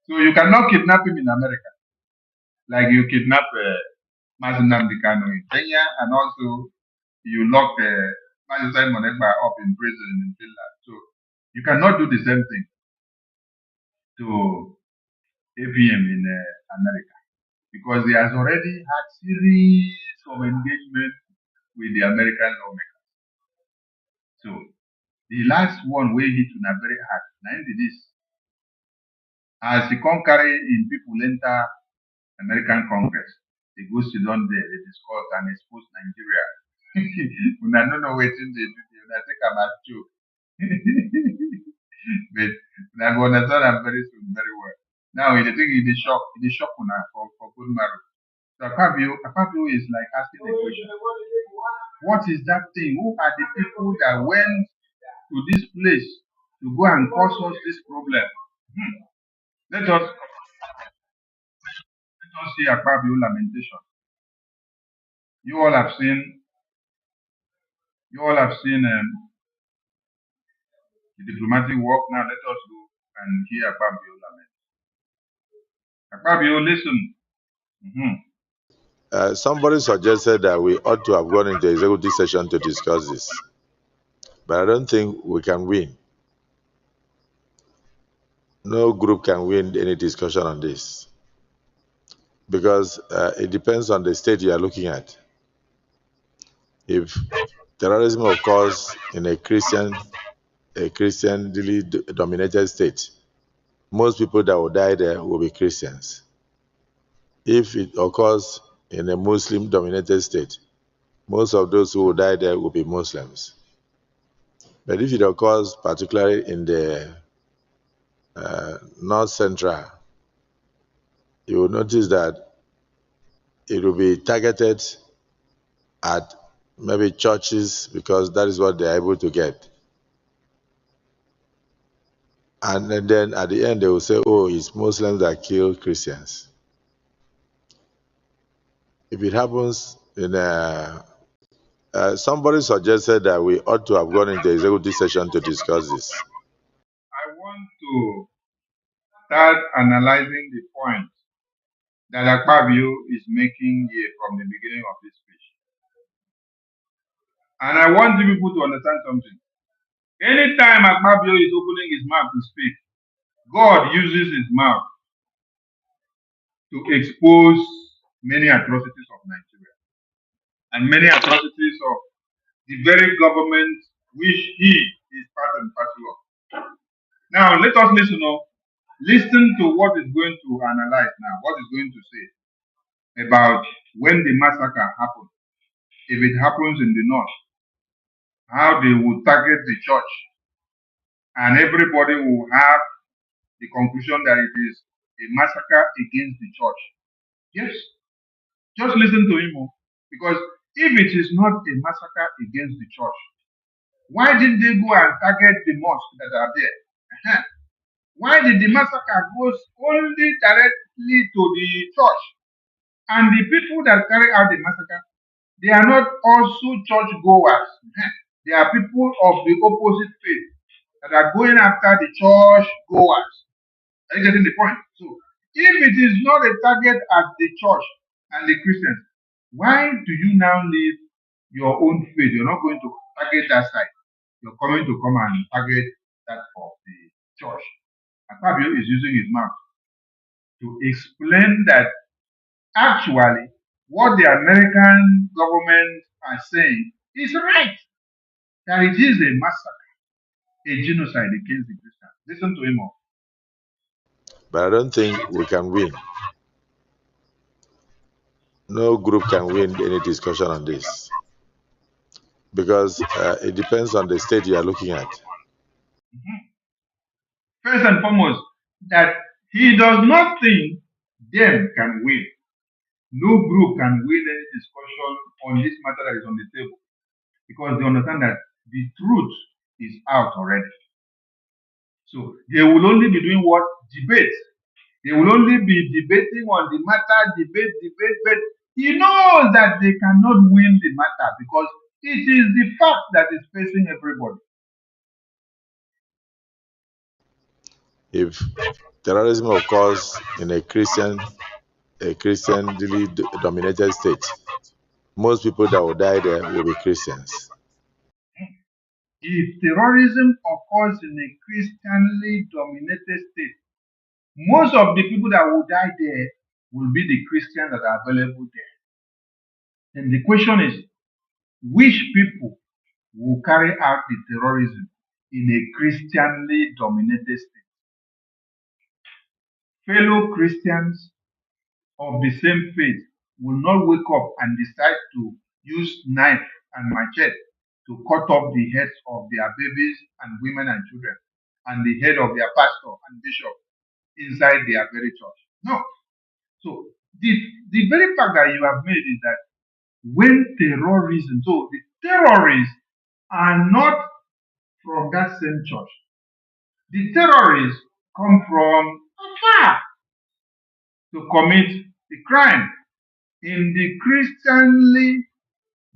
So you cannot kidnap him in America, like you kidnap Mazinam Kano in Kenya, and also you lock Mazin Monegba up in prison in Finland. So you cannot do the same thing to APM in America because he has already had series of engagement with the American lawmakers. So the last one where hit on a very hard. Now this as the carry in people enter American Congress, they go sit down there, they discuss and expose Nigeria. When I don't know what they do, I take a as joke. But I go understand them very soon, very well. Now the thing is the shock for good marriage. So Akpabio is like asking a question. What is that thing? Who are the people that went to this place to go and cause us this problem? Hmm. Let us see Akpabio lamentation. You all have seen the diplomatic work. Now let us go and hear Akpabio lament. Akpabio, listen. Somebody suggested that we ought to have gone into executive session to discuss this, but I don't think we can win. No group can win any discussion on this because it depends on the state you are looking at. If terrorism occurs in a Christianly dominated state, most people that will die there will be Christians. If it occurs in a Muslim dominated state, most of those who will die there will be Muslims. But if it occurs particularly in the north central, you will notice that it will be targeted at maybe churches because that is what they are able to get. And then at the end they will say, oh, it's Muslims that kill Christians. If it happens in somebody suggested that we ought to have gone into executive session to discuss this. I want to start analyzing the point that Akpabio is making here from the beginning of this speech. And I want you people to understand something. Anytime Akpabio is opening his mouth to speak, God uses his mouth to expose many atrocities of Nigeria and many atrocities of the very government which he is part and parcel of. Now let us listen to what is going to analyze now, what is going to say about when the massacre happened, if it happens in the north, how they will target the church, and everybody will have the conclusion that it is a massacre against the church. Yes, just listen to him, because if it is not a massacre against the church, why did they go and target the mosques that are there? Why did the massacre go only directly to the church? And the people that carry out the massacre, they are not also church goers. They are people of the opposite faith that are going after the church goers. Are you getting the point? So, if it is not a target at the church and the Christians, why do you now leave your own faith? You're not going to target that side. You're coming to come and target that of the church. Akpabio is using his mouth to explain that actually what the American government are saying is right. That it is a massacre, a genocide against the Christians. Listen to him. But I don't think we can win. No group can win any discussion on this because it depends on the state you are looking at. First and foremost, that he does not think them can win. No group can win any discussion on this matter that is on the table because they understand that the truth is out already. So they will only be doing what? Debate. They will only be debating on the matter, debate, but he knows that they cannot win the matter because it is the fact that is facing everybody. If terrorism occurs in a Christianly a Christianly dominated state, most people that will die there will be Christians. If terrorism occurs in a Christianly dominated state, most of the people that will die there will be the Christians that are available there. And the question is, which people will carry out the terrorism in a Christianly dominated state? Fellow Christians of the same faith will not wake up and decide to use knife and machete to cut off the heads of their babies and women and children and the head of their pastor and bishop inside their very church. No. So the very fact that you have made is that when terrorism, so the terrorists are not from that same church. The terrorists come from afar to commit the crime in the Christianly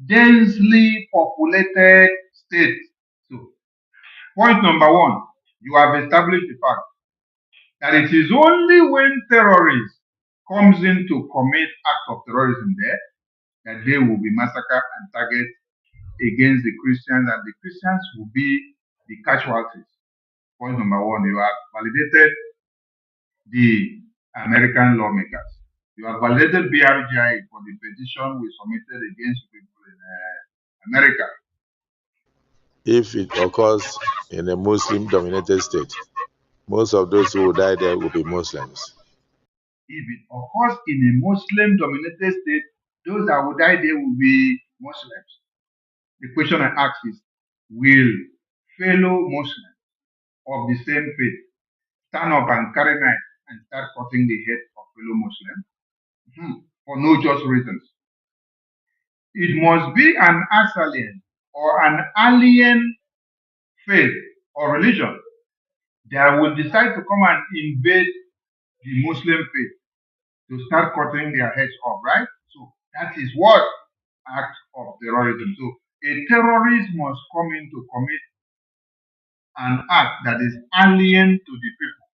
densely populated state. So, point number one, you have established the fact that it is only when terrorists comes in to commit acts of terrorism there that they will be massacred and targeted against the Christians, and the Christians will be the casualties. Point number one, you have validated the American lawmakers. You have validated BRGI for the petition we submitted against people in America. If it occurs in a Muslim-dominated state, most of those who will die there will be Muslims. If it occurs in a Muslim-dominated state, those that will die there will be Muslims. The question I ask is, will fellow Muslims of the same faith stand up and carry knife and start cutting the head of fellow Muslims for no just reasons? It must be an alien or an alien faith or religion that will decide to come and invade the Muslim faith to start cutting their heads off, right? So that is what act of terrorism. So a terrorist must come in to commit an act that is alien to the people.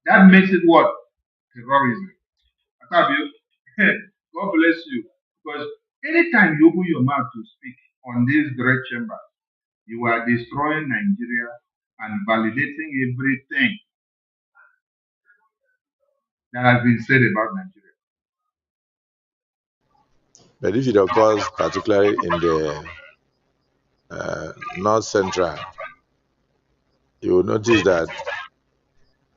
That makes it what? Terrorism. Akabio, God bless you. Because anytime you open your mouth to speak on this great chamber, you are destroying Nigeria and validating everything that has been said about Nigeria. But if it occurs particularly in the North Central, you will notice that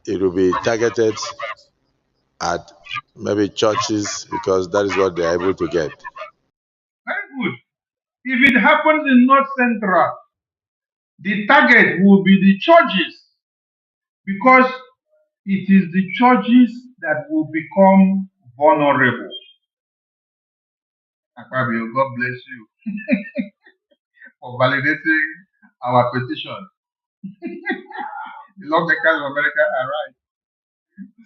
it will be targeted at maybe churches because that is what they are able to get. Very good. If it happens in North Central, the target will be the churches because it is the churches that will become vulnerable. Akabio, God bless you for validating our petition. The lawmakers of America are right.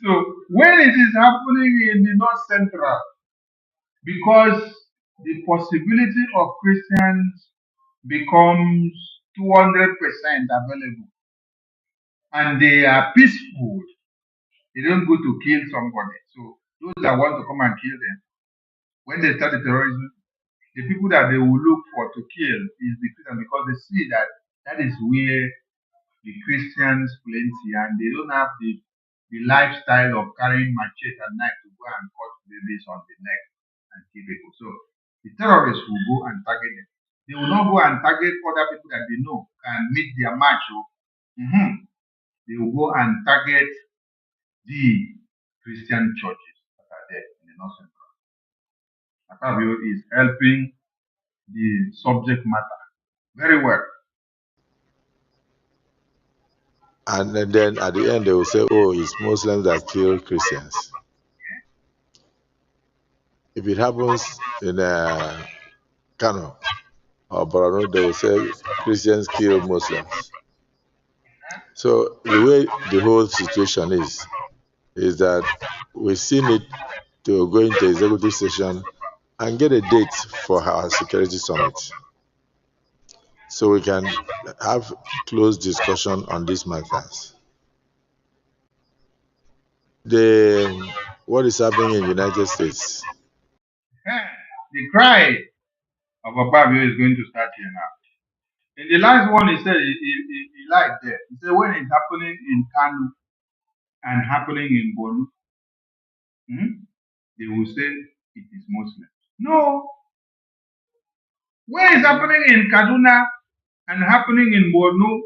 So when it is happening in the North Central, because the possibility of Christians becomes 200% available, and they are peaceful, they don't go to kill somebody. So those that want to come and kill them, when they start the terrorism, the people that they will look for to kill is the Christians because they see that that is where the Christians plenty and they don't have the lifestyle of carrying machete and knife to go and cut babies on the neck and kill people. So the terrorists will go and target them. They will not go and target other people that they know can meet their match. They will go and target the Christian churches that are there in the North Central. Akabio is helping the subject matter very well. And then at the end they will say, oh, it's Muslims that kill Christians. If it happens in Kano or Borno, they will say Christians kill Muslims. So the way the whole situation is that we still need to go into executive session and get a date for our security summit, so we can have close discussion on these matters. The What is happening in the United States? The cry of Ababio is going to start here now. In the last one, he said he liked there. He said when it's happening in Kanu and happening in Bonu, they will say it is Muslim. No. When it's happening in Kaduna and happening in Borno,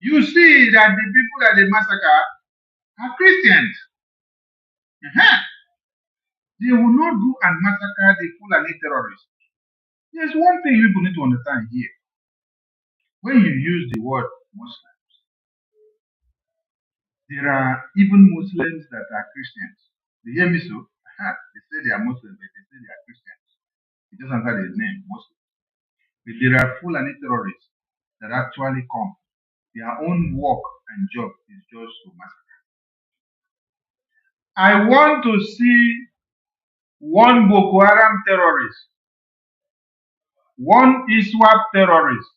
you see that the people that they massacre are Christians. They will not go and massacre the Fulani terrorists. There's one thing people need to understand here. When you use the word Muslims, there are even Muslims that are Christians. They hear me so? They say they are Muslims, but they say they are Christians. It doesn't answer their name, Muslim. But there are Fulani terrorists that actually come. Their own work and job is just to massacre. I want to see one Boko Haram terrorist, one ISWAP terrorist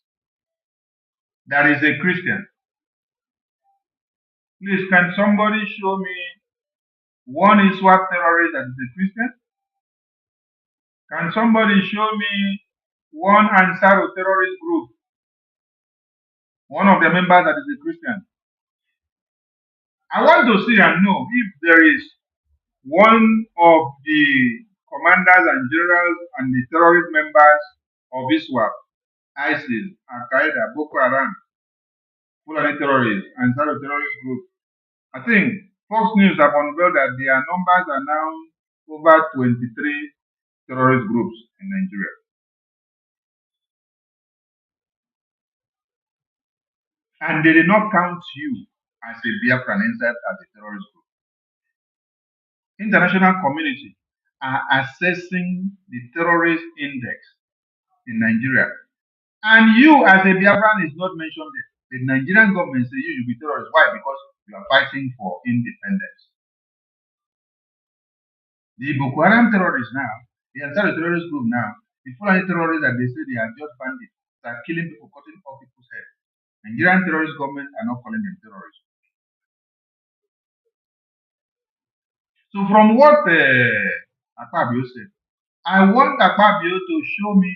that is a Christian. Please, can somebody show me one ISWAP terrorist that is a Christian? Can somebody show me one Ansar terrorist group, one of the members that is a Christian? I want to see and know if there is one of the commanders and generals and the terrorist members of ISWAP, ISIS, Al-Qaeda, Boko Haram, Fulani terrorists, Ansar terrorist group. I think Fox News have unveiled that their numbers are now over 23 terrorist groups in Nigeria. And they did not count you as a Biafran inside as a terrorist group. International community are assessing the terrorist index in Nigeria. And you as a Biafran is not mentioned there. The Nigerian government says you be terrorist. Why? Because you are fighting for independence. The Boko Haram terrorists now, the entire terrorist group now, the Fulani terrorists that they say they are just bandits that are killing people, cutting off people's heads. Nigerian terrorist government are not calling them terrorists. So from what Akpabio said, I want Akpabio to show me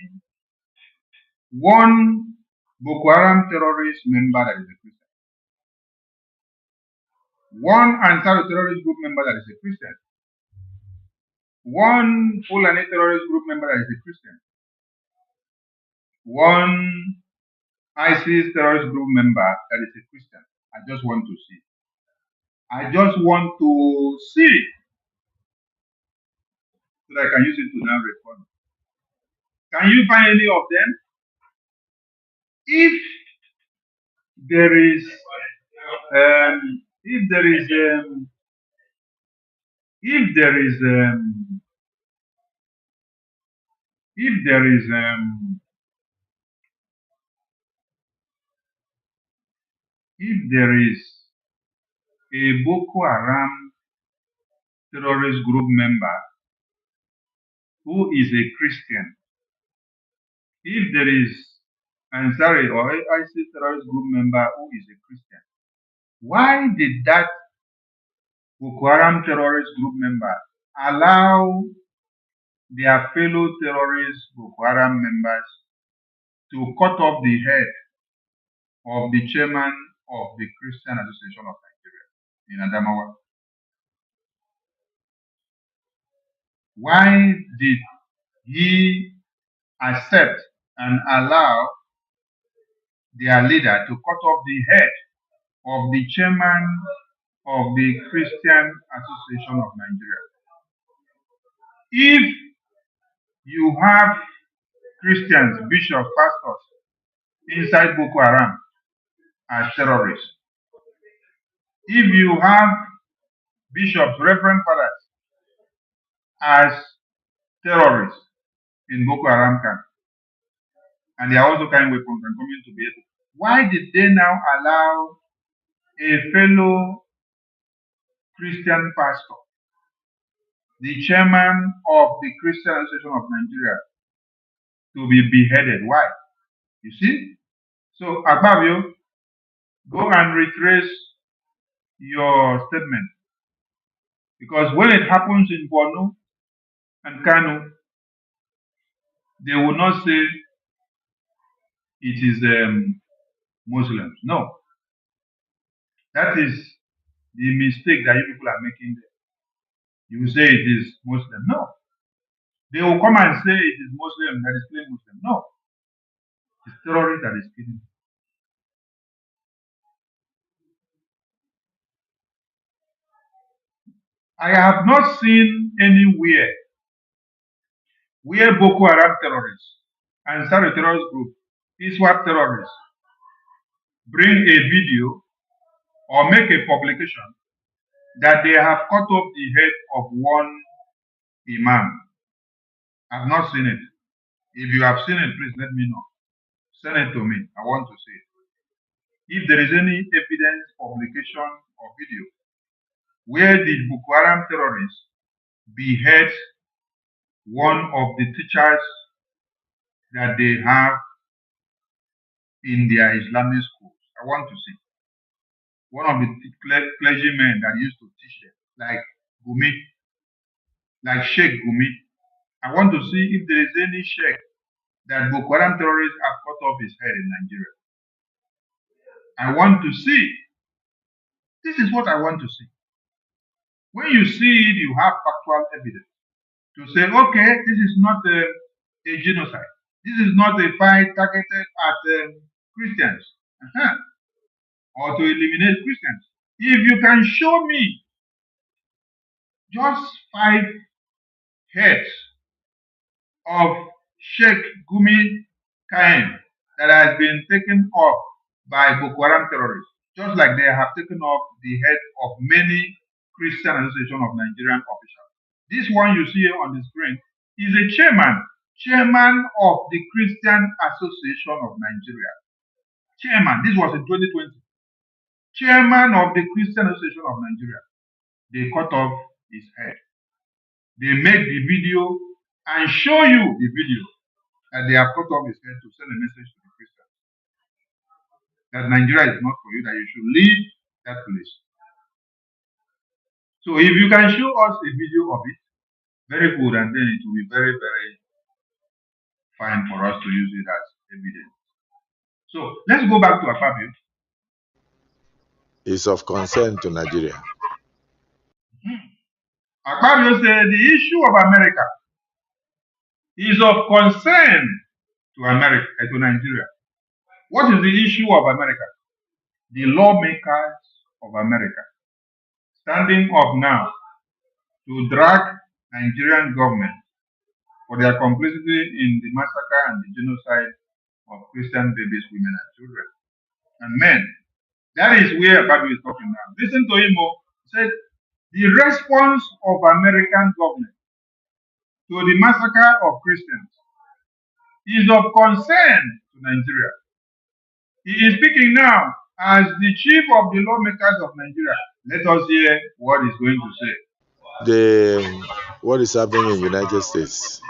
one Boko Haram terrorist member that is a Christian, one Ansar terrorist group member that is a Christian, one Fulani terrorist group member that is a Christian, one ISIS terrorist group member that is a Christian. I just want to see. I just want to see so that I can use it to now respond. Can you find any of them? If there is, if there is, if there is, if there is, if there is a Boko Haram terrorist group member who is a Christian, if there is Ansari or ISIS terrorist group member who is a Christian, why did that Boko Haram terrorist group member allow their fellow terrorist Boko Haram members to cut off the head of the chairman of the Christian Association of Nigeria in Adamawa? Why did he accept and allow their leader to cut off the head of the chairman of the Christian Association of Nigeria? If you have Christians, bishops, pastors inside Boko Haram as terrorists, if you have bishops, reverend fathers as terrorists in Boko Haram camp, and they are also carrying weapons and coming to be able, why did they now allow a fellow Christian pastor, the chairman of the Christian Association of Nigeria, to be beheaded? Why? You see? So, Akpabio, go and retrace your statement. Because when it happens in Borno and Kano, they will not say it is Muslims. No, that is the mistake that you people are making there. You will say it is Muslim. No, they will come and say it is Muslim that is killing Muslim. No, it's terrorist that is killing. I have not seen anywhere where Boko Haram terrorists and Ansar terrorist group, ISWAP terrorists, bring a video or make a publication that they have cut off the head of one imam. I've not seen it. If you have seen it, please let me know. Send it to me. I want to see it. If there is any evidence, publication, or video where the Boko Haram terrorists behead one of the teachers that they have in their Islamic schools, I want to see. One of the clergymen that used to teach them, like Gumi, like Sheikh Gumi. I want to see if there is any sheikh that Boko Haram terrorists have cut off his head in Nigeria. I want to see. This is what I want to see. When you see it, you have factual evidence to say, okay, this is not a genocide. This is not a fight targeted at Christians or to eliminate Christians. If you can show me just 5 heads of Sheikh Gumi Kaim that has been taken off by Boko Haram terrorists, just like they have taken off the head of many Christian Association of Nigerian officials. This one you see on the screen is a chairman of the Christian Association of Nigeria. Chairman, this was in 2020. Chairman of the Christian Association of Nigeria. They cut off his head. They make the video and show you the video that they have cut off his head to send a message to the Christians that Nigeria is not for you, that you should leave that place. So if you can show us a video of it, very good, and then it will be very, very fine for us to use it as evidence. So let's go back to Akpabio. Is of concern to Nigeria. Akpabio said the issue of America is of concern to Nigeria. What is the issue of America? The lawmakers of America standing up now to drag Nigerian government for their complicity in the massacre and the genocide of Christian babies, women, and children, and men. That is where Badu is talking now. Listen to him. He said, the response of American government to the massacre of Christians is of concern to Nigeria. He is speaking now as the chief of the lawmakers of Nigeria. Let us hear what he's going to say. What is happening in the United States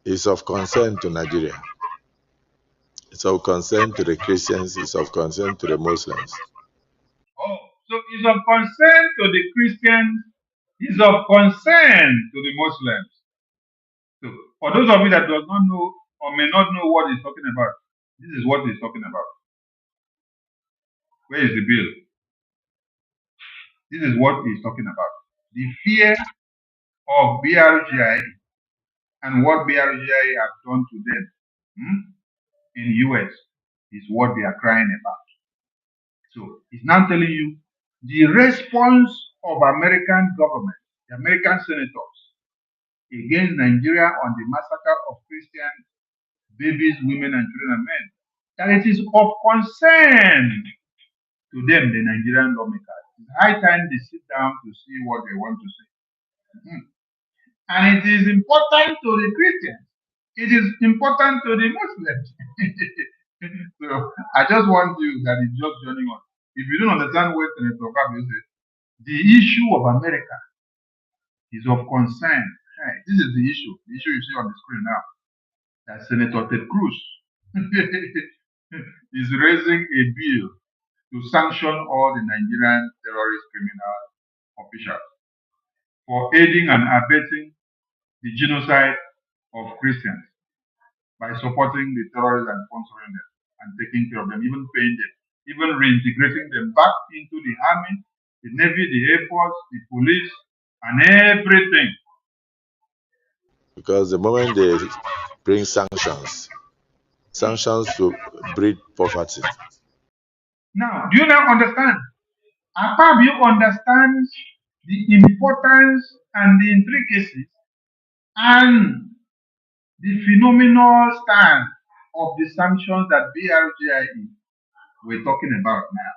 is of concern to Nigeria. It's of concern to the Christians. It's of concern to the Muslims. Oh, so it's of concern to the Christians. It's of concern to the Muslims. So, for those of you that does not know or may not know what he's talking about, this is what he's talking about. Where is the bill? This is what he's talking about. The fear of BRGI and what BRGI have done to them in US is what they are crying about. So he's now telling you the response of American government, the American senators, against Nigeria on the massacre of Christians, babies, women, and children and men, that it is of concern to them, the Nigerian lawmakers. It's high time they sit down to see what they want to say. And it is important to the Christians. It is important to the Muslims. So I just want you that is just joining us. If you don't understand what Senator Fabio said, the issue of America is of concern. Hey, this is the issue you see on the screen now. That Senator Ted Cruz is raising a bill to sanction all the Nigerian terrorist criminal officials. for aiding and abetting the genocide of Christians by supporting the terrorists and sponsoring them and taking care of them, even paying them, even reintegrating them back into the army, the navy, the air force, the police, and everything. Because the moment they bring sanctions will breed poverty. Now, do you now understand? Akpabio understands the importance and the intricacies and the phenomenal stand of the sanctions that BRGIE we're talking about now.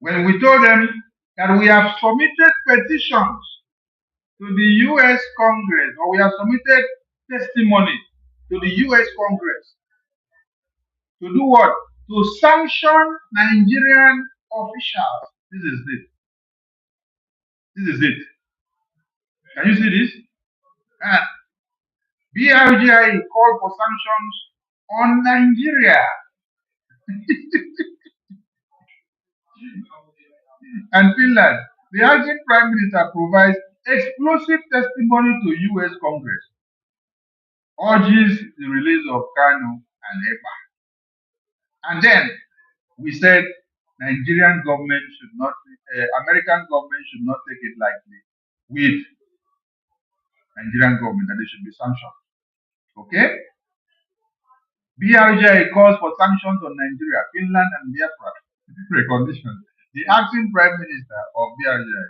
When we told them that we have submitted petitions to the US Congress, or we have submitted testimony to the US Congress to do what? To sanction Nigerian officials. This is it. This is it. Can you see this? BRGI called for sanctions on Nigeria. And Finland. The acting Prime Minister provides explosive testimony to US Congress, urges the release of Kanu and EPA. And then we said Nigerian government should not, American government should not take it lightly with Nigerian government, and they should be sanctioned. Okay? BRGI calls for sanctions on Nigeria, Finland, and Biafra. Precondition. The acting Prime Minister of BRGI,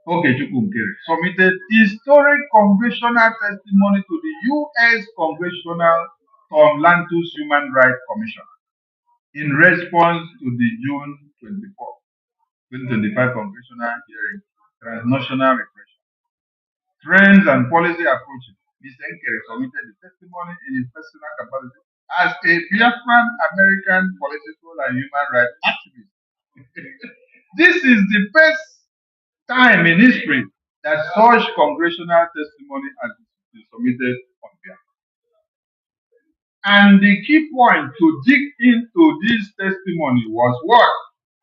Chukwumkere, submitted historic congressional testimony to the U.S. Congressional Tom Lantos Human Rights Commission in response to the June 24, 2025 congressional hearing, Transnational Repression, Trends and Policy Approaches. Mr. Nkere submitted the testimony in his personal capacity as a Biafran American political and human rights activist. This is the first time in history that such congressional testimony has been submitted on Biafra. And the key point to dig into this testimony was what?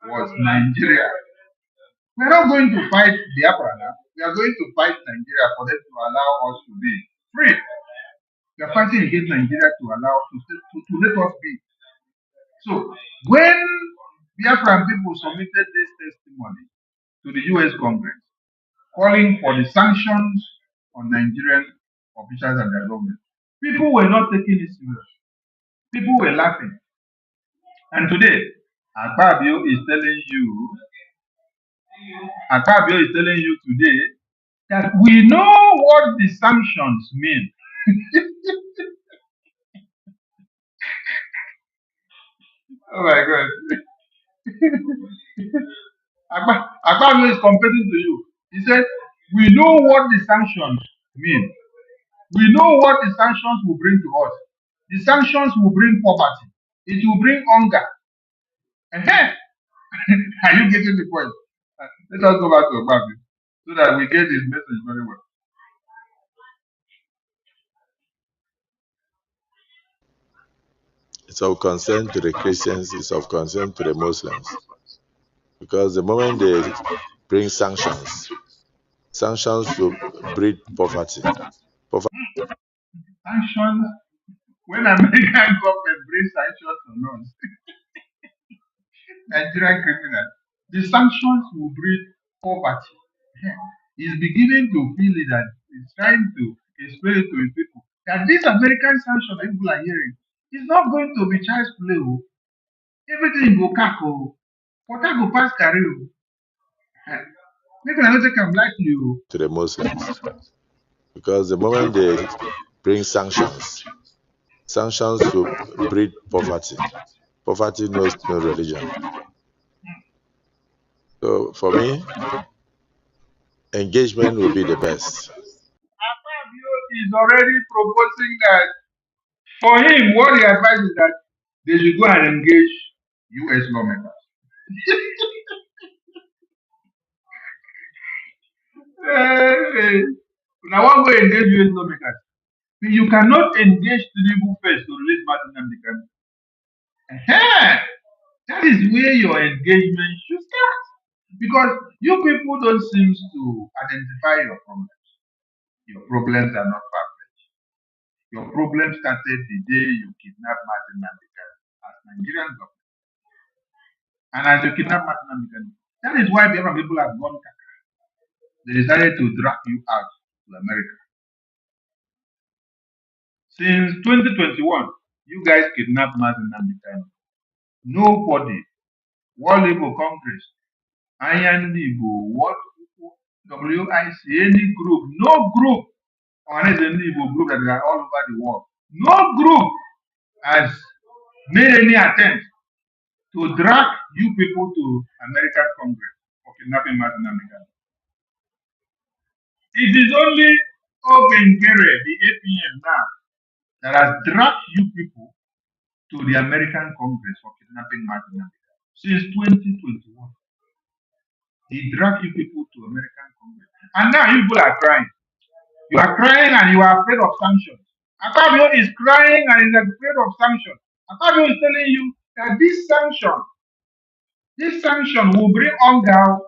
Was Nigeria. We are not going to fight Biafra now. We are going to fight Nigeria for them to allow us to be free. We are fighting against Nigeria to allow to let us be. So when Biafran people submitted this testimony to the US Congress, calling for the sanctions on Nigerian officials and their government, people were not taking it serious. People were laughing. And today, Akpabio is telling you today that we know what the sanctions mean. Oh my God. Akpabio is comparing to you. He said, we know what the sanctions mean. We know what the sanctions will bring to us. The sanctions will bring poverty. It will bring hunger. Are you getting the point? Let us go back to Akpabio so that we get his message very well. It's of concern to the Christians, it's of concern to the Muslims. Because the moment they bring sanctions will breed poverty. Sanctions, when American government brings sanctions on us, Nigerian criminals, the sanctions will breed poverty. He's beginning to feel it and he's trying to explain it to his people that this American sanction that people are hearing is not going to be child's play. Everything will cackle. What I go pass carry. Maybe I don't think I'm like you. To the Muslims. Because the moment they bring sanctions will breed poverty. Poverty knows no religion. So for me, engagement will be the best. Akpabio is already proposing that for him, what he advises is that they should go and engage US lawmakers. Now, one way engage US lawmakers. You cannot engage Tinubu first to release Martin Namdekan. That is where your engagement should start. Because you people don't seem to identify your problems. Your problems are not far-fetched. Your problem started the day you kidnapped Martin Namdekan as Nigerian government. And as you kidnapped Martin Namdekan, that is why the other people have gone kaka. They decided to drag you out to America. Since 2021, you guys kidnapped Martin Namdekan. Nobody, World Igbo Congress, Anambra-Igbo, what WIC, any group, no group, or any Igbo group that are all over the world, no group has made any attempt to drag you people to American Congress for kidnapping Martin Namdekan. It is only Ogenkere, the APM now, that has dragged you people to the American Congress for kidnapping Martin Namdekan since 2021. He dragged you people to American Congress. And now you people are crying. You are crying and you are afraid of sanctions. Akpabio is crying and is afraid of sanctions. Akpabio is telling you that this sanction will bring hunger,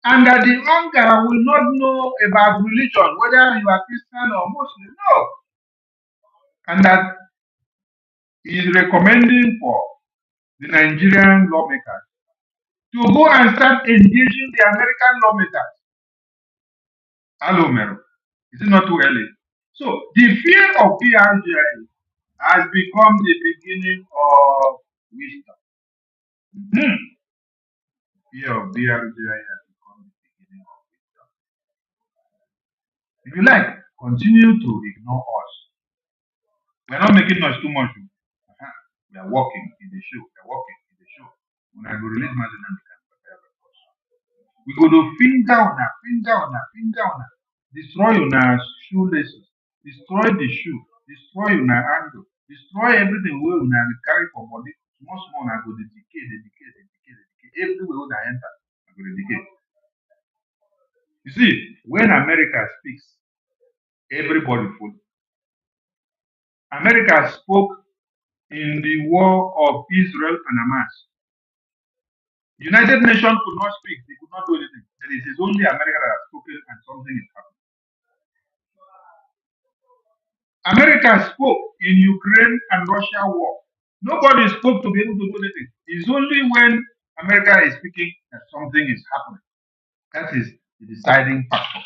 and that the hunger will not know about religion, whether you are Christian or Muslim. No. And that he is recommending for the Nigerian lawmakers to go and start engaging the American lawmakers. Hello, Mero. Is it not too early? So the fear of PRGI has become the beginning of wisdom. Fear of PRGI has become the beginning of wisdom. If you like, continue to ignore us. We are not making noise too much. We are working in the show. We are working in the show. When I go release Martin Namdekan, we go to finger on her, destroy on her shoelaces, destroy the shoe, destroy on her handle, destroy everything we will carry for body. Small, I go to decay. Everywhere when I enter, I go to decay. You see, when America speaks, everybody follows. America spoke in the war of Israel and Hamas. United Nations could not speak, they could not do anything. And it is only America that has spoken and something is happening. America spoke in Ukraine and Russia war. Nobody spoke to be able to do anything. It's only when America is speaking that something is happening. That is the deciding factor.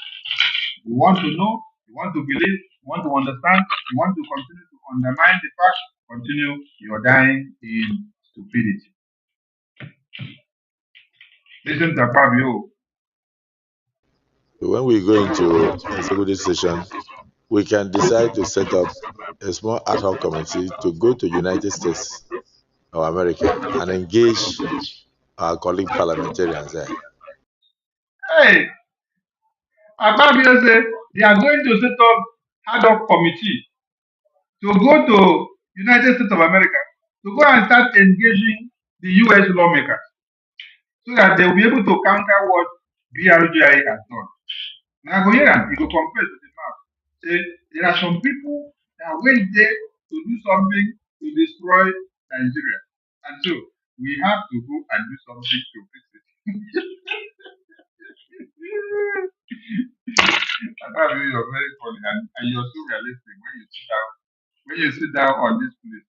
You want to know, you want to believe, you want to understand, you want to continue to undermine the fact, continue, you're dying in stupidity. Listen to Fabio. When we go into executive session, we can decide to set up a small ad hoc committee to go to United States or America and engage our colleague parliamentarians there. Hey, Fabio said they are going to set up ad hoc committee to go to United States of America to go and start engaging the US lawmakers so that they will be able to counter what BRGI has done. Now go here and you go compare to the map. Say there are some people that went there to do something to destroy Nigeria. And so we have to go and do something to fix it. And that really you're very funny and you're so realistic when you sit down on this place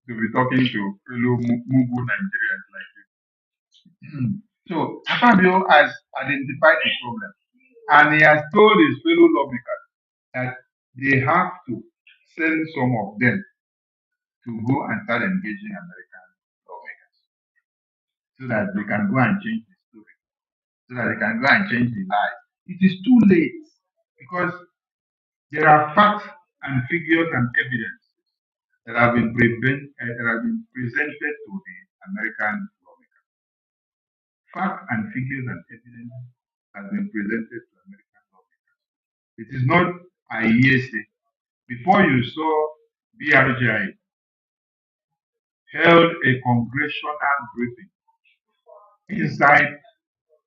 to be talking to fellow Mugu Nigerians like you. So Fabio has identified the problem and he has told his fellow lawmakers that they have to send some of them to go and start engaging American lawmakers so that they can go and change the story, so that they can go and change the lies. It is too late because there are facts and figures and evidence that have been presented to the American lawmakers. Facts and figures and evidence have been presented to American lawmakers. It is not a hearsay. Before you saw BRGI held a congressional briefing inside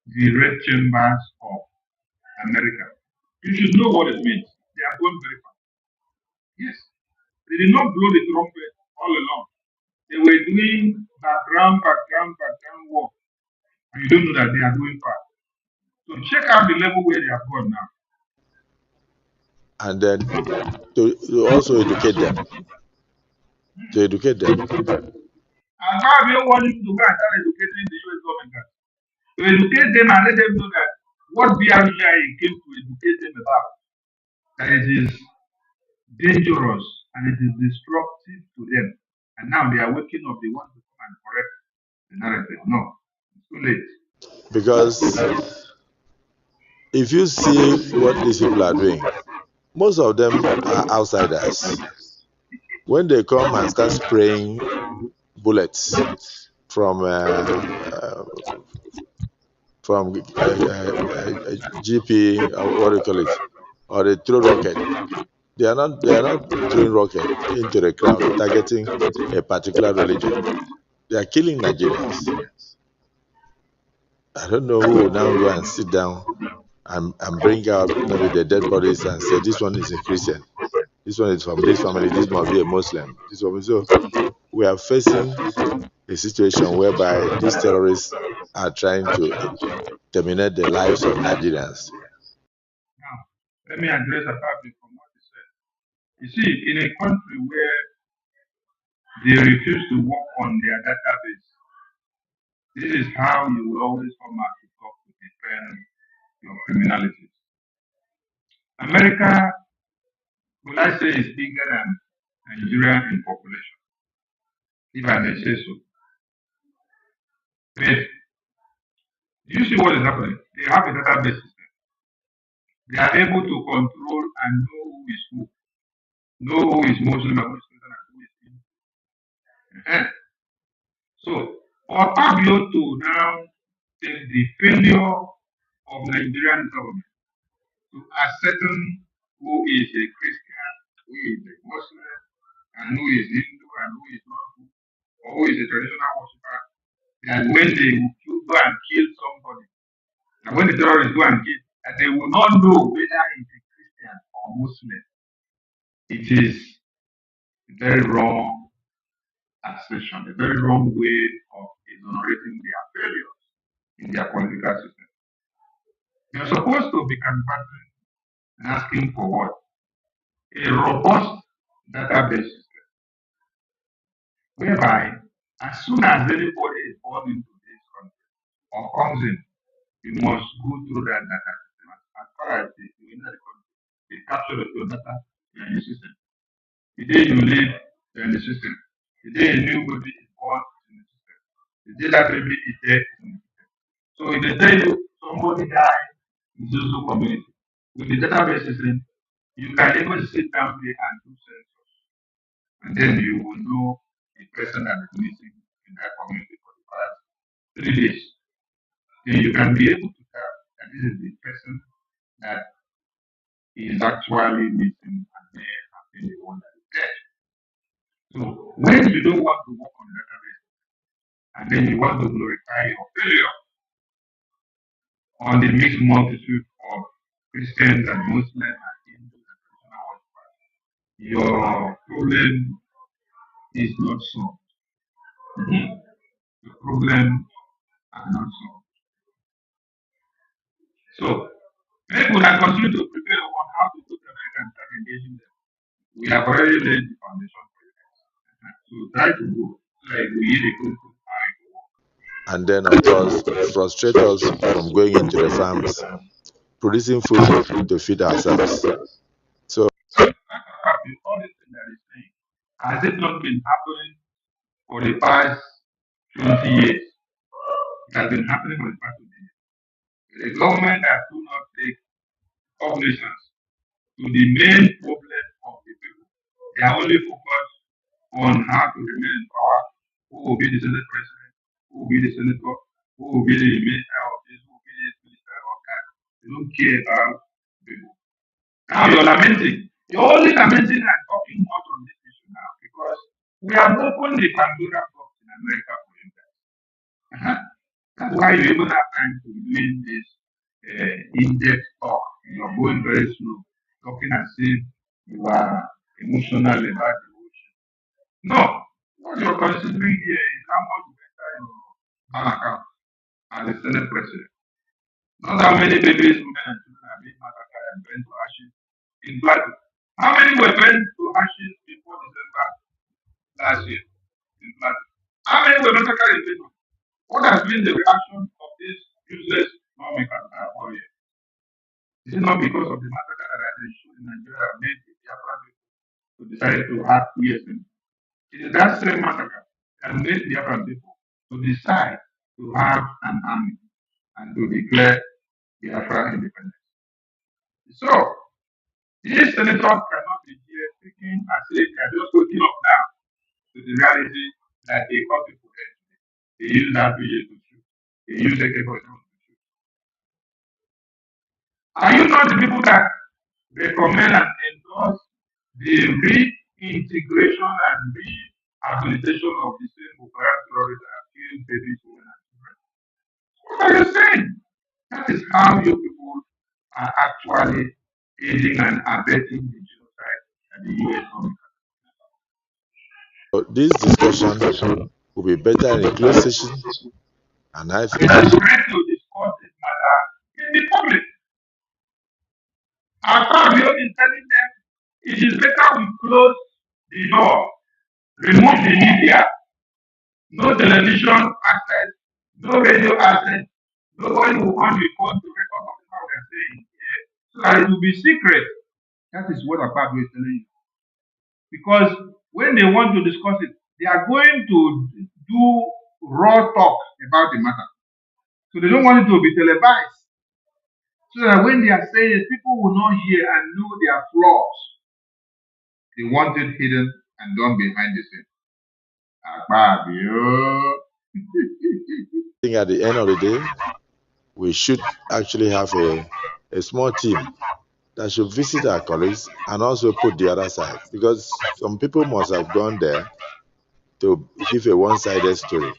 the red chambers of America. You should know what it means. They are going very fast. Yes. They did not blow the trumpet all along. They were doing background work and you don't know that they are going far. So check out the level where they have gone now. And then to also educate them. To educate them. And now we don't want you to go and start educating the US government. To educate them and let them know that what BRI came to educate them about, that it is dangerous and it is destructive to them. And now they are waking up, they want to come and correct the narrative. No, it's too late. Because if you see what these people are doing, most of them are outsiders. When they come and start spraying bullets from GP, what do you call it, or they throw rocket, they are not throwing rocket into the crowd targeting a particular religion. They are killing Nigerians. I don't know who will now go and sit down and bring out maybe the dead bodies and say this one is a Christian, this one is from this family, this must be a Muslim. So we are facing a situation whereby these terrorists are trying to terminate the lives of Nigerians. Now, let me address a topic from what you said. You see, in a country where they refuse to work on their database, this is how you will always come out to talk to defend your criminality. America, will I say, is bigger than Nigeria in population, if I may say so. But you see what is happening? They have a database system. They are able to control and know who is who, know who is Muslim and who is Christian and who is Hindu. So, for Fabio to now take the failure of Nigerian government to ascertain who is a Christian, who is a Muslim, and who is Hindu and who is not who, or who is a traditional worshiper, and when they go and kill somebody, and when the terrorists go and kill, and they will not know whether it's a Christian or Muslim. It is a very wrong assertion, a very wrong way of exonerating their failures in their political system. You're supposed to be canvassing and asking for what? A robust database system, whereby as soon as anybody is born into this country or comes in, you must go through that data system. As far as you enter the country, they capture your data in the system. The day you leave, you're in the system. The day a new baby is born, in the system. The day that baby is dead, in the system. So if they tell you somebody died in Zuzu community, with the database system, you can even sit down there and do census. And then you will know the person that is missing in that community for the past 3 days. Then you can be able to tell that this is the person that is actually missing and there has been the one that is dead. So when you don't want to work on database and then you want to glorify your failure on the mixed multitude of Christians and Muslims and Hindus and traditional worshippers, your problem is not solved. The problem are not solved. So people that continue to prepare on how to go to America and start engaging them. We have already laid the foundation for you guys. So try to go like we need a good how it will work. And then, of course, frustrate us from going into the farms, producing food to feed ourselves. So, All this thing that is saying, has it not been happening for the past 20 years? It has been happening for the past 20 years. The government that do not take cognizance to the main problem of the people. They are only focused on how to remain in power, who will be the Senate president, who will be the senator, who will be the minister of this, who will be the minister of that. They don't care about people. Now you're lamenting. You're only lamenting and talking out on this issue now because we have opened the Pandora box in America for you guys. That's why you even have time to be doing this in-depth talk. You're going very slow, talking as if you are emotional about the ocean. No, what you're considering here is how much you enter your bank account. as the Senate President. Not how many babies, women, and children are being massacred and burned to ashes in Plateau. How many were burned to ashes before December last year in Plateau? How many were massacred in Plateau? What has been the reaction of these useless lawmakers all year? Is it not because of the massacre that has been shown in Nigeria that made the Biafra people to decide to act yesterday? It is that same massacre that made the Biafra people to decide to have an army and to declare Biafra independence. So, these senators cannot be here speaking as if they are just waking up now to the reality that they got people there. They use that video to shoot. They use AK-47 to shoot. Are you not the people that recommend and endorse the reintegration and rehabilitation of the same Boko terrorists that have killed babies, women, and children? What are you saying? That is how you people are actually aiding and abetting the genocide that the US government. So this discussion will be better in a closed session, and I think It is great to discuss this matter in the public. Our Fabio is telling them it is better we close the door, remove the media, no television access, no radio access, nobody will on the phone to record what we are saying here, so that it will be secret. That is what Fabio is telling you. Because when they want to discuss it, they are going to do raw talk about the matter. So they don't want it to be televised. So that when they are saying it, people will not hear and know their flaws. They want it hidden and done behind the scenes. I think at the end of the day, we should actually have a small team that should visit our colleagues and also put the other side, because some people must have gone there to give a one-sided story.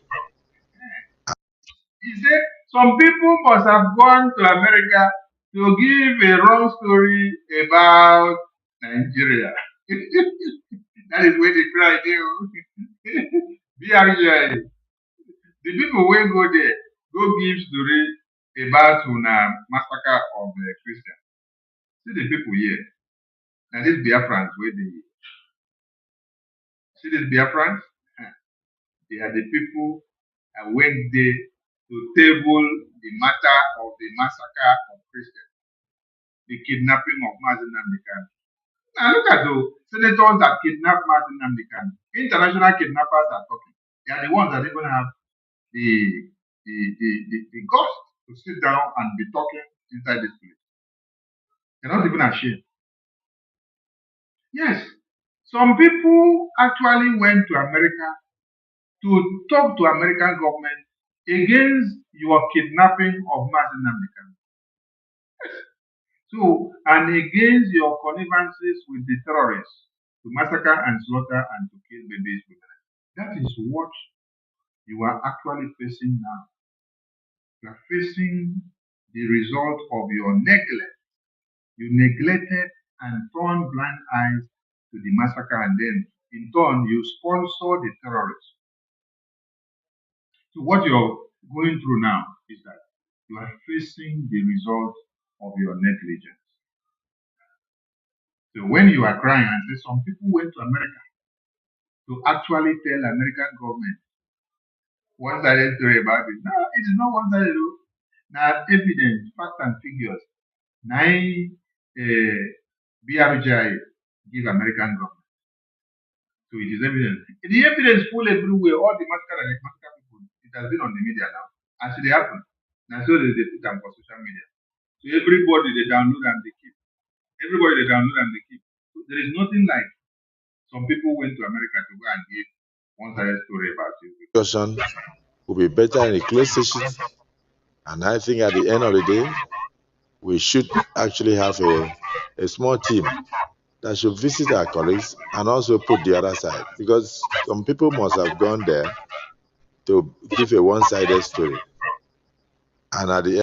He said some people must have gone to America to give a wrong story about Nigeria. That is where they cry. BRJ, the people will go there, go give story about una massacre of the Christians. See the people here. Now these Biafrans, where they see these Biafrans, they are the people that went there to table the matter of the massacre of Christians, the kidnapping of Mazen Namdekan. Now look at those senators that kidnapped Mazen Namdekan. International kidnappers are talking. They are the ones that even have the guts to sit down and be talking inside this place. They're not even ashamed. Yes, some people actually went to America to talk to American government against your kidnapping of Mazen Namdekan. Yes. So, and against your connivances with the terrorists to massacre and slaughter and to kill babies. That is what you are actually facing now. You are facing the result of your neglect. You neglected and turned blind eyes to the massacre, and then in turn you sponsor the terrorists. So what you're going through now is that you are facing the result of your negligence. So when you are crying and say some people went to America to actually tell American government one-sided story about it. No, it is not one-sided. Now evidence, facts and figures. Now BRJ give American government. So it is evidence. The evidence full everywhere. All the massacre people, it has been on the media now. As it happen. Now so they put them for social media. So everybody they download and they keep. Everybody they download and they keep. So there is nothing like some people went to America to go and give one-sided story about you. Discussion will be better in a closed session, and I think at the end of the day, we should actually have a small team that should visit our colleagues and also put the other side, because some people must have gone there to give a one-sided story. And at the end,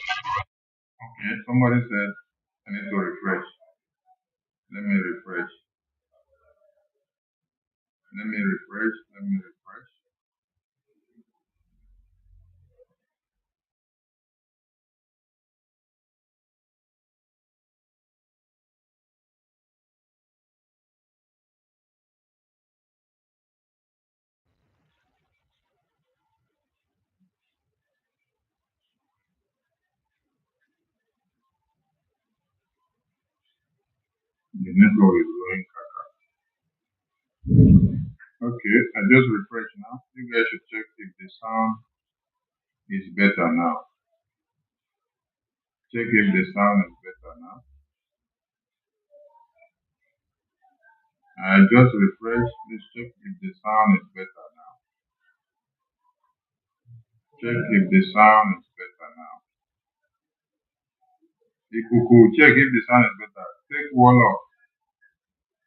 Okay, somebody said I need to refresh. Let me refresh. Let me refresh. Let me refresh. The network is going kaka. Okay, I just refresh now. You guys should check if the sound is better now. Check if the sound is better now. I just refresh. Please check if the sound is better now. Check if the sound is better now. Ikuku, check if the sound is better. Take wall up.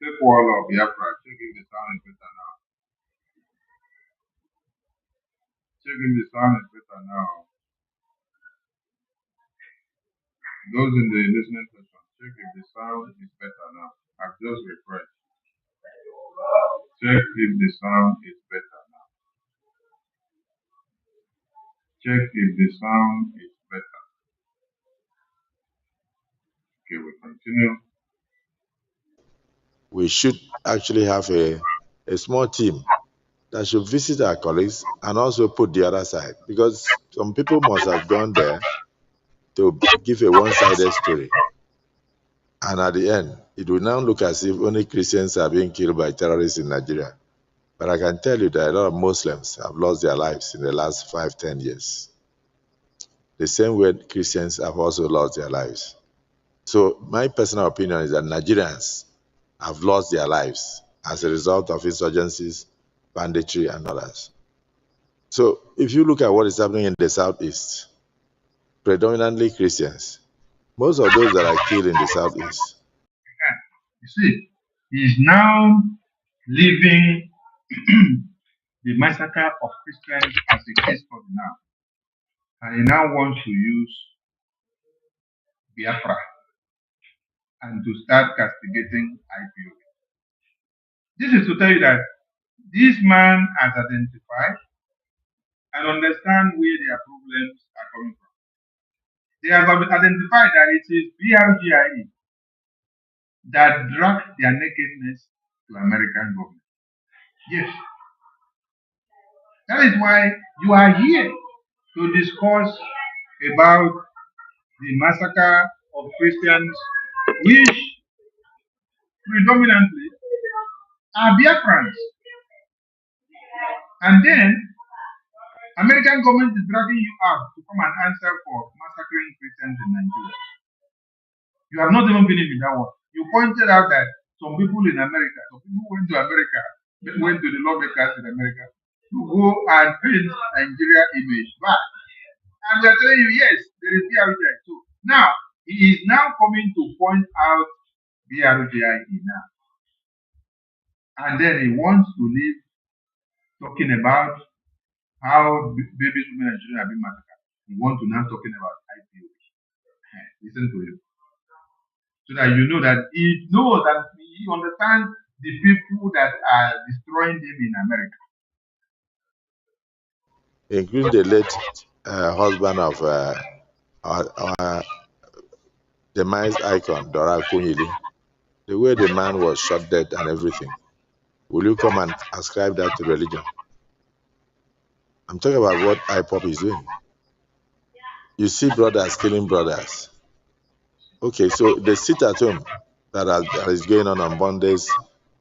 Take wall up, Biafra. Check if the sound is better now. Check if the sound is better now. Those in the listening session, check if the sound is better now. I've just refreshed. Check if the sound is better now. Check if the sound is better. Okay, we continue. We should actually have a small team that should visit our colleagues and also put the other side, because some people must have gone there to give a one-sided story. And at the end, it will now look as if only Christians are being killed by terrorists in Nigeria. But I can tell you that a lot of Muslims have lost their lives in the last 5-10 years. The same way Christians have also lost their lives. So my personal opinion is that Nigerians have lost their lives as a result of insurgencies, banditry, and others. So if you look at what is happening in the Southeast, predominantly Christians, most of those that are killed in the Southeast. You see, he's now leaving the massacre of Christians as a case study now. And he now wants to use Biafra and to start castigating IPO. This is to tell you that this man has identified and understand where their problems are coming from. They have identified that it is BRGIE that dragged their nakedness to American government. Yes, that is why you are here to discuss about the massacre of Christians, which predominantly are Biafrans. And then American government is dragging you out to come and answer for massacring Christians in Nigeria. You have not even been in that one. You pointed out that some people in America, some people went to America, went to the lawmakers in America to go and paint Nigeria image back. And we are telling you, yes, there is BRGI too. Now, he is now coming to point out BRGI now. And then he wants to leave talking about how babies, women, and children have been massacred. He wants to now talking about IPO. Listen to him. So that you know that he knows that he understands the people that are destroying them in America. Including the late husband of our demised icon, Dora Akunyili, the way the man was shot dead and everything. Will you come and ascribe that to religion? I'm talking about what IPOP is doing. You see brothers killing brothers. Okay, so the sit at home that is going on Mondays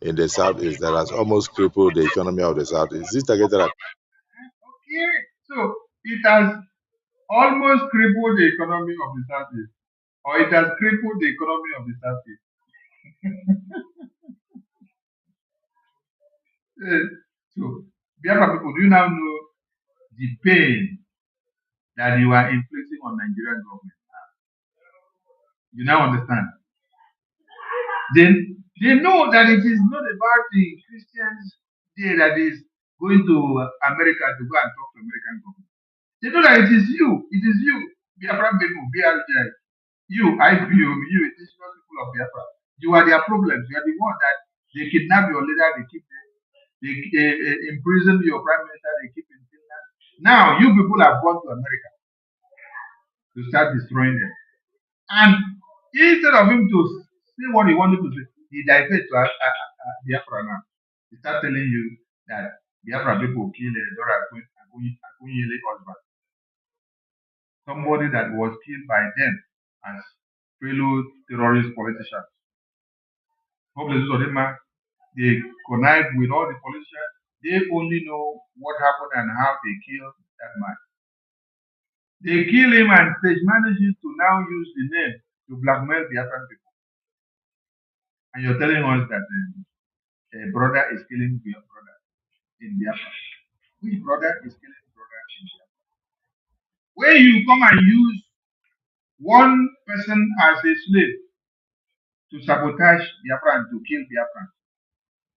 in the Southeast that has almost crippled the economy of the Southeast. Is it targeted at? Okay, so it has almost crippled the economy of the Southeast, or it has crippled the economy of the Southeast. So, Biafra people, do you now know the pain that you are inflicting on Nigerian government? You now understand. Then they know that it is not about the Christians there that is going to America to go and talk to American government. They know that it is you, Biafra people, BRJ, you, IPO, you, indigenous people of Biafra. You are their problems. You are the one that they kidnap your leader, they keep them, they imprison your prime minister, they keep in Finland. Now you people have gone to America to start destroying them. And instead of him to say what he wanted to say, he diverted to Biafra now. He start telling you that Biafra people kill Dora Akunyele husband. Somebody that was killed by them as fellow terrorist politicians. Hopeless of them, they connive with all the politicians. They only know what happened and how they killed that man. They kill him and stage manages to now use the name to blackmail the African people. And you're telling us that a brother is killing your brother in Biafra. Which brother is killing brother in Biafra? When you come and use one person as a slave to sabotage Biafra and to kill Biafra,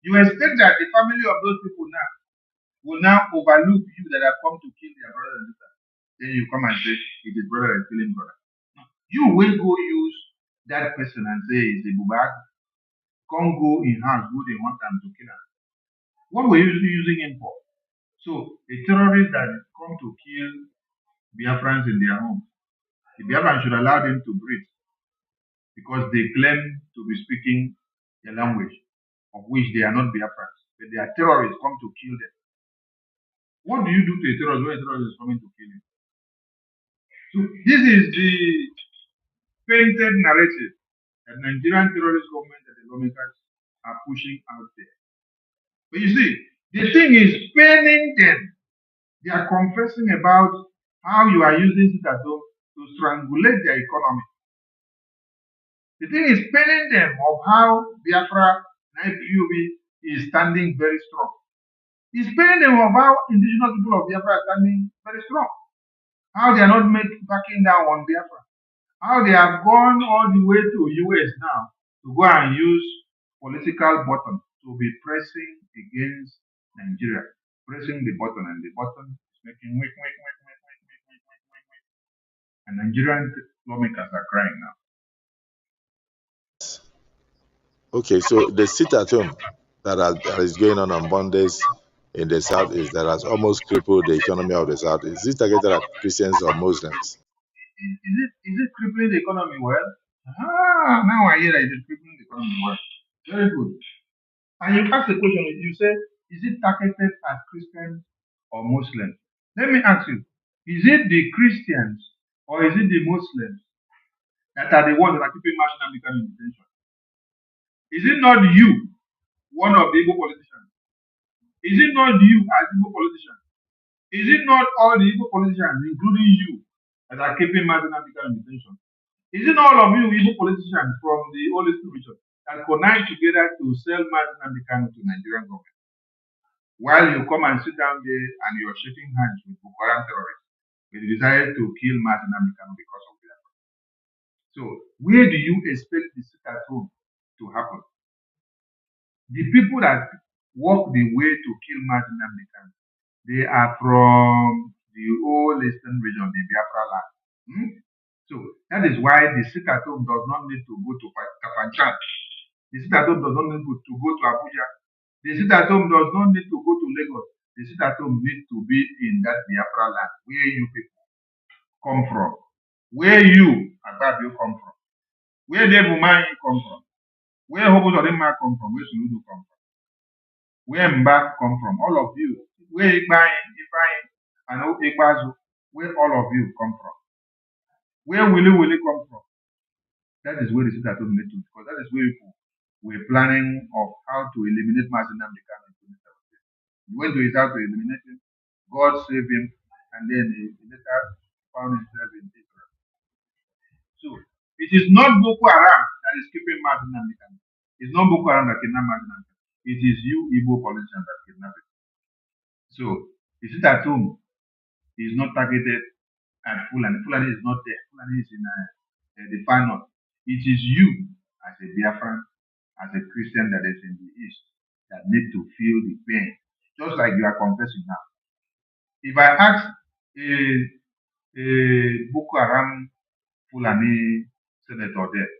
you expect that the family of those people now will now overlook you that have come to kill their brother and sister. Then you come and say it is brother is killing brother. You will go use that person and say it's a bubag. Come go in house, go they want them to kill him. What were you using him for? So a terrorist that is come to kill Biafrans in their home, the Biafrans should allow them to breathe because they claim to be speaking a language of which they are not Biafrans, but they are terrorists come to kill them. What do you do to a terrorist when a terrorist is coming to kill you? So this is the painted narrative that Nigerian terrorist government and the lawmakers are pushing out there. But you see, the thing is paining them. They are confessing about how you are using it to strangulate their economy. The thing is paining them of how Biafra IPOB is standing very strong. It's paining them of how indigenous people of Biafra are standing very strong. How they are not backing down on Biafra. How they have gone all the way to US now to go and use political button to be pressing against Nigeria. Pressing the button and the button is making wick. And Nigerian lawmakers are crying now. Okay, so the sit at home that is going on Mondays in the South is that has almost crippled the economy of the South. Is it targeted at Christians or Muslims? Is it crippling the economy well? Now I hear that it is crippling the economy well. Very good. And you ask the question, you say, is it targeted at Christians or Muslims? Let me ask you, is it the Christians or is it the Muslims that are the ones that are keeping national becoming detention? Is it not you, one of the Igbo politicians? Is it not you as Igbo politician? Is it not all the Igbo politicians, including you, that are keeping national becoming detention? Is it all of you Igbo politicians from the Holy Spirit that connive together to sell national becoming to Nigerian government? While you come and sit down there and you're shaking hands with Boko Haram terrorists, they decided to kill national becoming because of that. So where do you expect the sit at home to happen? The people that walk the way to kill Martin Namdekan, they are from the whole eastern region, the Biafra land. So that is why the sit at home does not need to go to Kafanchan. The sit at home does not need to go to Abuja. The sit at home does not need to go to Lagos. The sit at home needs to be in that Biafra land where you people come from, where you, Ababio, come from, where Lebumai come from, where Hobos Odema come from, where Suludu come from, where Mbak come from, all of you, where Ifai, and Ikbazu, where all of you come from, where Willy come from. That is where the sit at home need to, because that is where we're planning of how to eliminate Mazi Nnamdi Kanu in 2017. He went to his house to eliminate him, God saved him, and then he later found himself in Israel. So it is not Boko Haram that is keeping Mazi Nnamdi Kanu. It's not Boko Haram that kidnapped Mazi Nnamdi Kanu. It is you Igbo politicians that kidnap it. So the sit at home is not targeted at Fulani. Fulani is not there. Fulani is in the far north. It is you as a Biafran, as a Christian that is in the east, that need to feel the pain, just like you are confessing now. If I ask a Boko Haram Fulani senator there,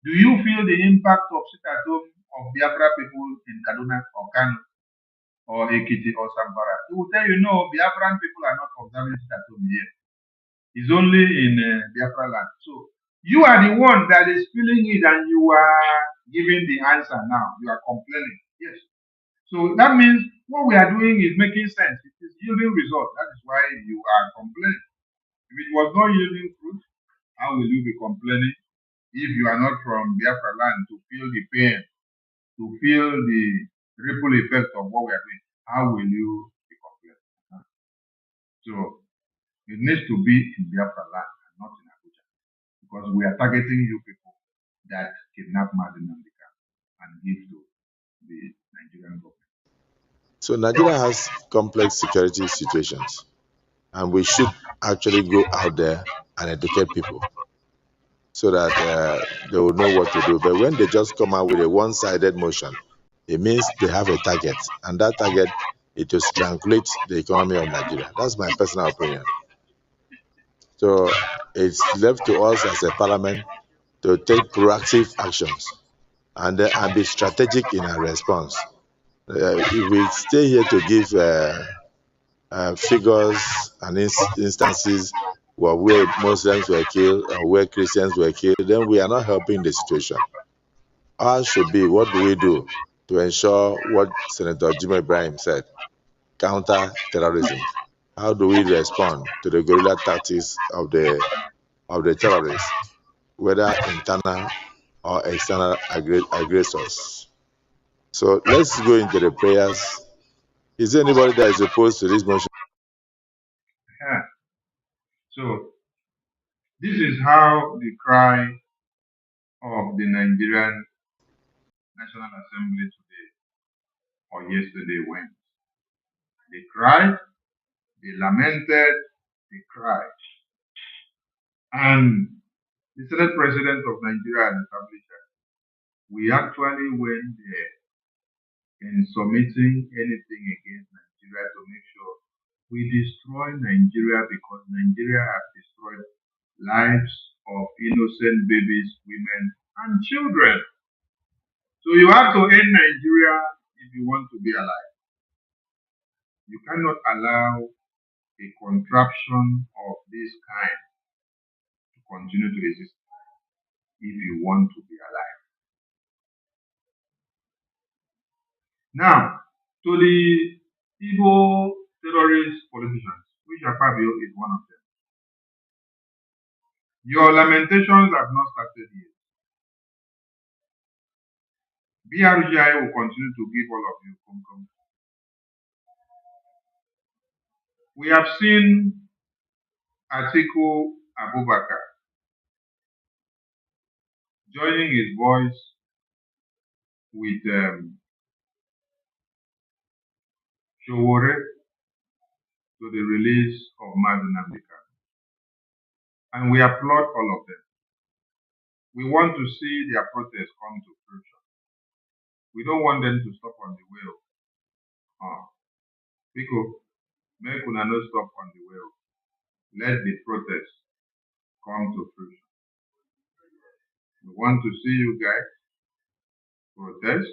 do you feel the impact of sit at home of Biafra people in Kaduna or Kano or Ekiti or Zamfara? He will tell you, no, Biafran people are not observing sit at home here. It's only in Biafra land. So you are the one that is feeling it and you are giving the answer now. You are complaining. Yes. So that means what we are doing is making sense. It is yielding results. That is why you are complaining. If it was not yielding fruit, how will you be complaining if you are not from Biafra land to feel the pain to feel the ripple effect of what we are doing, how will you be complaining? So it needs to be in Biafra land and not in Abuja, because we are targeting you people that kidnap Madinamdika and give to the Nigerian government. So Nigeria has complex security situations, and we should actually go out there and educate people so that they will know what to do. But when they just come out with a one-sided motion, it means they have a target, and that target is to strangulate the economy of Nigeria. That's my personal opinion. So it's left to us as a parliament to take proactive actions and be strategic in our response. If we stay here to give figures and instances where Muslims were killed or where Christians were killed, then we are not helping the situation. Ours should be, what do we do to ensure what Senator Jim Ibrahim said, counter terrorism? How do we respond to the guerrilla tactics of the terrorists, whether internal or external aggressors? So let's go into the prayers. Is there anybody that is opposed to this motion? Yeah. So this is how the cry of the Nigerian National Assembly today or yesterday went. They cried, they lamented, they cried. And the Senate President of Nigeria has established that we actually went there in submitting anything against Nigeria to make sure we destroy Nigeria, because Nigeria has destroyed lives of innocent babies, women, and children. So you have to end Nigeria if you want to be alive. You cannot allow a contraption of this kind to continue to exist if you want to be alive. Now, to the Igbo terrorist politicians, which Akpabio is one of them, your lamentations have not started yet. BRGI will continue to give all of you come. We have seen Atiku Abubakar joining his voice with Showore to the release of Madinamdika. And we applaud all of them. We want to see their protest come to fruition. We don't want them to stop on the way. Because make una no stop on the way. Let the protest come to fruition. We want to see you guys protest.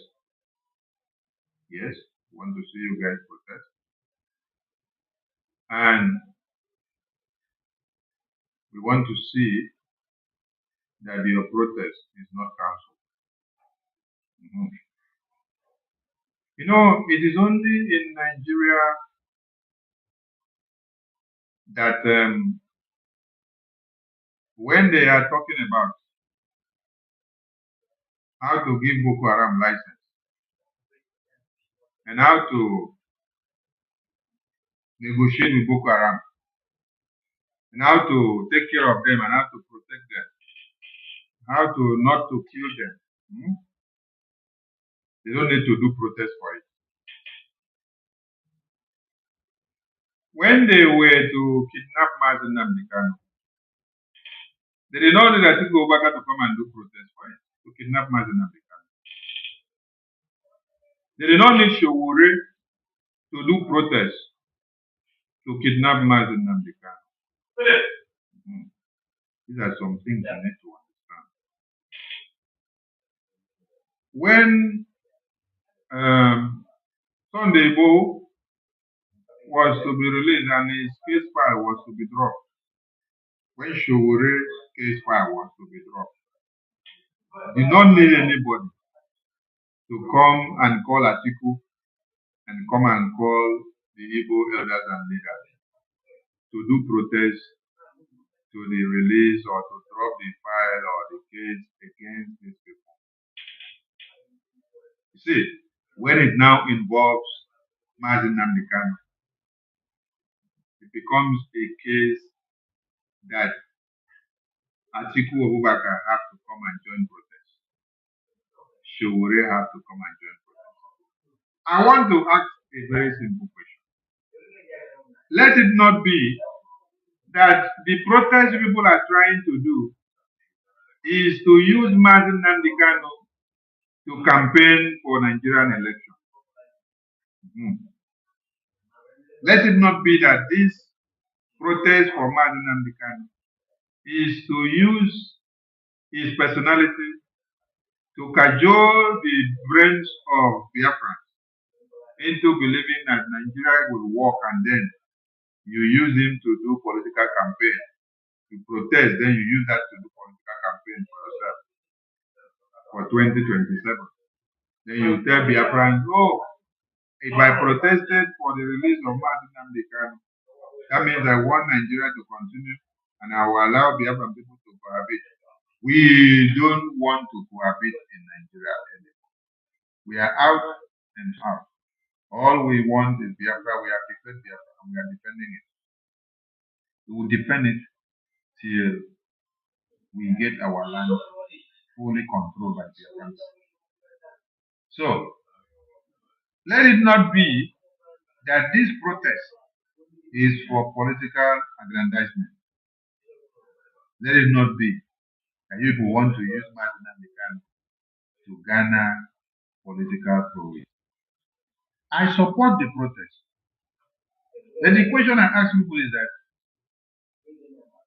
Yes, we want to see you guys protest. And we want to see that your protest is not cancelled. You know, it is only in Nigeria that when they are talking about how to give Boko Haram license and how to negotiate with Boko Haram and how to take care of them and how to protect them, how to not to kill them. They don't need to do protest for it. When they were to kidnap Madinamdika, they did not need Atiku Abubakar to come and do protest for it, to kidnap Madinamdika. They did not need Showore to do protest to kidnap Madinamdika. These are some things you need to understand. When Sunday Igbo was to be released and his case file was to be dropped, when Showore's case file was to be dropped, did not need anybody to come and call Atiku and come and call the Igbo elders and leaders to do protest to the release or to drop the file or the case against these people. You see, when it now involves Mazi Nnamdi Kanu, it becomes a case that Atiku Abubakar have to come and join protest. Showore have to come and join protest. I want to ask a very simple question. Let it not be that the protest people are trying to do is to use Mazi Nnamdi Kanu to campaign for Nigerian election. Let it not be that this protest for Mazi Nnamdi Kanu is to use his personality to cajole the brains of Biafrans into believing that Nigeria will work, and then you use him to do political campaign, to protest, then you use that to do political campaign for yourself for 2027. Then you tell Biafrans, oh, if I protested for the release of Mazi Nnamdi Kanu, that means I want Nigeria to continue and I will allow Biafran people to cohabit. We don't want to cohabit in Nigeria anymore. We are out and out. All we want is Biafra. We have defended Biafra and we are defending it. We will defend it till we get our land fully controlled by Biafrans. So, let it not be that this protest is for political aggrandizement. Let it not be that people want to use Mazi Nnamdi Kanu to garner political prowess. I support the protest. Then the question I ask people is that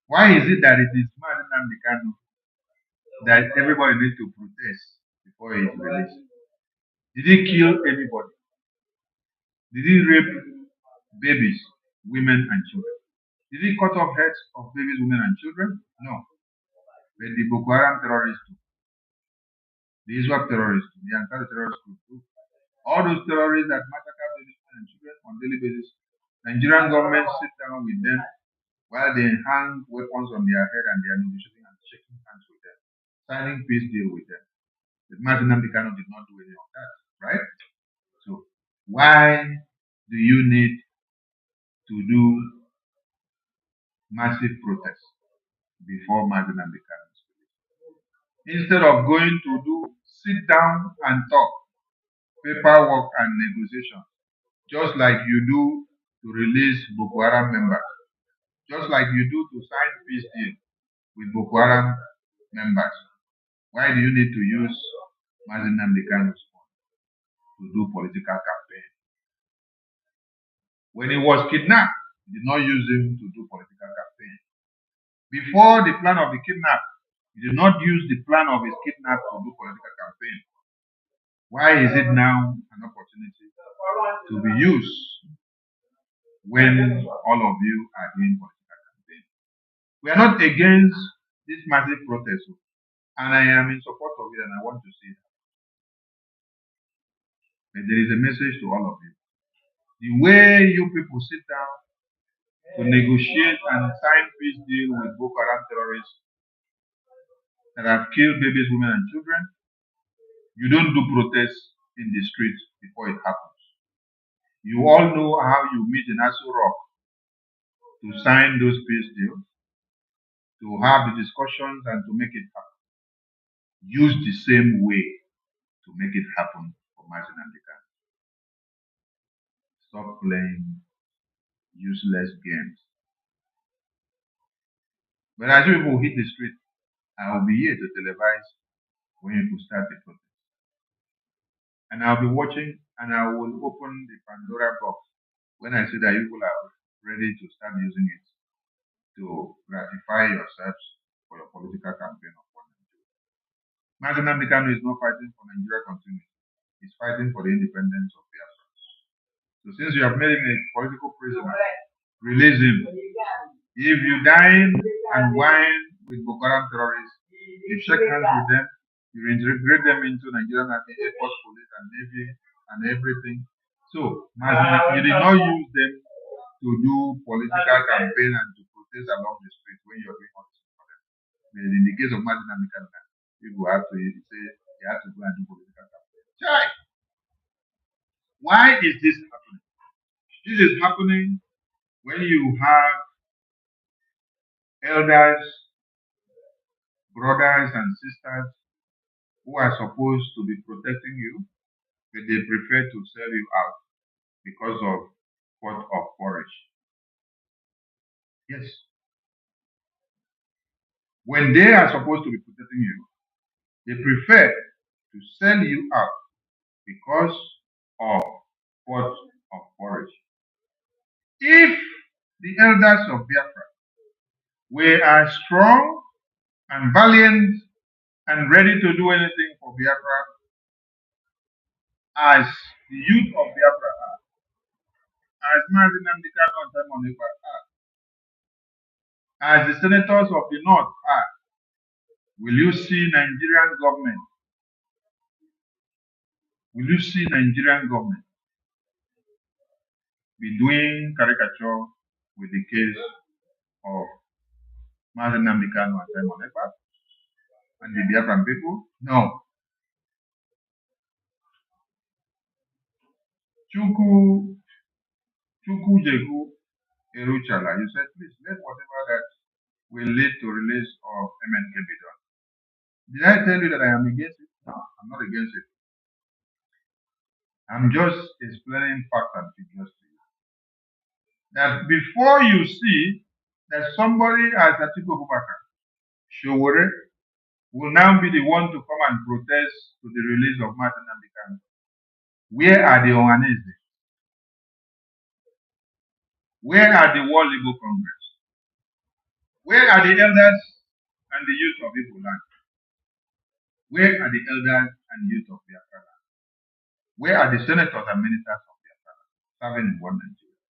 why is it that it is Mazi Nnamdi Kanu that everybody needs to protest before he is released? Did he kill anybody? Did he rape babies, women, and children? Did he cut off heads of babies, women, and children? No. But the Boko Haram terrorists do. The ISWAP terrorists do. The Ankara terrorist group do. All those terrorists that massacre babies, women, and children on a daily basis, Nigerian government sit down with them while they hang weapons on their head and they are negotiating and shaking hands with them, signing peace deal with them. But Mazi Nnamdi Kanu did not do any of that, right? So why do you need to do massive protests before Mazi Nnamdi Kanu is released? Instead of going to do sit down and talk, paperwork and negotiation, just like you do to release Boko Haram members, just like you do to sign peace deal with Boko Haram members. Why do you need to use Mazi Nnamdi Kanu's phone to do political campaign? When he was kidnapped, he did not use him to do political campaign. Before the plan of the kidnap, he did not use the plan of his kidnap to do political campaign. Why is it now an opportunity to be used when all of you are doing political campaign? We are not against this massive protest, and I am in support of it, and I want to see that. But there is a message to all of you. The way you people sit down to negotiate and sign peace deal with Boko Haram terrorists that have killed babies, women, and children, you don't do protests in the streets before it happens. You all know how you meet in Aso Rock to sign those peace deals, to have the discussions and to make it happen. Use the same way to make it happen for Mazi Nnamdi Kanu. Stop playing useless games. But as you people hit the street, I will be here to televise when you will start the protest. And I'll be watching and I will open the Pandora box when I see that you people are ready to start using it to gratify yourselves for your political campaign of Nigeria. Mazi Nnamdi Kanu is not fighting for Nigeria continuity. He's fighting for the independence of Biafra. So since you have made him a political prisoner, release him. If you dine and wine with Boko Haram terrorists, you shake hands with them, you integrate them into Nigerian Army, Air Force, Police, and Navy, and everything. So, you did not use them to do political campaign and to protest along the street when you're doing all this for them. But in the case of Mazi Nnamdi Kanu, people have to say they have to go and do political campaign. Chai! Why is this happening? This is happening when you have elders, brothers, and sisters who are supposed to be protecting you, but they prefer to sell you out because of pot of porridge. Yes. When they are supposed to be protecting you, they prefer to sell you out because of pot of porridge. If the elders of Biafra were as strong and valiant and ready to do anything for Biafra as the youth of Biafra are, as Mazi Nnamdi Kanu and Simon Ekpa are, as the senators of the North are, will you see Nigerian government? Will you see Nigerian government be doing caricature with the case of Mazi Nnamdi Kanu and Simon Ekpa and the Biafran people? No. Chuku Jeku Eruchala, you said, please let whatever that will lead to release of MNK be done. Did I tell you that I am against it? No, I'm not against it. I'm just explaining facts and figures to you. That before you see that somebody as Atiku Abubakar, Showore, will now be the one to come and protest to the release of Martin Nnamdi Kanu, where are the Ohanese? Where are the World Igbo Congress? Where are the elders and the youth of Igbo land? Where are the elders and youth of Biafra land? Where are the senators and ministers of Biafra land serving in one Nigeria?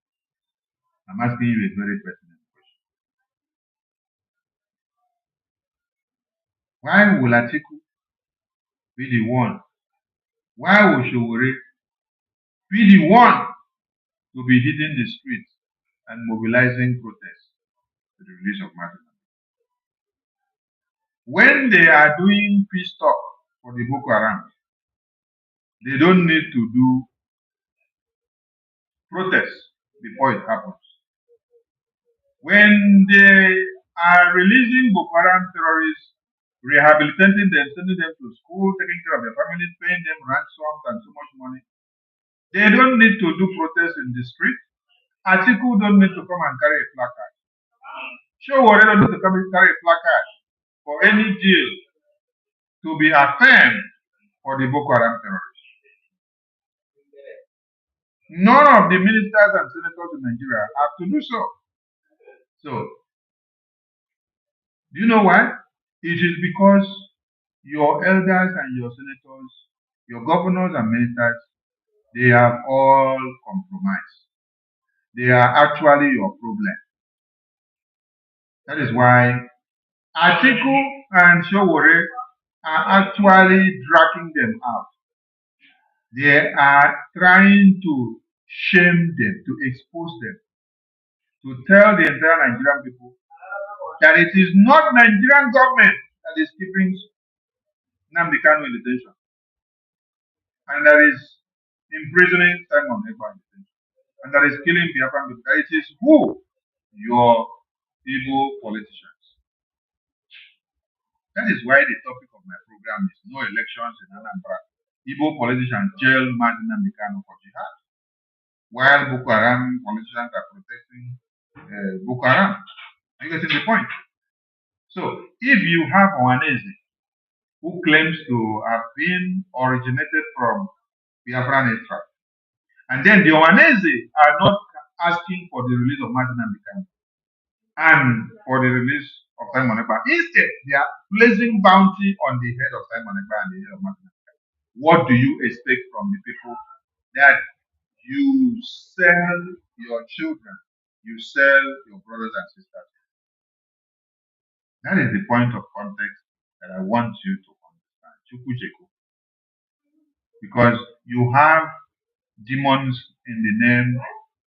I'm asking you a very pertinent question. Why will Atiku be the one? Why will Showore be the one to be hitting the streets and mobilizing protests to the release of Martin? When they are doing peace talk for the Boko Haram, they don't need to do protests before it happens. When they are releasing Boko Haram terrorists, rehabilitating them, sending them to school, taking care of their families, paying them ransoms and so much money, they don't need to do protests in the street. Atiku don't need to come and carry a placard. Showore don't need to come and carry a placard for any deal to be affirmed for the Boko Haram terrorists. None of the ministers and senators in Nigeria have to do so. So, do you know why? It is because your elders and your senators, your governors and ministers, they have all compromised. They are actually your problem. That is why Atiku and Showore are actually dragging them out. They are trying to shame them, to expose them, to tell the entire Nigerian people that it is not Nigerian government that is keeping Nnamdi Kanu in detention and that is imprisoning Simon Ekpa in detention and that is killing Biafran people. That it is who? Your evil politicians. That is why the topic of my program is no elections in Anambra. Igbo politicians jail Mazi Nnamdi Kanu for jihad, while Boko Haram politicians are protecting Boko Haram. Are you getting the point? So, if you have Ohanese who claims to have been originated from Biafran extract, and then the Ohanese are not asking for the release of Mazi Nnamdi Kanu and for the release of Simon Ekpa. Instead, they are placing bounty on the head of Simon Ekpa and the head of Mazi Nnamdi Kanu. What do you expect from the people that you sell your children, you sell your brothers and sisters? That is the point of context that I want you to understand. Chukwucheku. Because you have demons in the name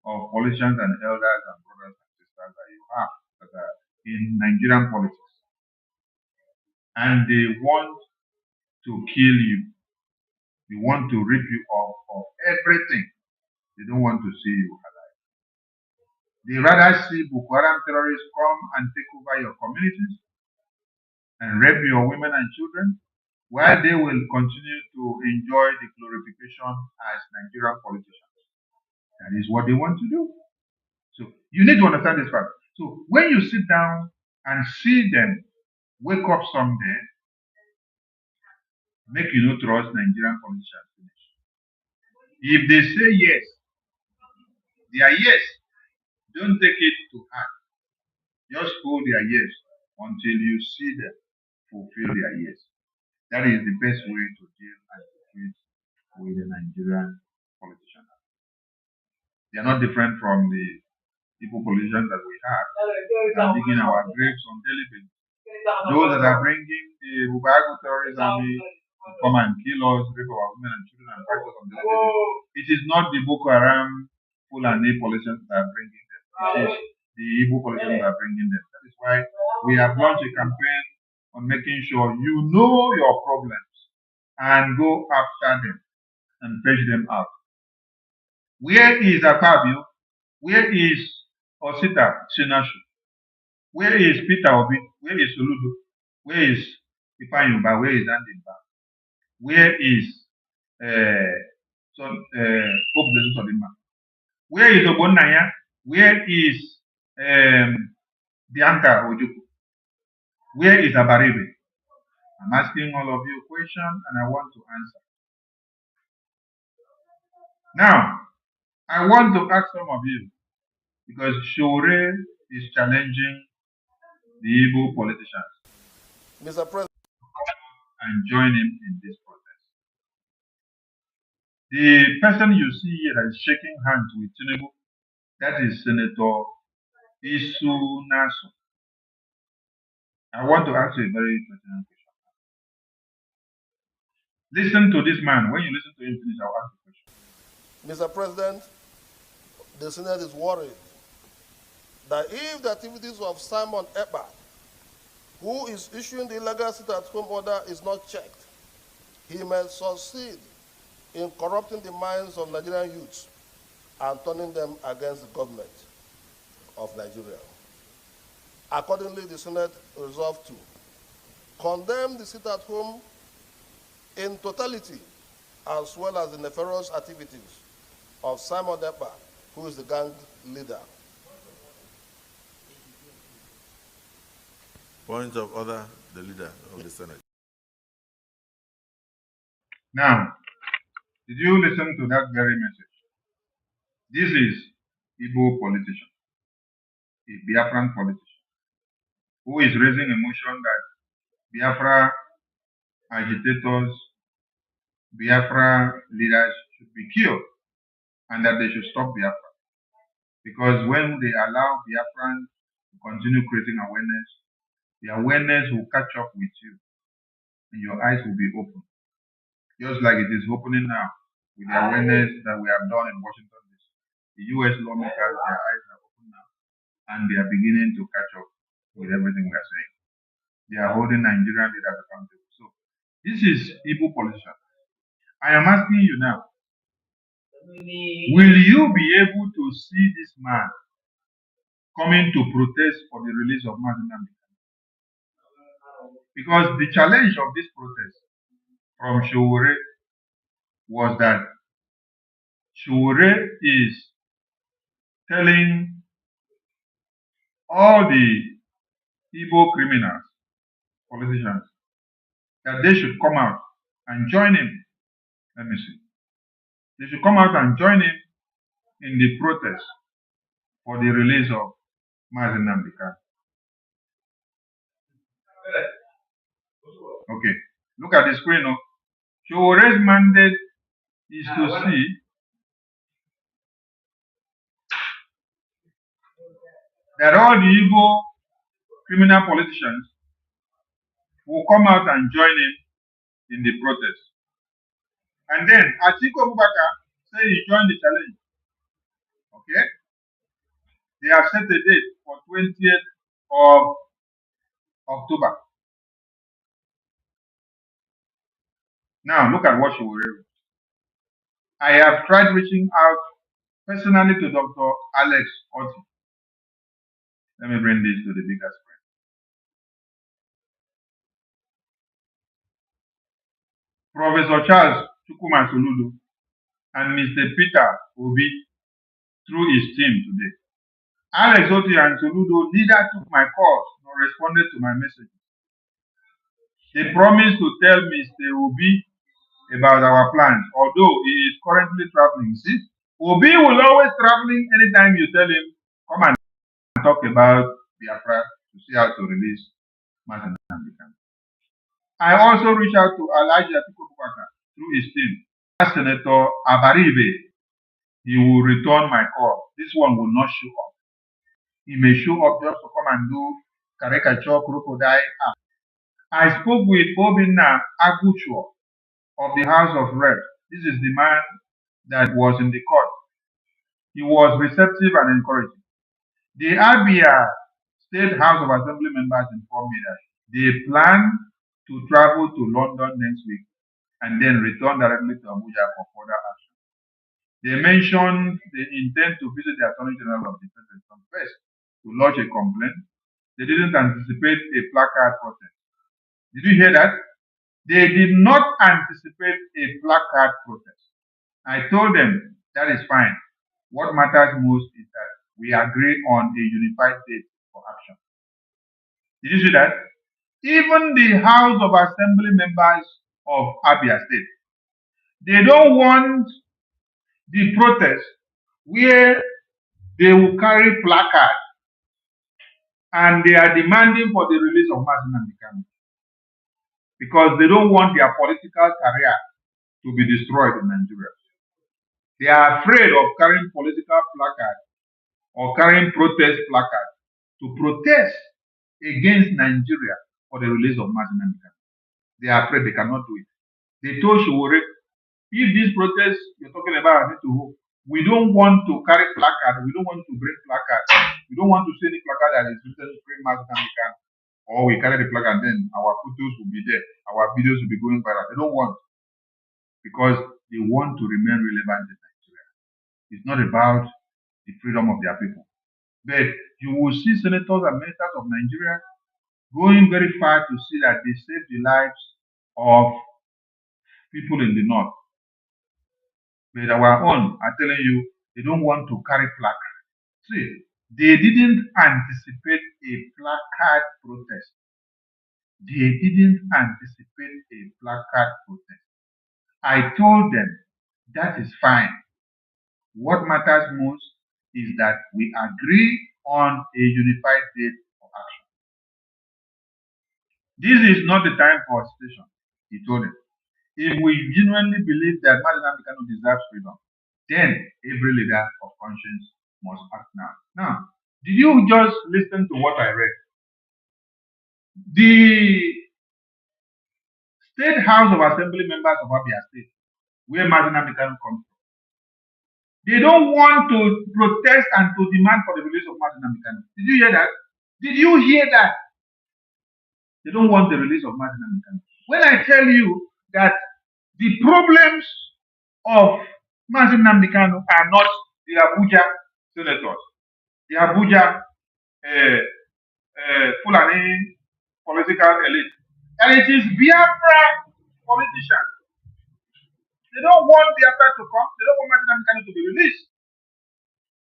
of politicians and elders and brothers and sisters that you have that are in Nigerian politics. And they want to kill you. They want to rip you off of everything They don't want to see you alive. They rather see Boko Haram terrorists come and take over your communities and rape your women and children, while they will continue to enjoy the glorification as Nigerian politicians. That is what they want to do. So you need to understand this fact. So when you sit down and see them wake up someday, make you not trust Nigerian politicians finish. If they say yes, they are yes. Don't take it to heart. Just hold their yes until you see them fulfill their yes. That is the best way to deal and to treat with the Nigerian politicians. They are not different from the Igbo politicians that we have. They are digging our graves on daily basis. Those that are bringing the Bubago terrorist army to come and kill us, rape our women and children, and fight us on daily basis. It is not the Boko Haram, Fulani politicians that are bringing them. It is the Igbo politicians that are bringing them. That is why we have launched a campaign on making sure you know your problems and go after them and fetch them out. Where is Akpabio? Where is Osita Shinashu? Where is Peter Obi? Where is Soludo? Where is Ifanyuba? Where is Andimba? Where is Hope Sodima? Where is Obonaya? Where is Bianca Ojuku? Where is Abaribe? I'm asking all of you a question and I want to answer. Now, I want to ask some of you, because Shore is challenging the Igbo politicians. Mr. President, and join him in this protest. The person you see here that is shaking hands with Tinubu, that is Senator Isu Naso. I want to ask you a very pertinent question. Listen to this man. When you listen to him finish, I'll ask the question. Mr. President, the Senate is worried that if the activities of Simon Ekpa, who is issuing the illegal sit-at-home order, is not checked, he may succeed in corrupting the minds of Nigerian youths and turning them against the government of Nigeria. Accordingly, the Senate resolved to condemn the sit-at-home in totality, as well as the nefarious activities of Simon Ekpa, who is the gang leader. Point of order, the leader of the Senate. Now, did you listen to that very message? This is Igbo politician, a Biafran politician, who is raising a motion that Biafra agitators, Biafra leaders should be killed and that they should stop Biafra. Because when they allow Biafrans to continue creating awareness, the awareness will catch up with you and your eyes will be open. Just like it is opening now with the awareness that we have done in Washington DC. The US lawmakers, their eyes are open now and they are beginning to catch up with everything we are saying. They are holding Nigerian leaders accountable. So this is Igbo politician. I am asking you now, will you be able to see this man coming to protest for the release of Anambra-Igbo? Because the challenge of this protest from Shore was that Shore is telling all the Igbo criminals, politicians, that they should come out and join him. Let me see. They should come out and join him in the protest for the release of Anambra-Igbo. Okay, look at the screen. Shore's mandate is to see that all the Igbo criminal politicians will come out and join him in the protest. And then Atiku Abubakar say he joined the challenge. Okay? They have set a date for 20th of October. Now look at what she will read. I have tried reaching out personally to Dr. Alex Otti. Let me bring this to the bigger screen. Professor Charles Chukuma Soludo and Mr. Peter Obi through his team today. Alex Otti and Soludo neither took my calls nor responded to my messages. They promised to tell Mr. Obi about our plans, although he is currently traveling. See, Obi will always traveling anytime you tell him, come and talk about Biafra to see how to release Martin Nnamdi. I also reached out to Alhaji Atiku Abubakar through his team. As Senator Abaribe, he will return my call. This one will not show up. He may show up just to come and do caricature, crocodile. I spoke with Obinna Agucho of the House of Reps. This is the man that was in the court. He was receptive and encouraging. The Abia State House of Assembly members informed me that they plan to travel to London next week and then return directly to Abuja for further action. They mentioned they intend to visit the Attorney General of the Federation first to lodge a complaint. They didn't anticipate a placard protest. Did you hear that? They did not anticipate a placard protest. I told them that is fine. What matters most is that we agree on a unified date for action. Did you see that? Even the House of Assembly members of Abia State, they don't want the protest where they will carry placards and they are demanding for the release of Martin Nnamdi because they don't want their political career to be destroyed in Nigeria. They are afraid of carrying political placards or carrying protest placards to protest against Nigeria for the release of Martin Nnamdi. They are afraid they cannot do it. They told Showore, if this protest you're talking about are to hold, we don't want to carry placard, we don't want to bring placard, we don't want to see any placard that is written free Martin Nnamdi, or we carry the placard and then our photos will be there, our videos will be going viral. They don't want, because they want to remain relevant in Nigeria. It's not about the freedom of their people. But you will see senators and ministers of Nigeria going very far to see that they save the lives of people in the north. But our own are telling you they don't want to carry placard. See, they didn't anticipate a placard protest. They didn't anticipate a placard protest. I told them that is fine. What matters most is that we agree on a unified date for action. This is not the time for hesitation, he told them. If we genuinely believe that Martin Nnamdi deserves freedom, then every leader of conscience must act now. Now, did you just listen to what I read? The State House of Assembly members of Abia State, where Martin Nnamdi comes from, they don't want to protest and to demand for the release of Martin Nnamdi. Did you hear that? Did you hear that? They don't want the release of Martin Nnamdi. When I tell you that the problems of Martin Nnamdi are not the Abuja senators, the Abuja Fulani political elite, and it is Biafra politicians. They don't want Biafra to come. They don't want Martin Nnamdi to be released.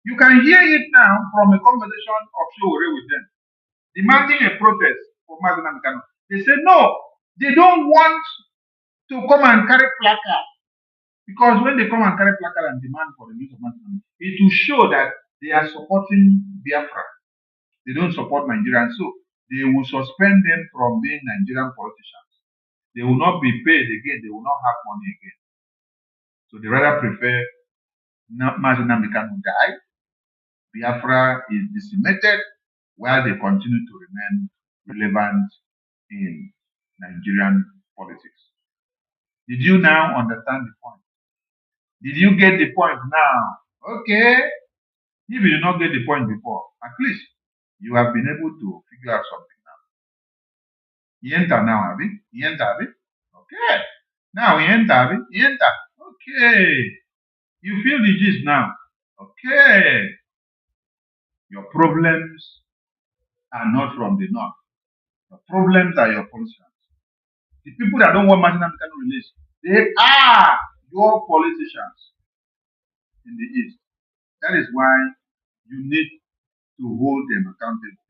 You can hear it now from a conversation of Showore with them, demanding a protest for Martin Nnamdi. They say no, they don't want to come and carry placard, because when they come and carry placard and demand for the release of Martin, it will show that they are supporting Biafra. They don't support Nigerians, so they will suspend them from being Nigerian politicians. They will not be paid again. They will not have money again. So they rather prefer Martin Nnamdi to die. Biafra is decimated while they continue to remain relevant in Nigerian politics. Did you now understand the point? Did you get the point now? Okay. If you did not get the point before, at least you have been able to figure out something now. You enter now, Abi? You enter, Abi? Okay. Now we enter, Abi? You enter. Okay. You feel the gist now. Okay, your problems are not from the north. The problems are your politicians. The people that don't want Martin African release, they are your politicians in the East. That is why you need to hold them accountable.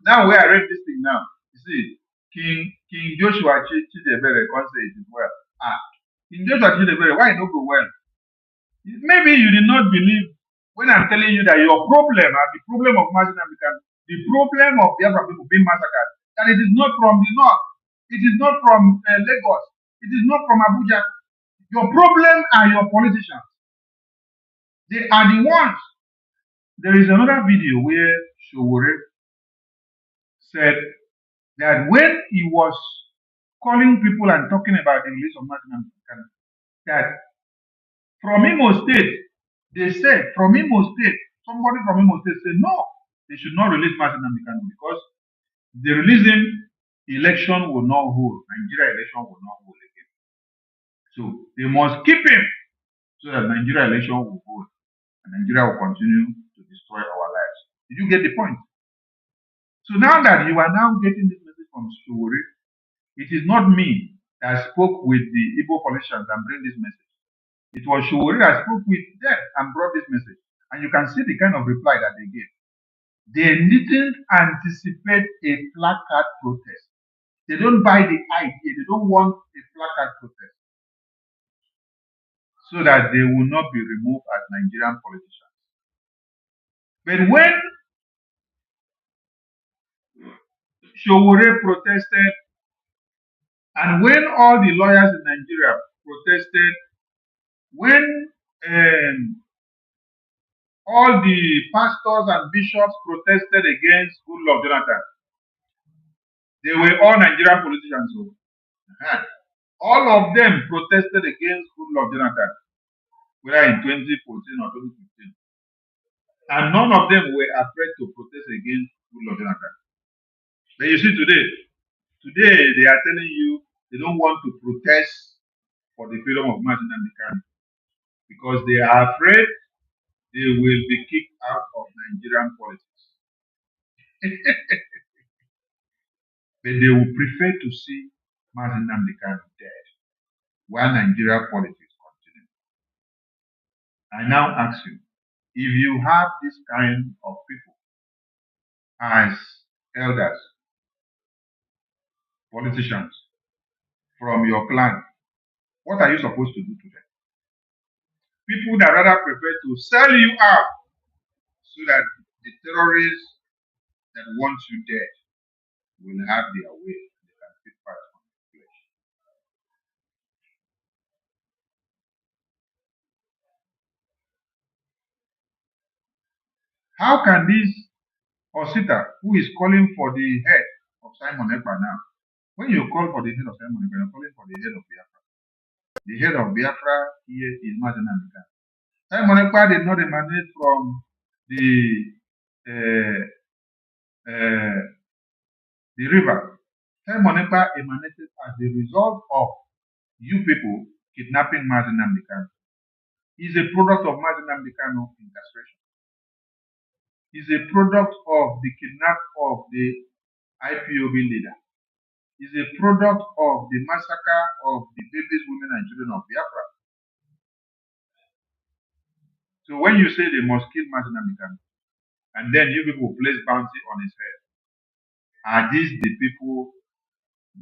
now where I read this thing now, you see, King Joshua Chidebere can't say it is well. King Joshua Chidebere, why it not go well? Maybe you did not believe when I'm telling you that your problem, the problem of Martin African, the problem of the other people being massacred, that it is not from the north, it is not from Lagos, it is not from Abuja. Your problem are your politicians. They are the ones. There is another video where Showore said that when he was calling people and talking about the release of Martin African, that from Imo State, they said from Imo State, somebody from Imo State said no, they should not release Martin African because the releasing election will not hold, Nigeria election will not hold again. So they must keep him so that Nigeria election will hold and Nigeria will continue to destroy our lives. Did you get the point? So now that you are now getting this message from Showore, it is not me that spoke with the Igbo politicians and bring this message. It was Showore that spoke with them and brought this message. And you can see the kind of reply that they gave. They didn't anticipate a placard protest. They don't buy the idea. They don't want a placard protest so that they will not be removed as Nigerian politicians. But when Showore protested and when all the lawyers in Nigeria protested, when all the pastors and bishops protested against Goodluck Jonathan, they were all Nigerian politicians. So, all of them protested against Goodluck Jonathan, whether in 2014 or 2015. And none of them were afraid to protest against Goodluck Jonathan. But you see today they are telling you they don't want to protest for the freedom of Martin African because they are afraid they will be kicked out of Nigerian politics. But they would prefer to see Martin African dead while Nigeria politics continue. I now ask you, if you have this kind of people as elders, politicians from your clan, what are you supposed to do to them? People that rather prefer to sell you out so that the terrorists that want you dead will have their way. They can fit part on the flesh. How can this Osita, who is calling for the head of Simon Ekpa now, when you call for the head of Simon Ekpa, you're calling for the head of Biafra. The head of Biafra here is Martin African. Simon Ekpa did not emanate from the river. Simon Ekpa emanated as the result of you people kidnapping Martin African. He's a product of Martin African incarceration. He's a product of the kidnap of the IPOB leader. He's a product of the massacre of the babies, women, and children of Biafra. So when you say they must kill Martin African, and then you people place bounty on his head, are these the people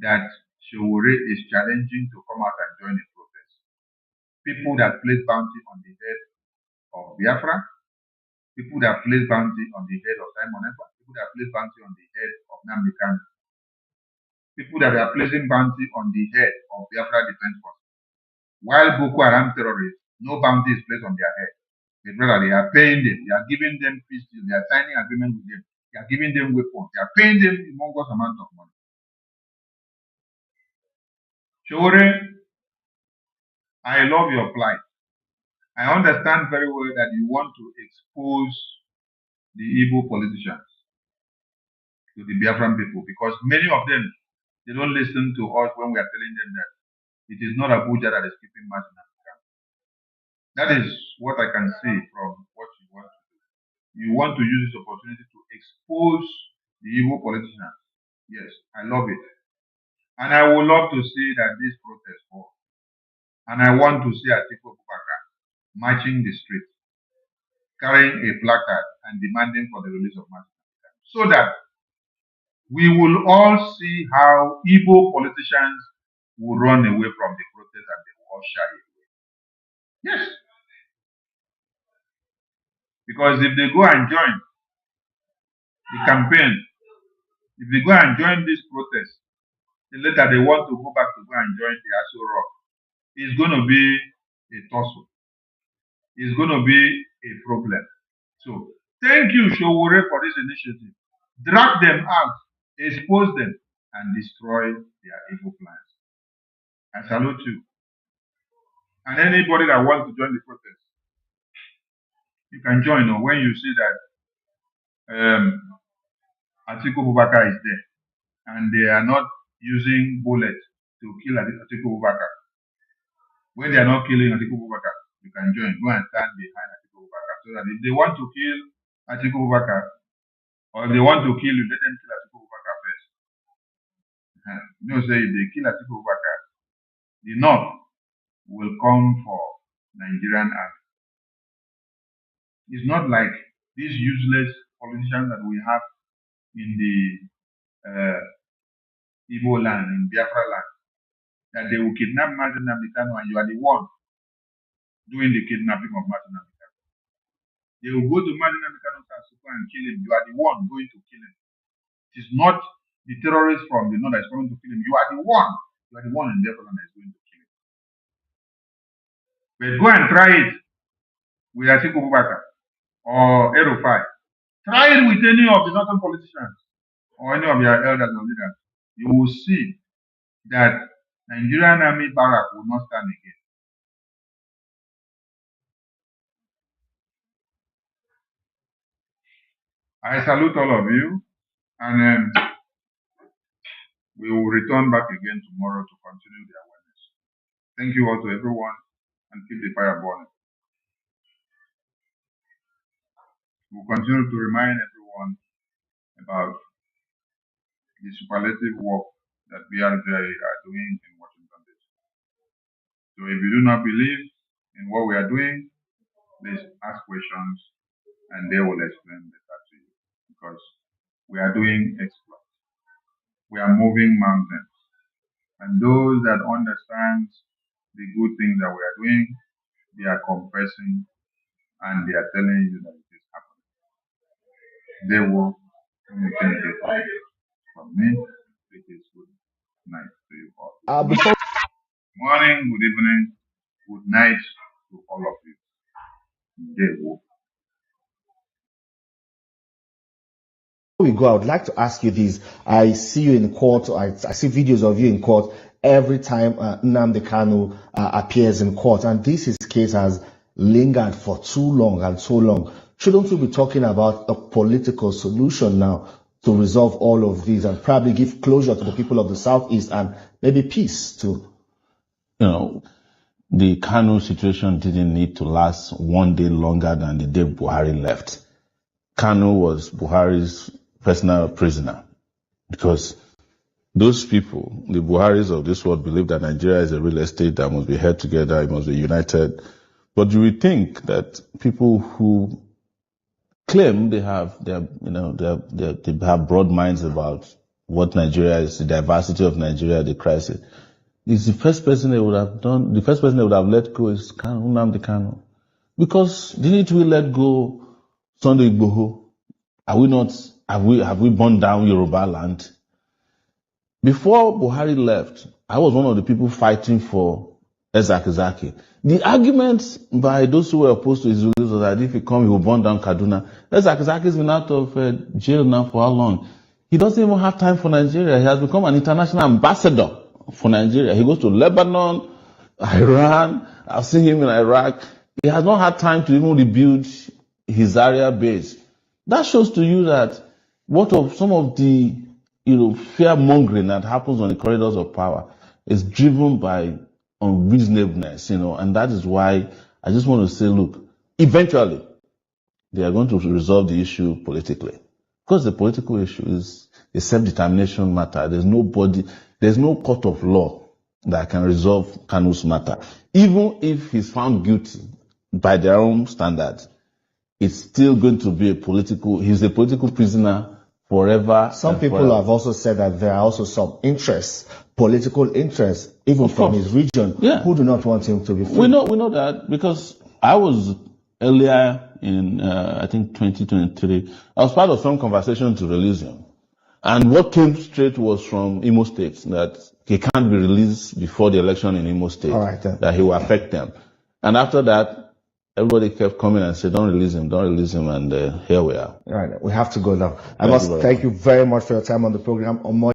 that Showore is challenging to come out and join the protest? People that place bounty on the head of Biafra, people that place bounty on the head of Simon Ekpa, people that place bounty on the head of Nnamdi Kanu, people that are placing bounty on the head of Biafra Defense Force. While Boko Haram terrorists, no bounty is placed on their head. But rather, they are paying them, they are giving them pistols, they are signing agreement with them, they are giving them weapons, they are paying them humongous amount of money. Showore, I love your plight. I understand very well that you want to expose the Igbo politicians to the Biafran people because many of them, they don't listen to us when we are telling them that it is not Abuja that is keeping Martin African. That is what I can say from what you want to do. You want to use this opportunity to expose the evil politicians. Yes, I love it. And I would love to see that this protest fall. And I want to see Atiku Abubakar marching the street, carrying a placard and demanding for the release of Martin, so that we will all see how evil politicians will run away from the protest and they will all shy away. Yes, because if they go and join the campaign, if they go and join this protest, then later they want to go back to go and join the Aso Rock, it's going to be a tussle. It's going to be a problem. So thank you, Showore, for this initiative. Drag them out, expose them, and destroy their evil plans. I salute you. And anybody that wants to join the protest, you can join. Or when you see that Atiku Abubakar is there, and they are not using bullets to kill Atiku Abubakar. When they are not killing Atiku Abubakar, you can join. Go and stand behind Atiku Abubakar, so that if they want to kill Atiku Abubakar, or if they want to kill you, let them kill Atiku Abubakar first. You know, say if they kill Atiku Abubakar, the North will come for Nigerian army. It's not like these useless politicians that we have in the Igbo land, in Biafra land, that they will kidnap Martin Namikano and you are the one doing the kidnapping of Martin Namikano. They will go to Martin Namikano's house and kill him. You are the one going to kill him. It is not the terrorists from the north that is coming to kill him. You are the one. You are the one in Biafra land that is going to kill him. But go and try it with Atiku Abubakar or Erufai. Try it with any of the northern politicians or any of your elders or leaders. You will see that Nigerian army barrack will not stand again. I salute all of you, and we will return back again tomorrow to continue the awareness. Thank you all to everyone, and keep the fire burning. We'll continue to remind everyone about the superlative work that BRJ are doing in Washington, D.C. So if you do not believe in what we are doing, please ask questions and they will explain better to you, because we are doing exploits. We are moving mountains. And those that understand the good things that we are doing, they are confessing and they are telling you that it is happening. They will communicate from me. It is good night to you all. Morning, good evening, good night to all of you. They will. Before we go, I would like to ask you this. I see you in court. I see videos of you in court every time Nnamdi Kanu appears in court. And this case has lingered for too long and so long. Shouldn't we be talking about a political solution now to resolve all of these and probably give closure to the people of the Southeast and maybe peace too? You know, the Kanu situation didn't need to last one day longer than the day Buhari left. Kanu was Buhari's personal prisoner, because those people, the Buharis of this world, believe that Nigeria is a real estate that must be held together, it must be united. But you would think that people who claim they have broad minds about what Nigeria is, the diversity of Nigeria, the crisis, is the first person they would have done. The first person they would have let go is Nnamdi Kanu, because didn't we let go Sunday Igboho? Are we not? Have we burned down Yoruba land? Before Buhari left, I was one of the people fighting for Ezaki. The argument by those who were opposed to his release was that if he comes, he will burn down Kaduna. Ezaki has been out of jail now for how long? He doesn't even have time for Nigeria. He has become an international ambassador for Nigeria. He goes to Lebanon, Iran. I've seen him in Iraq. He has not had time to even rebuild his area base. That shows to you that what of some of the fear mongering that happens on the corridors of power is driven by unreasonableness, and that is why I just want to say, look, eventually, they are going to resolve the issue politically. Because the political issue is a self-determination matter. There's no court of law that can resolve Kanu's matter. Even if he's found guilty by their own standards, it's still going to be he's a political prisoner forever. Some people have also said that there are also some political interests, even from his region, who do not want him to be free. We know that because I was earlier in, I think 2023, I was part of some conversation to release him. And what came straight was from Imo State, that he can't be released before the election in Imo State, that he will affect them. And after that, everybody kept coming and said, don't release him, and here we are. All right, we have to go now. I must thank you very much for your time on the program.